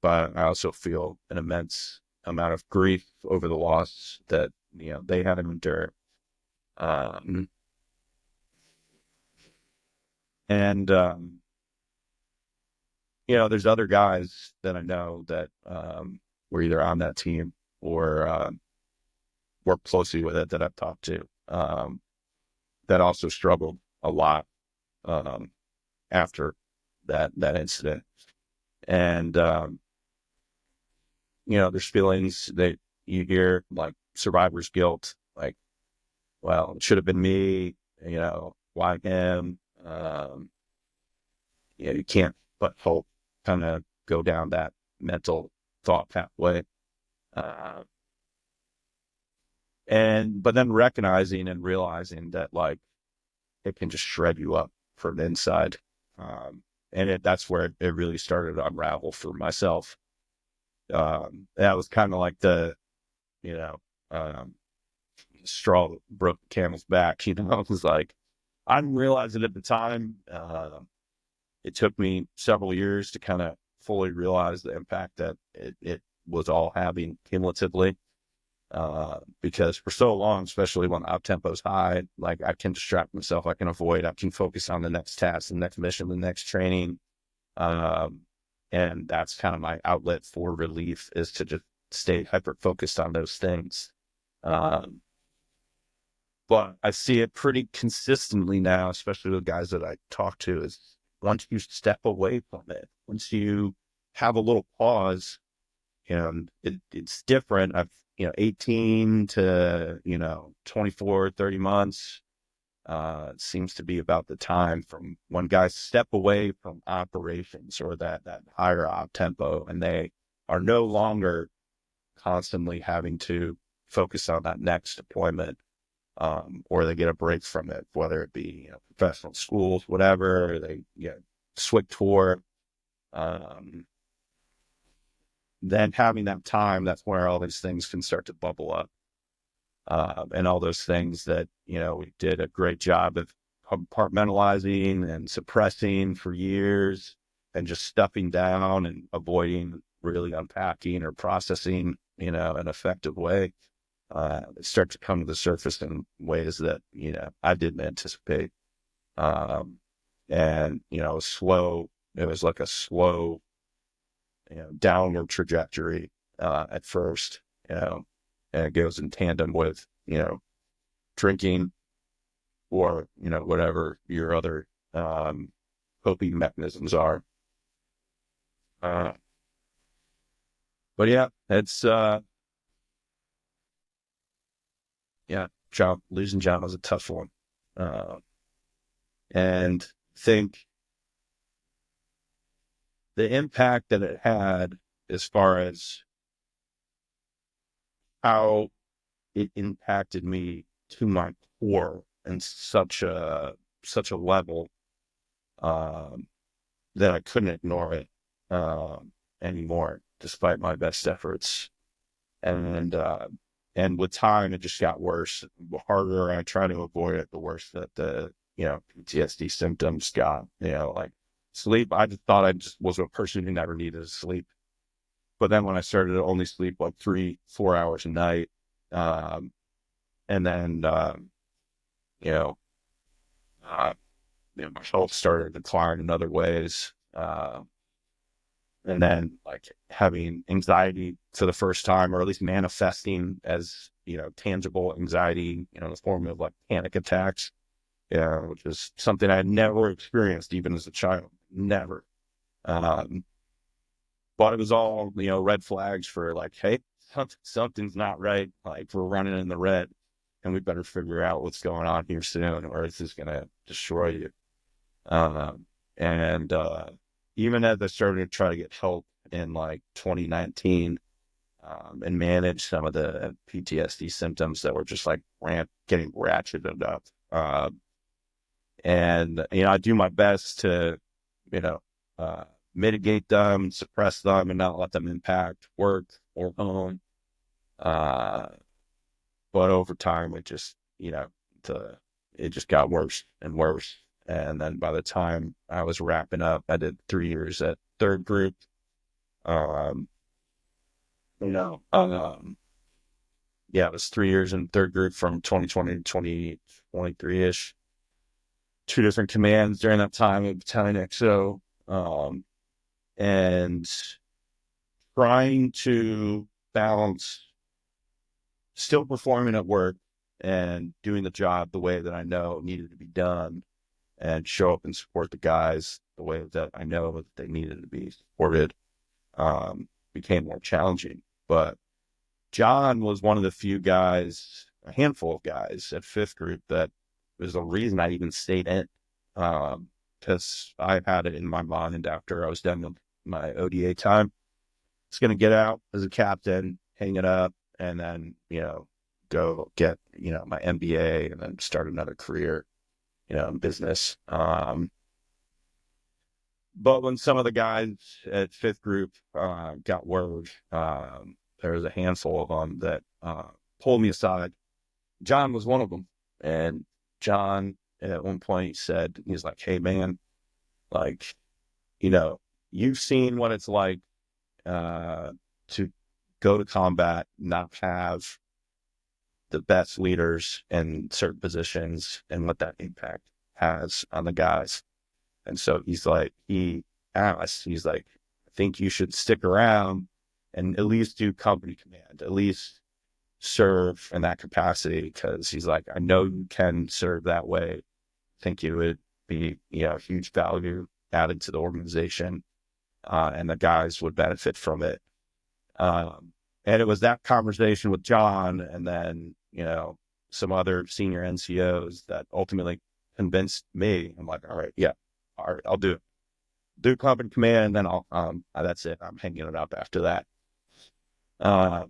but I also feel an immense amount of grief over the loss that they had to endure. Um, and there's other guys that I know that were either on that team or work closely with it, that I've talked to, that also struggled a lot um, after that incident. And there's feelings that you hear, like survivor's guilt, like, well, it should have been me, why him? You can't but hope, kind of go down that mental thought pathway. Uh, but then recognizing and realizing that, like, it can just shred you up from the inside. That's where it really started to unravel for myself. That was kind of like the, you know, um, straw that broke the camel's back. It was like, I didn't realize it at the time. It took me several years to kind of fully realize the impact that it was all having cumulatively. Because for so long, especially when op tempo is high, like, I can distract myself, I can avoid, I can focus on the next task, the next mission, the next training. Um, and that's kind of my outlet for relief, is to just stay hyper focused on those things. Um, but I see it pretty consistently now, especially with guys that I talk to, is once you step away from it, once you have a little pause, and it's different. 18 to, 24, 30 months, seems to be about the time from when guys step away from operations, or that higher op tempo, and they are no longer constantly having to focus on that next deployment, or they get a break from it, whether it be, professional schools, whatever, or they, SWIC tour. Um, then having that time, that's where all these things can start to bubble up. And all those things that, we did a great job of compartmentalizing and suppressing for years, and just stuffing down and avoiding really unpacking or processing, an effective way. Start to come to the surface in ways that, I didn't anticipate. Um, and, it was like a slow, downward trajectory, at first, and it goes in tandem with, drinking, or, whatever your other, coping mechanisms are. Uh, but yeah, it's, losing John was a tough one. Uh, and think the impact that it had, as far as how it impacted me to my core, and such a level, um, that I couldn't ignore it, um, anymore, despite my best efforts. And and with time, it just got worse. The harder I try to avoid it, the worse that the PTSD symptoms got. Like sleep, I just thought I just was a person who never needed to sleep. But then when I started to only sleep like 3, 4 hours a night, um, and then you know, uh, my health started to decline in other ways. And then, like, having anxiety for the first time, or at least manifesting as, tangible anxiety, in the form of like panic attacks, which is something I had never experienced even as a child, never. Um, but it was all, red flags for, like, hey, something's not right. Like, we're running in the red. and we better figure out what's going on here soon, or this is going to destroy you. Um, and even as I started to try to get help in like 2019, and manage some of the PTSD symptoms that were just like getting ratcheted up. And, I do my best to, you know, uh, mitigate them, suppress them, and not let them impact work or home. Uh, but over time, it just got worse and worse. And then by the time I was wrapping up, I did 3 years at third group. Um, you know, um, yeah, it was 3 years in third group from 2020 to 2023-ish. Two different commands during that time at Battalion XO. And trying to balance still performing at work and doing the job the way that I know needed to be done, and show up and support the guys the way that I know that they needed to be supported, became more challenging. But John was one of the few guys, a handful of guys at fifth group that was the reason I even stayed in. Because I had it in my mind after I was done with my ODA time. It's going to get out as a captain, hang it up, and then, go get, my MBA and then start another career, in business. But when some of the guys at fifth group got word, there was a handful of them that pulled me aside. John was one of them. And John, at one point, said, he's like, hey, man, like, you've seen what it's like to go to combat, not have the best leaders in certain positions, and what that impact has on the guys. And so he's like, he asked, he's like, I think you should stick around and at least do company command, at least serve in that capacity. Because he's like, I know you can serve that way. I think you would be, huge value added to the organization, and the guys would benefit from it. And it was that conversation with John and then, some other senior NCOs that ultimately convinced me. I'm like, all right, yeah, all right, I'll do it. Do company command, and then that's it. I'm hanging it up after that. Uh,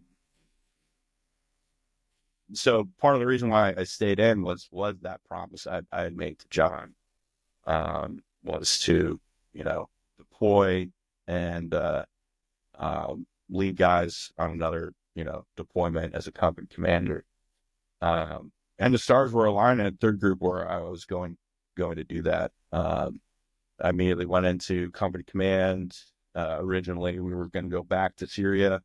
so part of the reason why I stayed in was that promise I had made to John, was to, deploy and lead guys on another, deployment as a company commander. And the stars were aligned at third group where I was going to do that. I immediately went into company command. Originally, we were going to go back to Syria.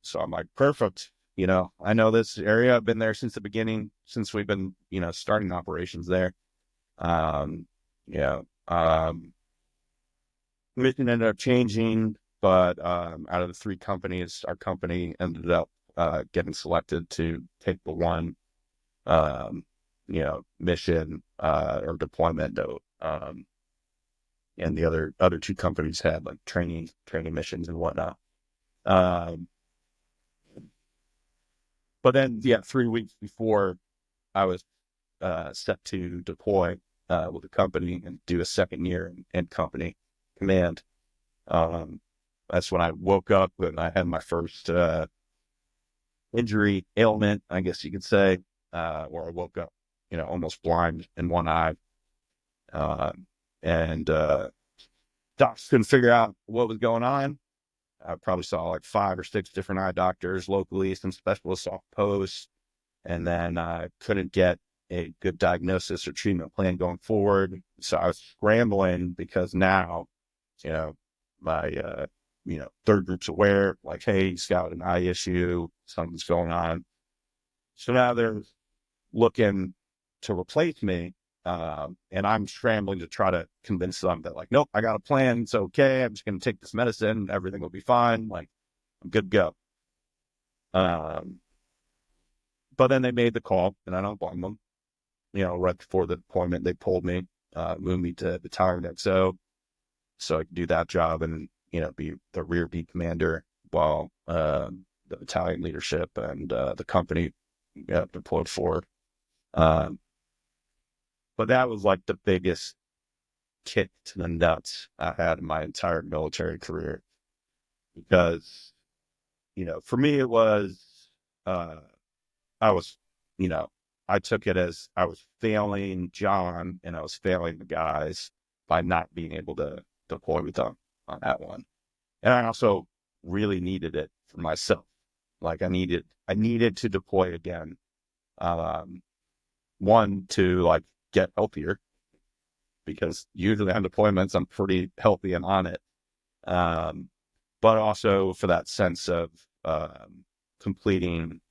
So I'm like, perfect. I know this area. I've been there since the beginning, since we've been, starting operations there. Yeah. Mission ended up changing, but out of the three companies, our company ended up getting selected to take the one, mission or deployment. And the other two companies had like training missions and whatnot. Um, but then, yeah, 3 weeks before I was set to deploy with the company and do a second year in company command, that's when I woke up and I had my first injury, ailment, I guess you could say, where I woke up, almost blind in one eye. Uh, and docs couldn't figure out what was going on. I probably saw like 5 or 6 different eye doctors locally, some specialists off post, and then I couldn't get a good diagnosis or treatment plan going forward. So I was scrambling because now, you know, my, third group's aware, like, hey, he's got an eye issue, something's going on. So now they're looking to replace me. And I'm scrambling to try to convince them that, like, nope, I got a plan. It's okay. I'm just going to take this medicine. Everything will be fine. Like, I'm good to go. But then they made the call, and I don't blame them. Right before the deployment, they pulled me, moved me to Battalion XO so I could do that job and, be the rear beat commander while the battalion leadership and the company got deployed forward. Um, but that was like the biggest kick to the nuts I had in my entire military career because, for me, it was, uh, I was, you know, I took it as I was failing John and I was failing the guys by not being able to deploy with them on that one. And I also really needed it for myself. Like I needed to deploy again. Um, One to like get healthier because usually on deployments I'm pretty healthy and on it. Um, but also for that sense of completing,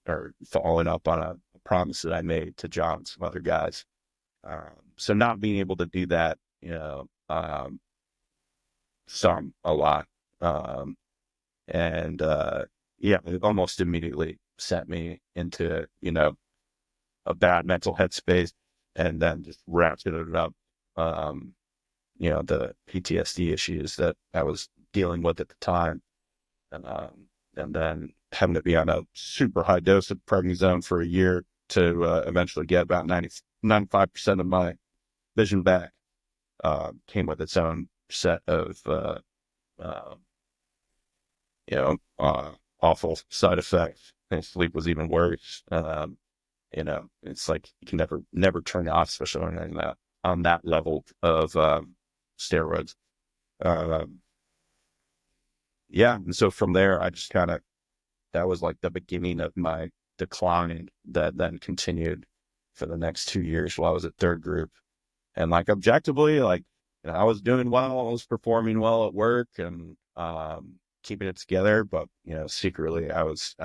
or following up on a promise that I made to John and some other guys. So not being able to do that, a lot. Um, and yeah, it almost immediately sent me into, a bad mental headspace and then just ratcheted it up. Um, the PTSD issues that I was dealing with at the time. And then having to be on a super high dose of prednisone for a year to eventually get about 95% of my vision back, came with its own set of, uh, you know, uh, awful side effects. And sleep was even worse. It's like you can never turn it off, especially on that level of steroids. Um, yeah, and so from there, I just kind of that was like the beginning of my decline that then continued for the next 2 years while I was at third group. And like objectively, like I was doing well, I was performing well at work and keeping it together, but secretly I was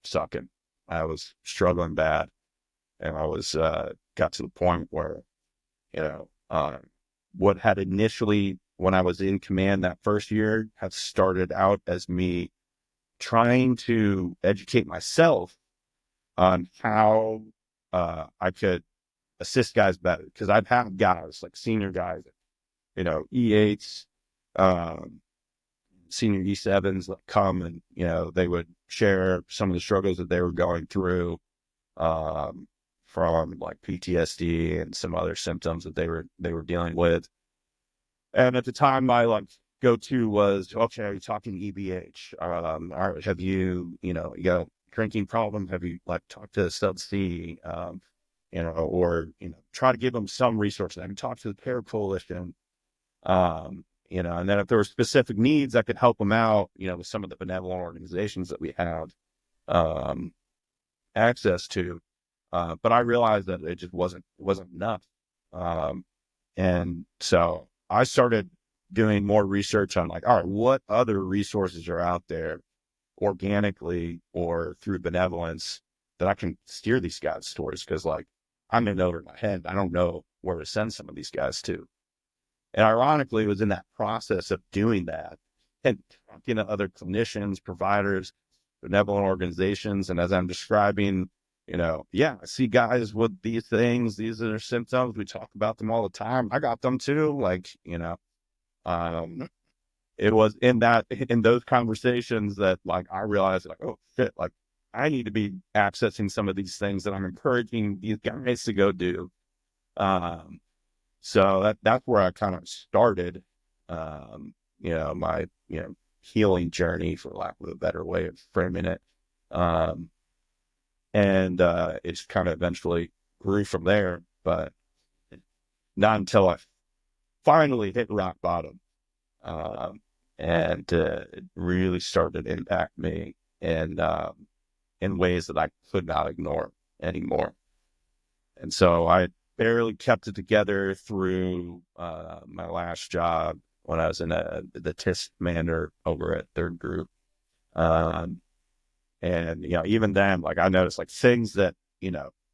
sucking. I was struggling bad, and I was got to the point where you know what had initially when I was in command that first year had started out as me trying to educate myself on how I could assist guys better because I've had guys like senior guys, E8s, um, senior E7s that come and they would share some of the struggles that they were going through, um, from like PTSD and some other symptoms that they were dealing with. And at the time, my like go-to was, okay, are you talking EBH? Have you got a drinking problem? Have you like talked to Sub C? Or try to give them some resources. I can talk to the Care Coalition. And then if there were specific needs, I could help them out. With some of the benevolent organizations that we have um, access to. But I realized that it wasn't enough. Um, and so I started doing more research on like, all right, what other resources are out there organically or through benevolence that I can steer these guys towards? Because like I'm in over my head. I don't know where to send some of these guys to. And ironically, it was in that process of doing that and talking to other clinicians, providers, benevolent organizations. And as I'm describing, yeah, I see guys with these things. These are their symptoms. We talk about them all the time. I got them too. Like, um, it was in those conversations that like I realized like, oh shit, like I need to be accessing some of these things that I'm encouraging these guys to go do. Um, so that's where I kind of started, my, healing journey, for lack of a better way of framing it. Um, and it's kind of eventually grew from there, but not until I finally hit rock bottom. Um, and it really started to impact me in ways that I could not ignore anymore. And so I barely kept it together through my last job when I was in the TIS commander over at third group. Um, and, even then, like I noticed like things that,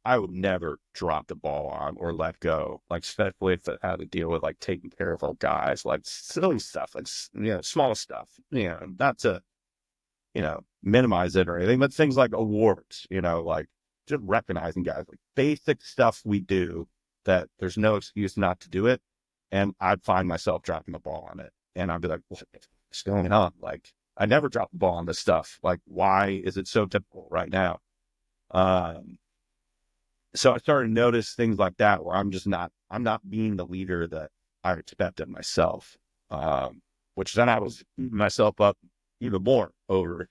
I would never drop the ball on or let go, like especially if it had to deal with like taking care of our guys, like silly stuff, like, small stuff, not to, minimize it or anything, but things like awards, like just recognizing guys, like basic stuff we do that there's no excuse not to do it. And I'd find myself dropping the ball on it. And I'd be like, what's going on? Like, I never drop the ball on this stuff. Like, why is it so difficult right now? Um, So I started to notice things like that where I'm not being the leader that I expected myself. Which then I was beating myself up even more over.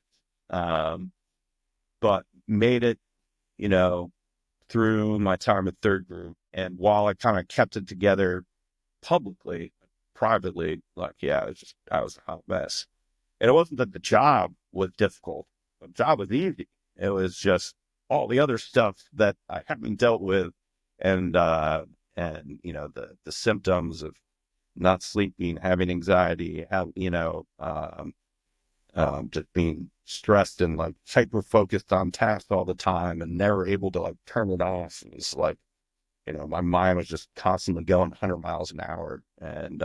Um, but made it, you know, through my time at third group. And while I kind of kept it together publicly, privately, like, yeah, I was a hot mess. And it wasn't that the job was difficult. The job was easy. It was just all the other stuff that I haven't dealt with, and the symptoms of not sleeping, having anxiety, just being stressed and like hyper focused on tasks all the time and never able to like turn it off. It's like, my mind was just constantly going 100 miles an hour. And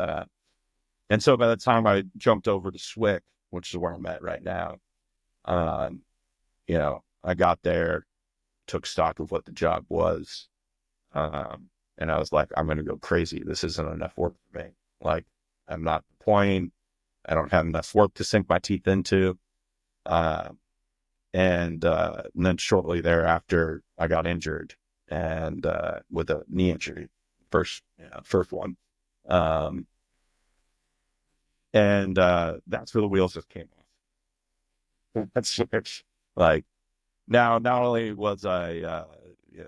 so by the time I jumped over to Swick, which is where I'm at right now, um, I got there, took stock of what the job was. And I was like, I'm going to go crazy. This isn't enough work for me. Like, I'm not deploying. I don't have enough work to sink my teeth into. Uh, and then shortly thereafter, I got injured and with a knee injury, first one. Um, and that's where the wheels just came off. That's like now. Not only was I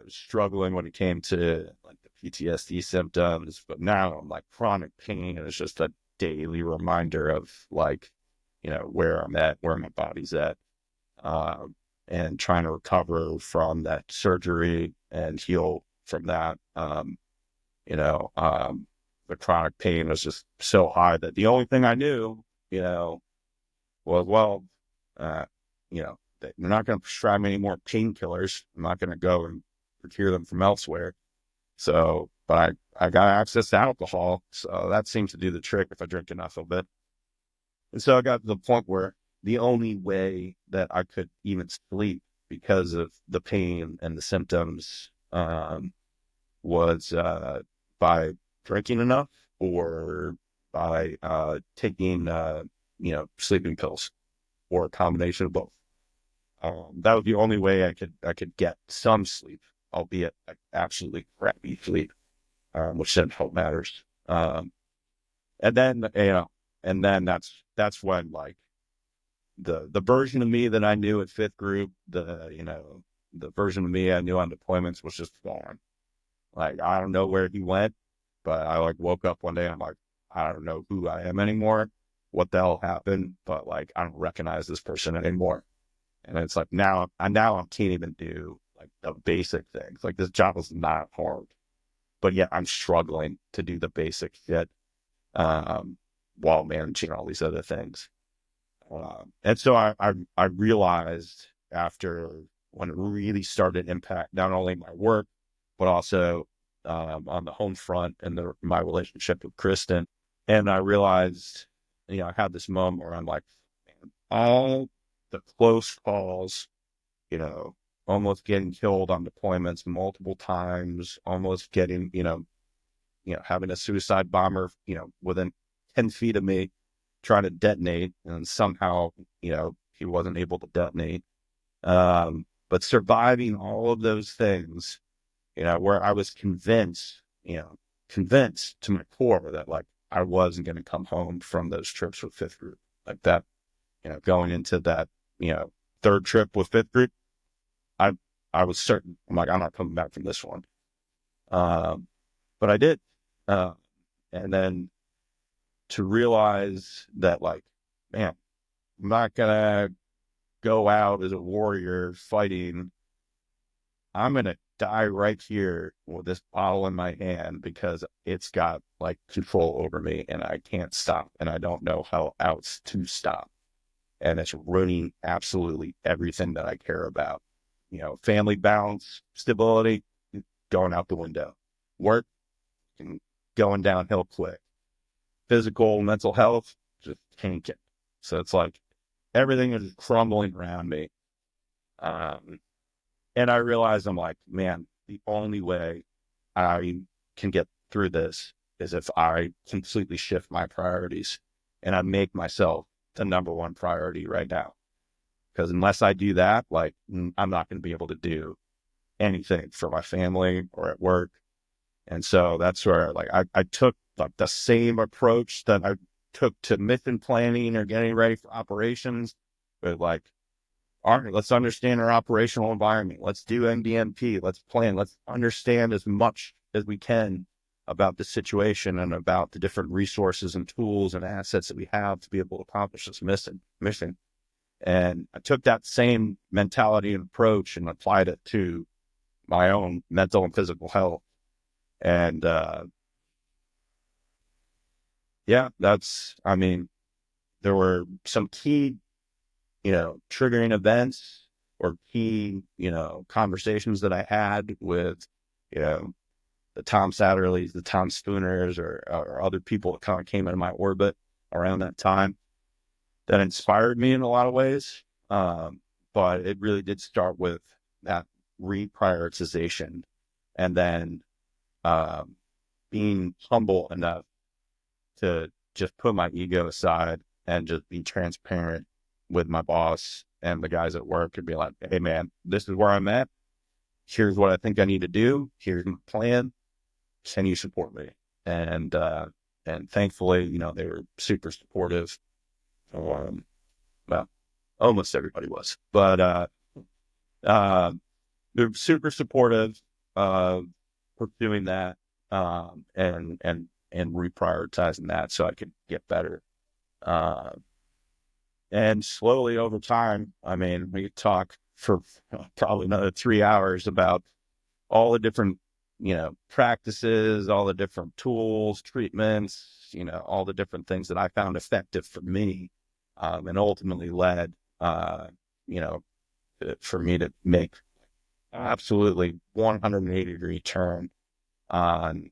struggling when it came to like the PTSD symptoms, but now I'm like chronic pain, and it's just a daily reminder of like where I'm at, where my body's at, um, and trying to recover from that surgery and heal from that. You know, um, the chronic pain was just so high that the only thing I knew, was, well, uh, they're not going to prescribe me any more painkillers. I'm not going to go and procure them from elsewhere. So, but I got access to alcohol. So that seems to do the trick if I drink enough of it. And so I got to the point where the only way that I could even sleep because of the pain and the symptoms, was by drinking enough or by taking sleeping pills or a combination of both. That was the only way I could get some sleep, albeit like absolutely crappy sleep, which then help matters. And then that's when like the version of me that I knew at fifth group, the version of me I knew on deployments was just gone. Like, I don't know where he went, but I like woke up one day and I'm like, I don't know who I am anymore. What the hell happened? But like, I don't recognize this person anymore. And it's like now I can't even do like the basic things. Like, this job is not hard, but yet I'm struggling to do the basic shit, um, while managing all these other things. And so I realized after, when it really started to impact not only my work, but also on the home front and my relationship with Kristen. And I realized, I had this moment where I'm like, man, all the close calls, you know, almost getting killed on deployments multiple times, almost getting, having a suicide bomber, within 10 feet of me trying to detonate, and somehow, he wasn't able to detonate. But surviving all of those things, where I was convinced to my core that like I wasn't going to come home from those trips with fifth group like that, going into that, third trip with fifth group, I, I was certain. I'm like, I'm not coming back from this one. Um, but I did. Uh, and then to realize that like, man, I'm not gonna go out as a warrior fighting. I'm gonna die right here with this bottle in my hand because it's got like control over me and I can't stop and I don't know how else to stop. And it's ruining absolutely everything that I care about. Family balance, stability, going out the window. Work and going downhill quick. Physical, mental health, just tanking. So it's like everything is crumbling around me. Um, and I realized, I'm like, man, the only way I can get through this is if I completely shift my priorities and I make myself the number one priority right now. Because unless I do that, like, I'm not going to be able to do anything for my family or at work. And so that's where like I took like the same approach that I took to mission planning or getting ready for operations, but like, all right, let's understand our operational environment. Let's do MDMP. Let's plan. Let's understand as much as we can about the situation and about the different resources and tools and assets that we have to be able to accomplish this mission. And I took that same mentality and approach and applied it to my own mental and physical health. And yeah, I mean, there were some key, triggering events or key, conversations that I had with, you know, the Tom Satterleys, the Tom Spooners, or other people that kind of came into my orbit around that time that inspired me in a lot of ways. But it really did start with that reprioritization and then um, being humble enough to just put my ego aside and just be transparent with my boss and the guys at work and be like, hey, man, this is where I'm at. Here's what I think I need to do. Here's my plan. Can you support me? And thankfully, they were super supportive. Um, well, almost everybody was, but uh, they're super supportive of pursuing that and reprioritizing that so I could get better. Uh, and slowly over time, I mean, we could talk for probably another 3 hours about all the different, practices, all the different tools, treatments, all the different things that I found effective for me, and ultimately led, you know, for me to make absolutely 180-degree turn on,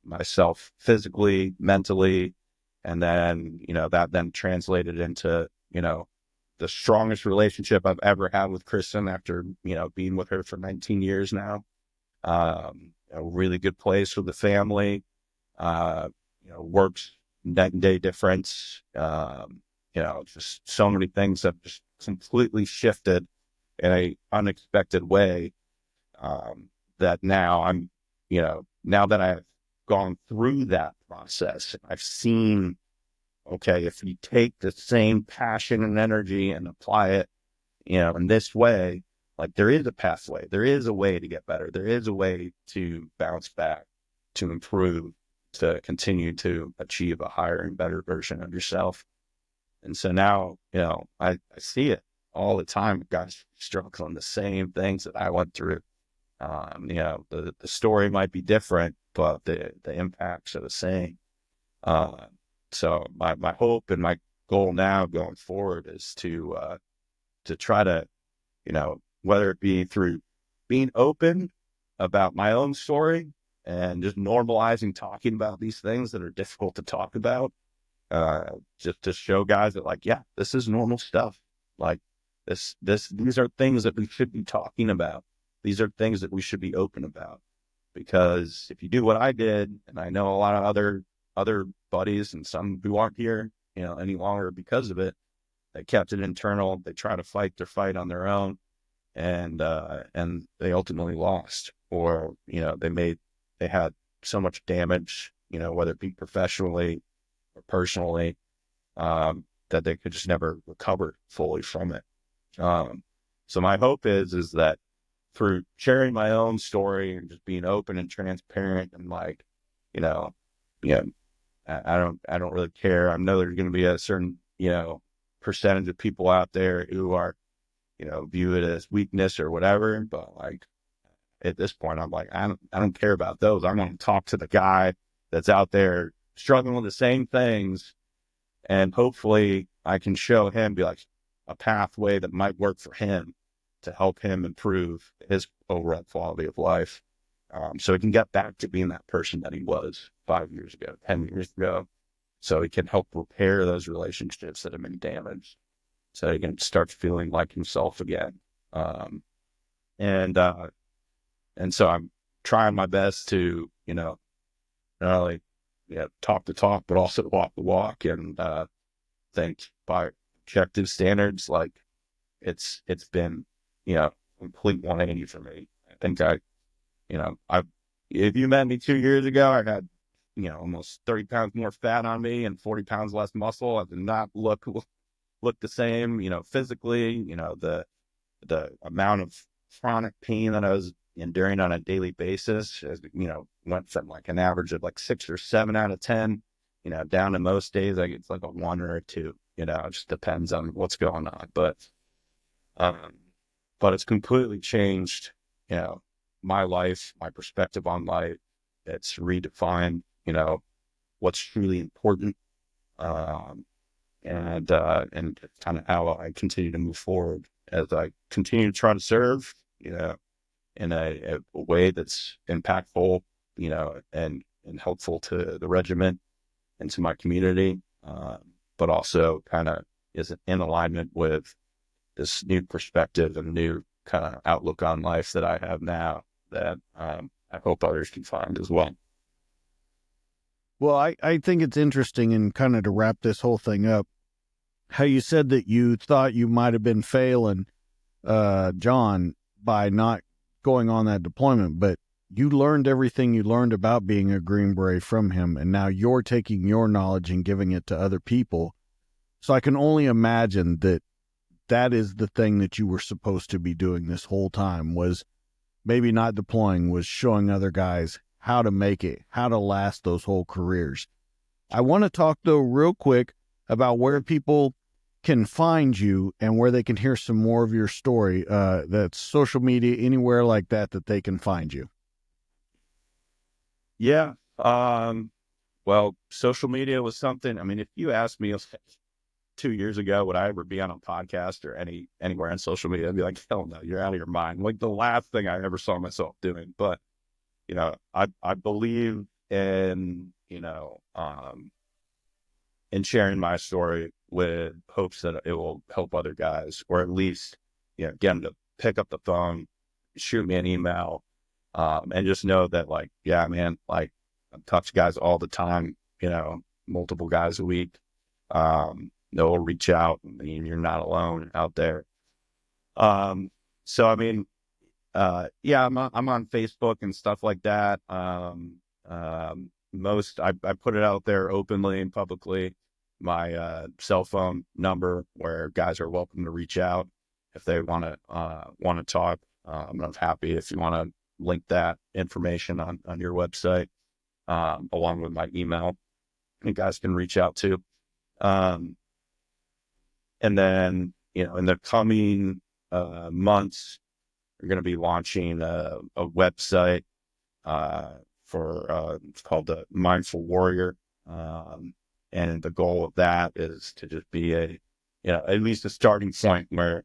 myself physically, mentally, and then, that then translated into, the strongest relationship I've ever had with Kristen after, being with her for 19 years now. A really good place for the family, uh, works night and day difference. Just so many things have just completely shifted in a unexpected way. That now now that I've gone through that process, I've seen, okay, if you take the same passion and energy and apply it, in this way, like there is a pathway, there is a way to get better, there is a way to bounce back, to improve, to continue to achieve a higher and better version of yourself. And so now, I see it all the time. Guys struggling the same things that I went through. The story might be different, but the impacts are the same. Uh, so my hope and my goal now going forward is to try to, whether it be through being open about my own story and just normalizing talking about these things that are difficult to talk about, just to show guys that like, yeah, this is normal stuff. Like these are things that we should be talking about. These are things that we should be open about, because if you do what I did, and I know a lot of other buddies and some who aren't here, any longer because of it, they kept it internal. They try to fight their fight on their own, and they ultimately lost, or they had so much damage, whether it be professionally or personally, that they could just never recover fully from it. So my hope is that through sharing my own story and just being open and transparent and like, you know, yeah, I don't really care. I know there's going to be a certain, percentage of people out there who are, view it as weakness or whatever. But like at this point, I'm like, I don't care about those. I want to talk to the guy that's out there struggling with the same things, and hopefully I can show him, be like, a pathway that might work for him to help him improve his overall quality of life. So he can get back to being that person that he was 5 years ago, 10 years ago. So he can help repair those relationships that have been damaged. So he can start feeling like himself again. Um, and, uh, and so I'm trying my best to, not only, talk the talk, but also walk the walk. And, think by objective standards, like it's been, complete 180 for me. think I if you met me 2 years ago, I had, almost 30 pounds more fat on me and 40 pounds less muscle. I did not look the same, physically, the amount of chronic pain that I was enduring on a daily basis, went from like an average of like 6 or 7 out of 10, down to most days, like it's like a 1 or a 2, it just depends on what's going on. Um, but it's completely changed, you know, my life, my perspective on life. It's redefined, what's truly important. Um, and kind of how I continue to move forward as I continue to try to serve, in a way that's impactful, and helpful to the regiment and to my community, but also kind of is in alignment with this new perspective and new kind of outlook on life that I have now that I hope others can find as well. Well, I think it's interesting, and kind of to wrap this whole thing up, how you said that you thought you might have been failing John by not going on that deployment, but you learned everything you learned about being a Green Beret from him, and now you're taking your knowledge and giving it to other people. So I can only imagine that that is the thing that you were supposed to be doing this whole time, was maybe not deploying, was showing other guys how to make it, how to last those whole careers. I want to talk, though, real quick about where people can find you and where they can hear some more of your story. That's social media, anywhere like that they can find you. Yeah. Well, social media was something. I mean, if you asked me 2 years ago, would I ever be on a podcast or anywhere on social media, I'd be like, hell no, you're out of your mind. Like the last thing I ever saw myself doing. But, I believe in, in sharing my story with hopes that it will help other guys, or at least, get them to pick up the phone, shoot me an email, and just know that, like, yeah, man, like I talk to guys all the time, multiple guys a week. They'll reach out, and you're not alone out there. So I mean, yeah, I'm on Facebook and stuff like that. I put it out there openly and publicly, my cell phone number, where guys are welcome to reach out if they want to talk. I'm happy if you want to link that information on your website, along with my email. You guys can reach out to. Um, and then, in the coming months, we're going to be launching a website it's called the Mindful Warrior. And the goal of that is to just be at least a starting point where,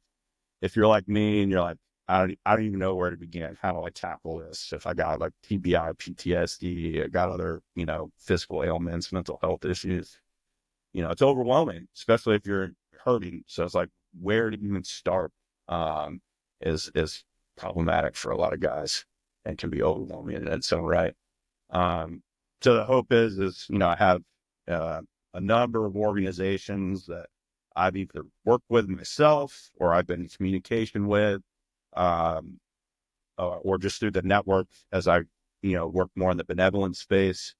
if you're like me and you're like, I don't even know where to begin. How do I tackle this? If I got like TBI, PTSD, I got other, physical ailments, mental health issues, it's overwhelming, especially if you're hurting. So it's like, where to even start, is problematic for a lot of guys and can be overwhelming in its own right. So the hope is, I have a number of organizations that I've either worked with myself or I've been in communication with, um, or just through the network as I, work more in the benevolent space.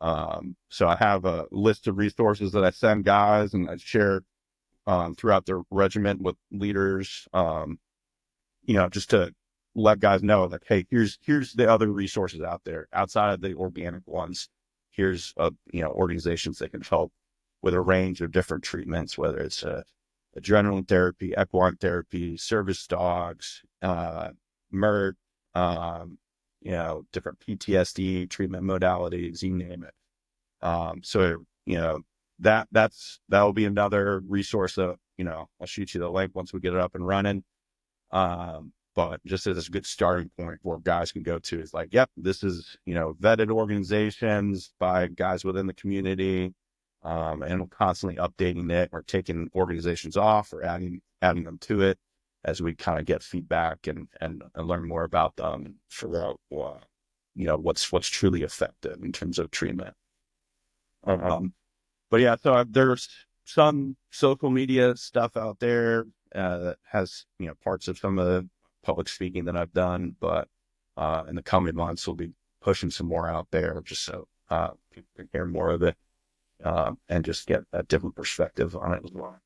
So I have a list of resources that I send guys and I share throughout the regiment with leaders, just to let guys know that, hey, here's the other resources out there outside of the organic ones. Here's organizations that can help with a range of different treatments, whether it's adrenaline therapy, equine therapy, service dogs, MERT, different PTSD treatment modalities, you name it. So that'll be another resource that, I'll shoot you the link once we get it up and running. But just as a good starting point where guys can go to is like, yep, this is, vetted organizations by guys within the community. And we're constantly updating it or taking organizations off or adding them to it as we kind of get feedback and learn more about them and figure out, what's truly effective in terms of treatment. But yeah, so there's some social media stuff out there that has, parts of some of the public speaking that I've done, but In the coming months, we'll be pushing some more out there just so people can hear more of it and just get a different perspective on it as well.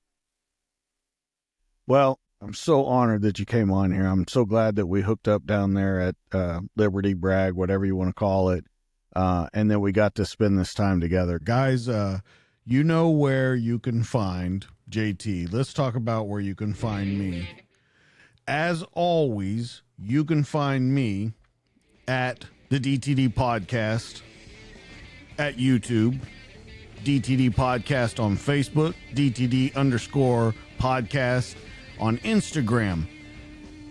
Well, I'm so honored that you came on here. I'm so glad that we hooked up down there at Liberty Bragg, whatever you want to call it, and that we got to spend this time together. Guys, you know where you can find JT. Let's talk about where you can find me. As always, you can find me at the DTD Podcast at YouTube, DTD Podcast on Facebook, DTD_podcast on Instagram.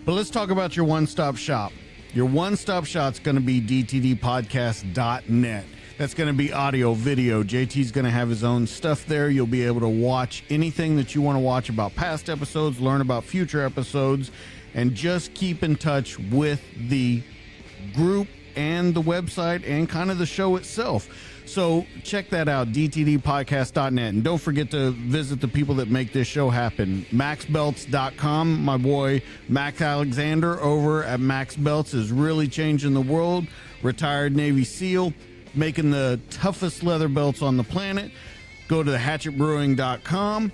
But let's talk about your one-stop shop. Your one-stop shop's going to be dtdpodcast.net. That's going to be audio, video. JT's going to have his own stuff there. You'll be able to watch anything that you want to watch about past episodes, learn about future episodes, and just keep in touch with the group and the website and kind of the show itself. So check that out, dtdpodcast.net. And don't forget to visit the people that make this show happen. MaxBelts.com. My boy Max Alexander over at Max Belts is really changing the world. Retired Navy SEAL, making the toughest leather belts on the planet. Go to hatchetbrewing.com.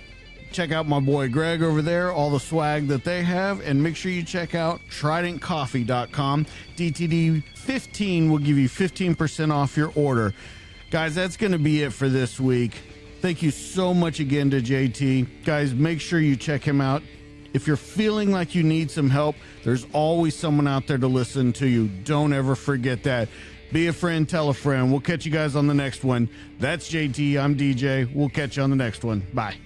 Check out my boy Greg over there, all the swag that they have, and make sure you check out tridentcoffee.com. DTD15 will give you 15% off your order. Guys, that's going to be it for this week. Thank you so much again to JT. Guys, make sure you check him out. If you're feeling like you need some help, there's always someone out there to listen to you. Don't ever forget that. Be a friend, tell a friend. We'll catch you guys on the next one. That's JT. I'm DJ. We'll catch you on the next one. Bye.